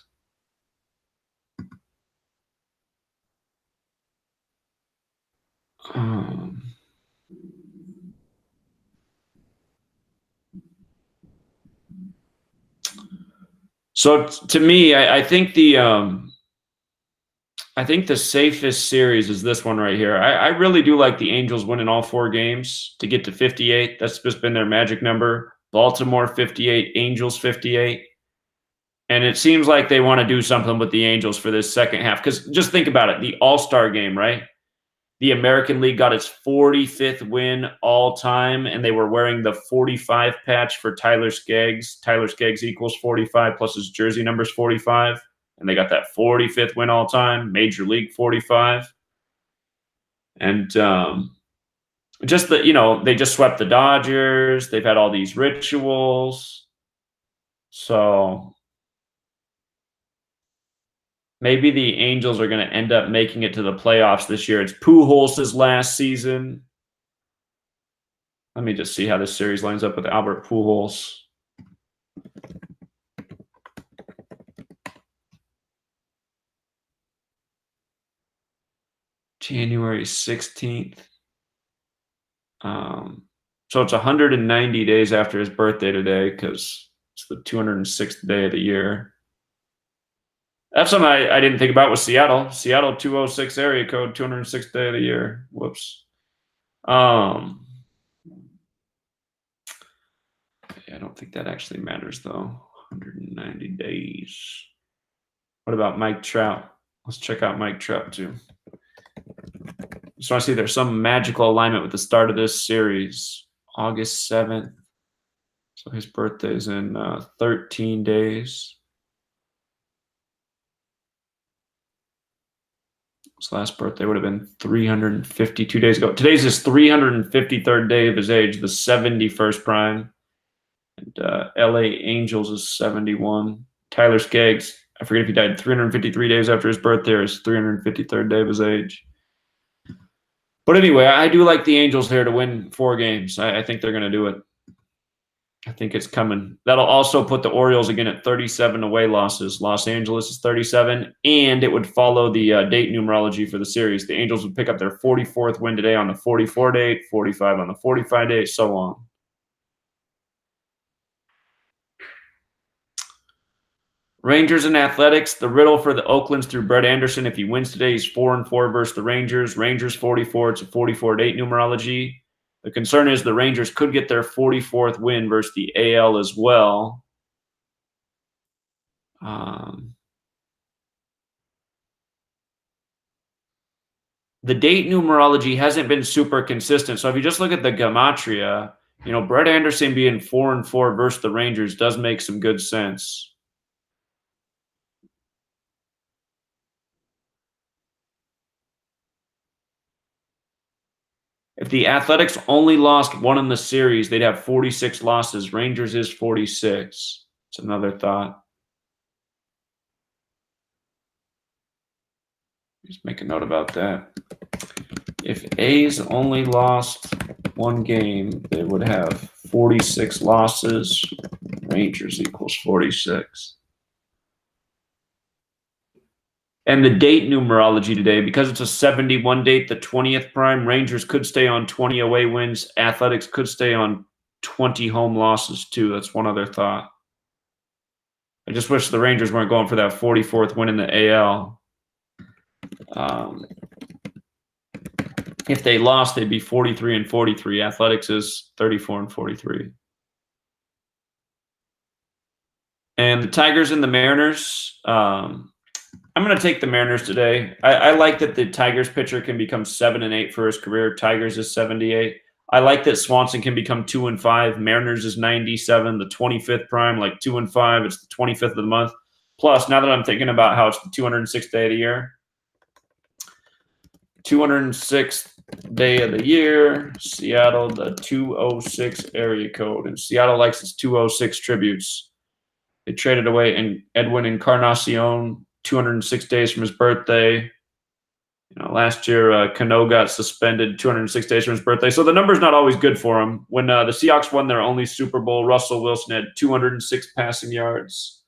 So to me, I think the safest series is this one right here. I really do like the Angels winning all 4 games to get to 58. That's just been their magic number. Baltimore 58, Angels 58. And it seems like they want to do something with the Angels for this second half. Because just think about it, the All-Star game, right? The American League got its 45th win all time, and they were wearing the 45 patch for Tyler Skaggs. Tyler Skaggs equals 45 plus his jersey number is 45. And they got that 45th win all time, Major League 45. And just that, they just swept the Dodgers. They've had all these rituals. So maybe the Angels are going to end up making it to the playoffs this year. It's Pujols' last season. Let me just see how this series lines up with Albert Pujols. January 16th. So it's 190 days after his birthday today because it's the 206th day of the year. That's something I didn't think about with Seattle. Seattle 206 area code, 206th day of the year. Whoops. Yeah, I don't think that actually matters though. 190 days. What about Mike Trout? Let's check out Mike Trout too. Just want to see if there's some magical alignment with the start of this series. August 7th. So his birthday is in 13 days. His last birthday would have been 352 days ago. Today's his 353rd day of his age, the 71st prime. And LA Angels is 71. Tyler Skaggs, I forget if he died 353 days after his birthday or his 353rd day of his age. But anyway, I do like the Angels here to win 4 games. I think they're going to do it. I think it's coming. That'll also put the Orioles again at 37 away losses. Los Angeles is 37, and it would follow the date numerology for the series. The Angels would pick up their 44th win today on the 44 date, 45 on the 45 date, so on. Rangers and Athletics. The riddle for the Oaklands through Brett Anderson. If he wins today, he's 4-4 versus the Rangers. Rangers 44. It's a 44 date numerology. The concern is the Rangers could get their 44th win versus the AL as well. the date numerology hasn't been super consistent. So if you just look at the Gematria, you know, Brett Anderson being 4-4 versus the Rangers does make some good sense. If the Athletics only lost one in the series, they'd have 46 losses. Rangers is 46. It's another thought. Just make a note about that. If A's only lost one game, they would have 46 losses. Rangers equals 46. And the date numerology today, because it's a 71 date, the 20th prime, Rangers could stay on 20 away wins. Athletics could stay on 20 home losses too. That's one other thought. I just wish the Rangers weren't going for that 44th win in the AL. If they lost, they'd be 43-43. Athletics is 34-43. And the Tigers and the Mariners, I'm going to take the Mariners today. I like that the Tigers pitcher can become 7-8 for his career. Tigers is 78. I like that Swanson can become 2-5. Mariners is 97. The 25th prime, like 2-5. It's the 25th of the month. Plus, now that I'm thinking about how it's the 206th day of the year, 206th day of the year, Seattle, the 206 area code. And Seattle likes its 206 tributes. They traded away Edwin Encarnacion 206 days from his birthday. You know, last year, Cano got suspended 206 days from his birthday. So the number's not always good for him. When the Seahawks won their only Super Bowl, Russell Wilson had 206 passing yards.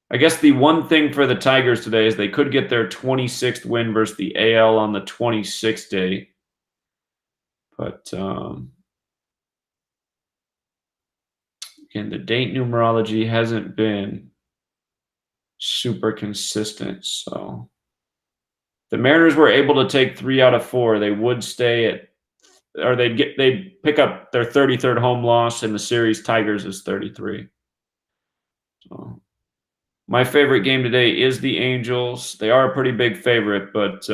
I guess the one thing for the Tigers today is they could get their 26th win versus the AL on the 26th day. But again, the date numerology hasn't been super consistent. So the Mariners were able to take 3 out of 4. They would stay at, or they'd pick up their 33rd home loss in the series. Tigers is 33. So my favorite game today is the Angels. They are a pretty big favorite, but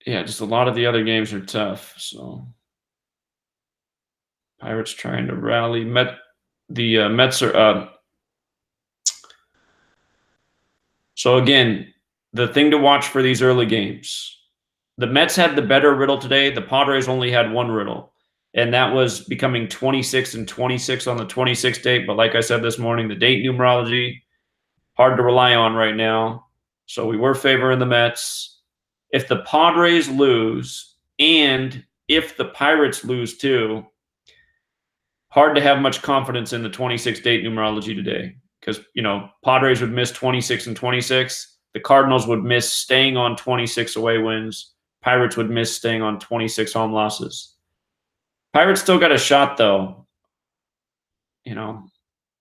yeah, just a lot of the other games are tough. So Pirates trying to rally. The Mets are up. So again, the thing to watch for these early games, the Mets had the better riddle today. The Padres only had one riddle, and that was becoming 26-26 on the 26th date. But like I said this morning, the date numerology, hard to rely on right now. So we were favoring the Mets. If the Padres lose, and if the Pirates lose too, hard to have much confidence in the 26 date numerology today. Because, you know, Padres would miss 26-26. The Cardinals would miss staying on 26 away wins. Pirates would miss staying on 26 home losses. Pirates still got a shot, though. You know,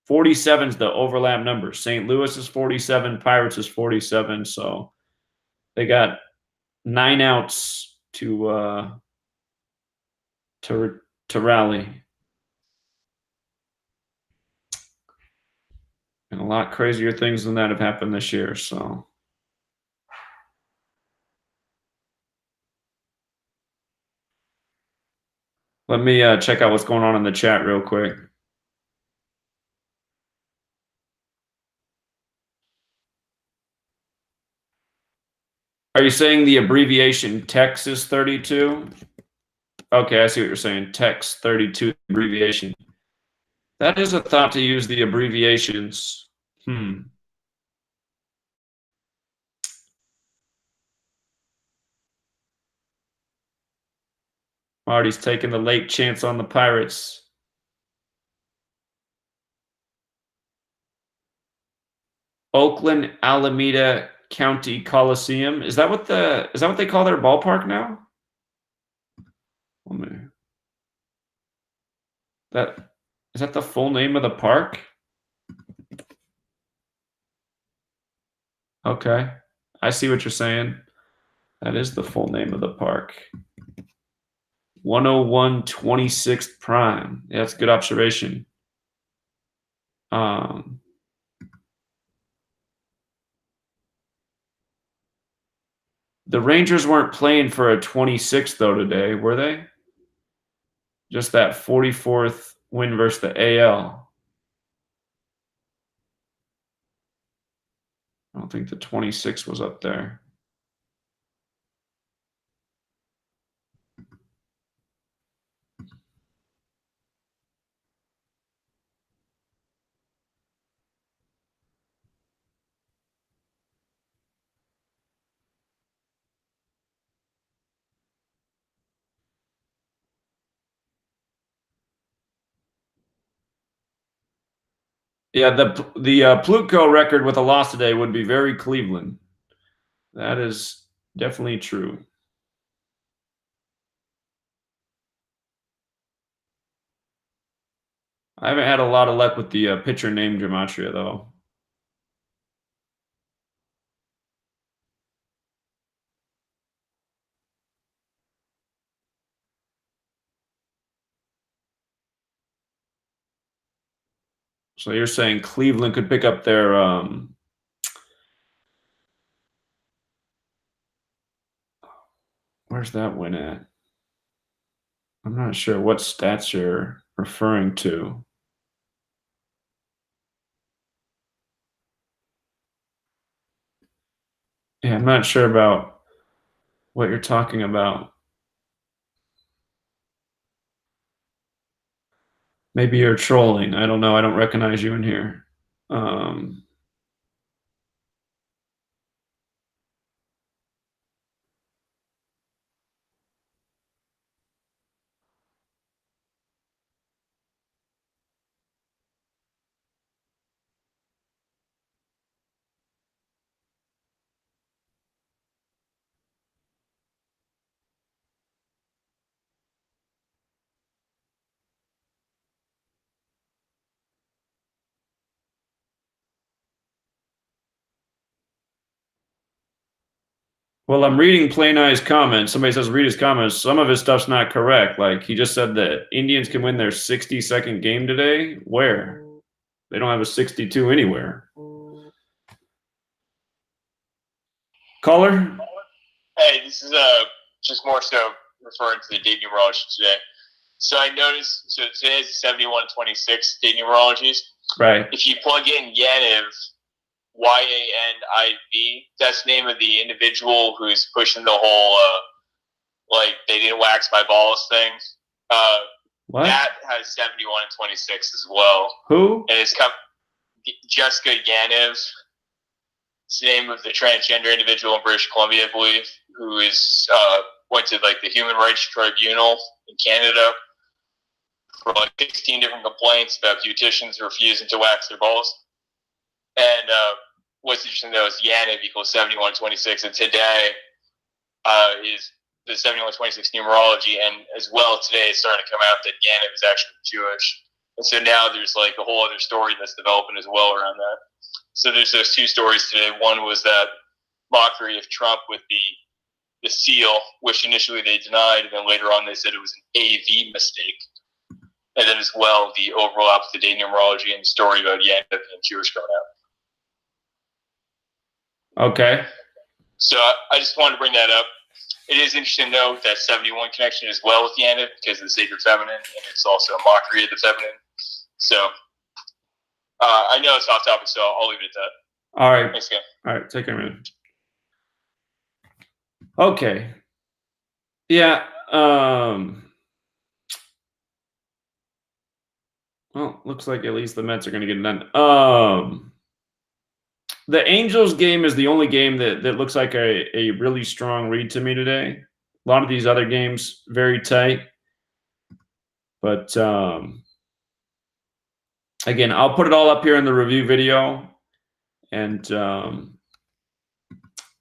47 is the overlap number. St. Louis is 47. Pirates is 47. So they got 9 outs to rally. And a lot crazier things than that have happened this year. So let me check out what's going on in the chat real quick. Are you saying the abbreviation TEX is 32? Okay, I see what you're saying. TEX 32 abbreviation. That is a thought to use the abbreviations. Marty's taking the late chance on the Pirates. Oakland Alameda County Coliseum. Is that what they call their ballpark now? Is that the full name of the park? Okay. I see what you're saying. That is the full name of the park. 101 26th Prime. Yeah, that's a good observation. The Rangers weren't playing for a 26th, though, today, were they? Just that 44th win versus the AL. I don't think the 26 was up there. Yeah, the Plutko record with a loss today would be very Cleveland. That is definitely true. I haven't had a lot of luck with the pitcher named Gematria, though. So you're saying Cleveland could pick up their where's that win at? I'm not sure what stats you're referring to. Yeah, I'm not sure about what you're talking about. Maybe you're trolling. I don't know. I don't recognize you in here. Well, I'm reading Plain Eye's comments. Somebody says read his comments. Some of his stuff's not correct. Like he just said that Indians can win their 62nd game today. Where? They don't have a 62 anywhere. Caller? Hey, this is just more so referring to the date numerology today. So I noticed, so today is the 71-26 date numerologies. Right. If you plug in Yaniv, YANIV, that's the name of the individual who's pushing the whole, like, they didn't wax my balls thing. What? That has 71-26 as well. Who? And it's Jessica Yaniv. It's the name of the transgender individual in British Columbia, I believe, who is went to like the Human Rights Tribunal in Canada for like 16 different complaints about beauticians refusing to wax their balls. And what's interesting though is Yaniv equals 71-26, and today is the 71-26 numerology, and as well today it's starting to come out that Yaniv is actually Jewish, and so now there's like a whole other story that's developing as well around that. So there's those two stories today. One was that mockery of Trump with the seal, which initially they denied, and then later on they said it was an AV mistake. And then as well, the overlap with the day numerology and the story about Yaniv and Jewish coming out. Okay. So I just wanted to bring that up. It is interesting to note that 71 connection as well with Yaniv because of the sacred feminine, and it's also a mockery of the feminine. So I know it's off topic, so I'll leave it at that. All right. Thanks, again. All right. Take care, man. Okay. Yeah. Well, looks like at least the Mets are going to get it done. The Angels game is the only game that looks like a really strong read to me today. A lot of these other games, very tight. But again, I'll put it all up here in the review video. And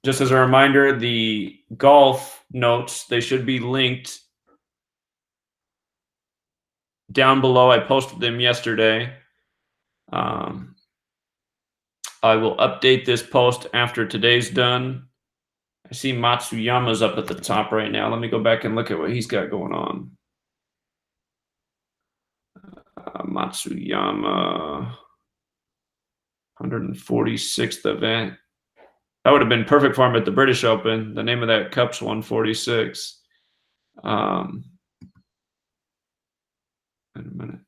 just as a reminder, the golf notes, they should be linked down below. I posted them yesterday. I will update this post after today's done. I see Matsuyama's up at the top right now. Let me go back and look at what he's got going on. Matsuyama, 146th event. That would have been perfect for him at the British Open. The name of that cup's 146. Wait a minute.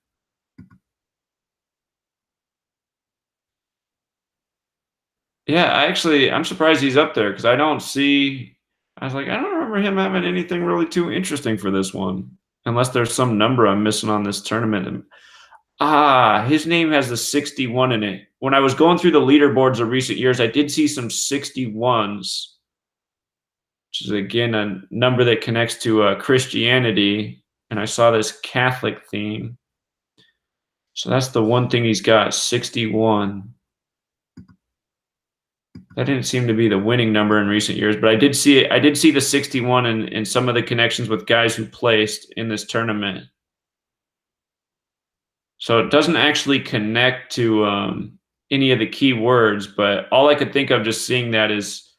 Yeah, I'm surprised he's up there because I don't see. I was like, I don't remember him having anything really too interesting for this one, unless there's some number I'm missing on this tournament. His name has the 61 in it. When I was going through the leaderboards of recent years, I did see some 61s, which is again a number that connects to Christianity, and I saw this Catholic theme. So that's the one thing he's got, 61. That didn't seem to be the winning number in recent years, but I did see it. I did see the 61 in some of the connections with guys who placed in this tournament. So it doesn't actually connect to any of the key words, but all I could think of just seeing that is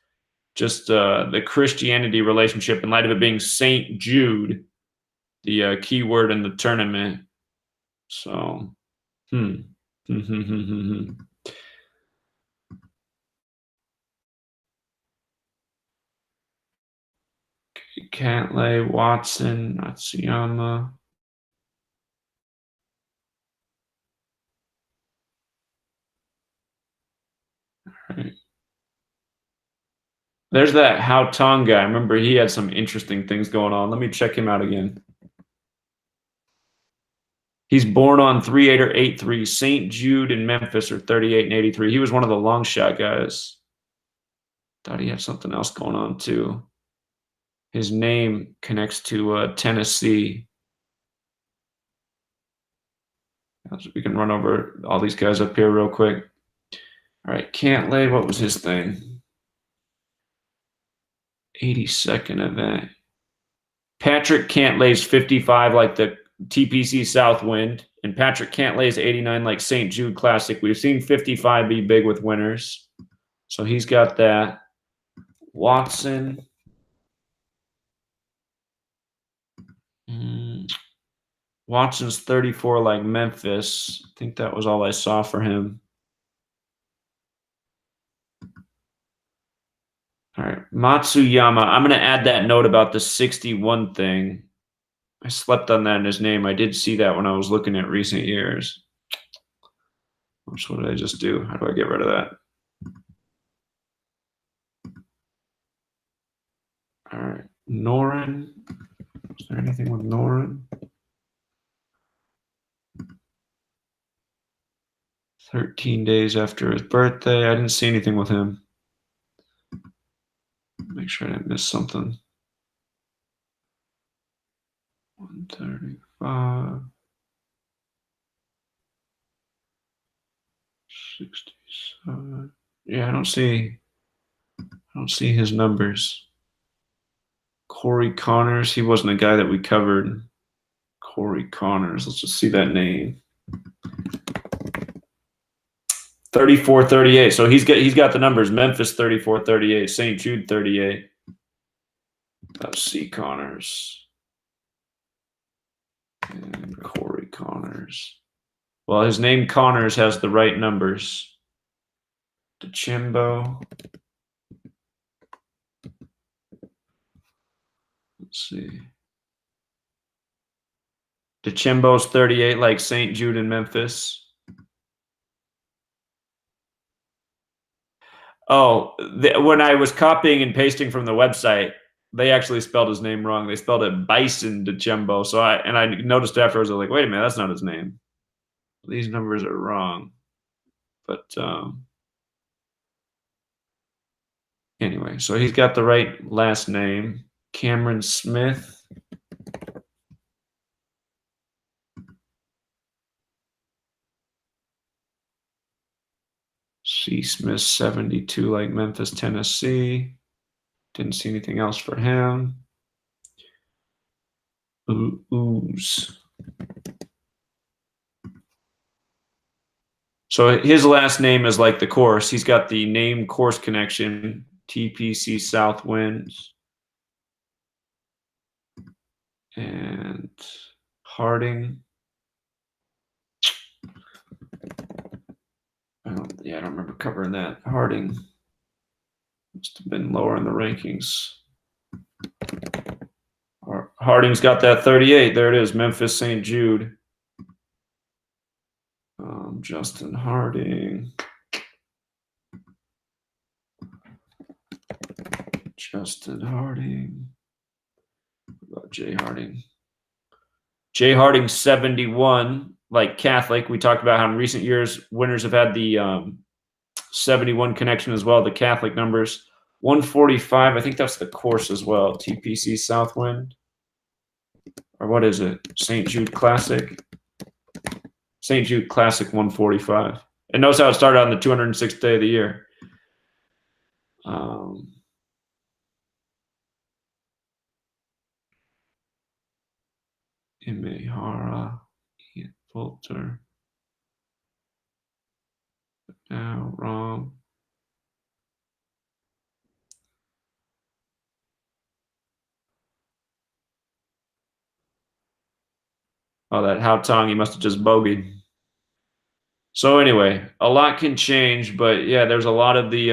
just the Christianity relationship in light of it being St. Jude, the key word in the tournament. So, Cantlay, Watson, Matsuyama. Right. There's that Hao Tong guy. I remember he had some interesting things going on. Let me check him out again. He's born on 3/8 or 8/3. St. Jude in Memphis are 38 and 83. He was one of the long shot guys. Thought he had something else going on too. His name connects to Tennessee. We can run over all these guys up here real quick. All right, Cantlay, what was his thing? 82nd event. Patrick Cantlay's 55 like the TPC Southwind, and Patrick Cantlay's 89 like St. Jude Classic. We've seen 55 be big with winners. So he's got that. Watson. Watson's 34 like Memphis. I think that was all I saw for him. All right, Matsuyama. I'm going to add that note about the 61 thing. I slept on that in his name. I did see that when I was looking at recent years. What did I just do? How do I get rid of that? All right, Noren. Is there anything with Noren? 13 days after his birthday. I didn't see anything with him. Make sure I didn't miss something. 135. 67. Yeah, I don't see his numbers. Corey Connors, he wasn't a guy that we covered. Corey Connors, let's just see that name. 34-38. So he's got the numbers. Memphis 34-38, St. Jude 38. Let's see Connors. And Corey Connors. Well, his name Connors has the right numbers. DeChambeau. Let's see. DeChambeau's 38 like St. Jude in Memphis. Oh, when I was copying and pasting from the website, they actually spelled his name wrong. They spelled it Bison DeChambeau. So I noticed afterwards, I was like, wait a minute, that's not his name. These numbers are wrong. But anyway, so he's got the right last name. Cameron Smith. C. Smith 72 like Memphis, Tennessee. Didn't see anything else for him. Ooze. So his last name is like the course. He's got the name course connection. TPC Southwind, and Harding. I don't remember covering that. Harding must have been lower in the rankings. Harding's got that 38. There it is, Memphis St. Jude. Justin Harding. Justin Harding. What about Jay Harding? Jay Harding 71, like Catholic. We talked about how in recent years winners have had the 71 connection as well, the Catholic numbers. 145, I think that's the course as well. TPC Southwind. Or what is it? St. Jude Classic. St. Jude Classic 145. And notice how it started on the 206th day of the year. Imehara, Ian Fulter. Now wrong. Oh, that Hao Tong, he must have just bogeyed. So anyway, a lot can change, but yeah, there's a lot of the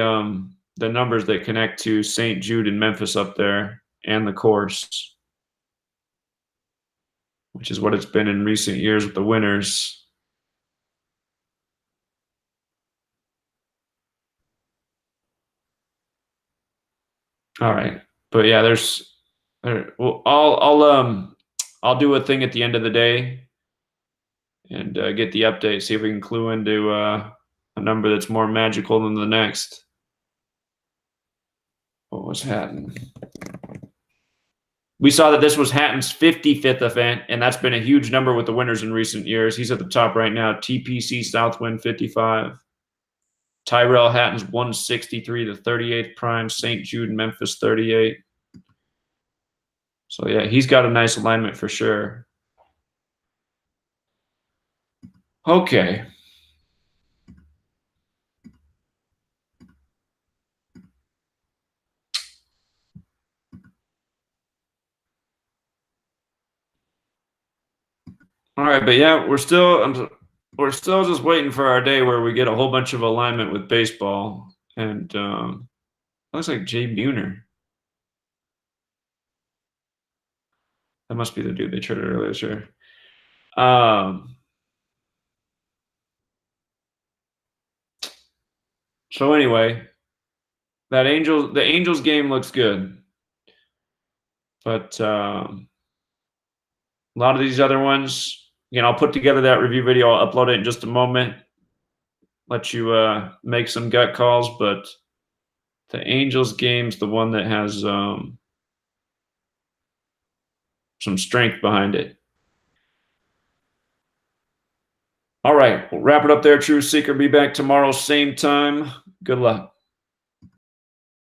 numbers that connect to St. Jude and Memphis up there and the course, which is what it's been in recent years with the winners. All right, but yeah, well, I'll do a thing at the end of the day and get the update, see if we can clue into a number that's more magical than the next. What was Hatton? We saw that this was Hatton's 55th event, and that's been a huge number with the winners in recent years. He's at the top right now. TPC Southwind 55. Tyrell Hatton's 163, the 38th prime. St. Jude and Memphis 38. So yeah, he's got a nice alignment for sure. Okay. All right, but yeah, we're still just waiting for our day where we get a whole bunch of alignment with baseball, and looks like Jay Buhner. That must be the dude they traded earlier this year. So anyway, the Angels game looks good, but a lot of these other ones. Again, I'll put together that review video. I'll upload it in just a moment. Let you make some gut calls, but the Angels game's the one that has some strength behind it. All right, we'll wrap it up there, True Seeker. Be back tomorrow, same time. Good luck.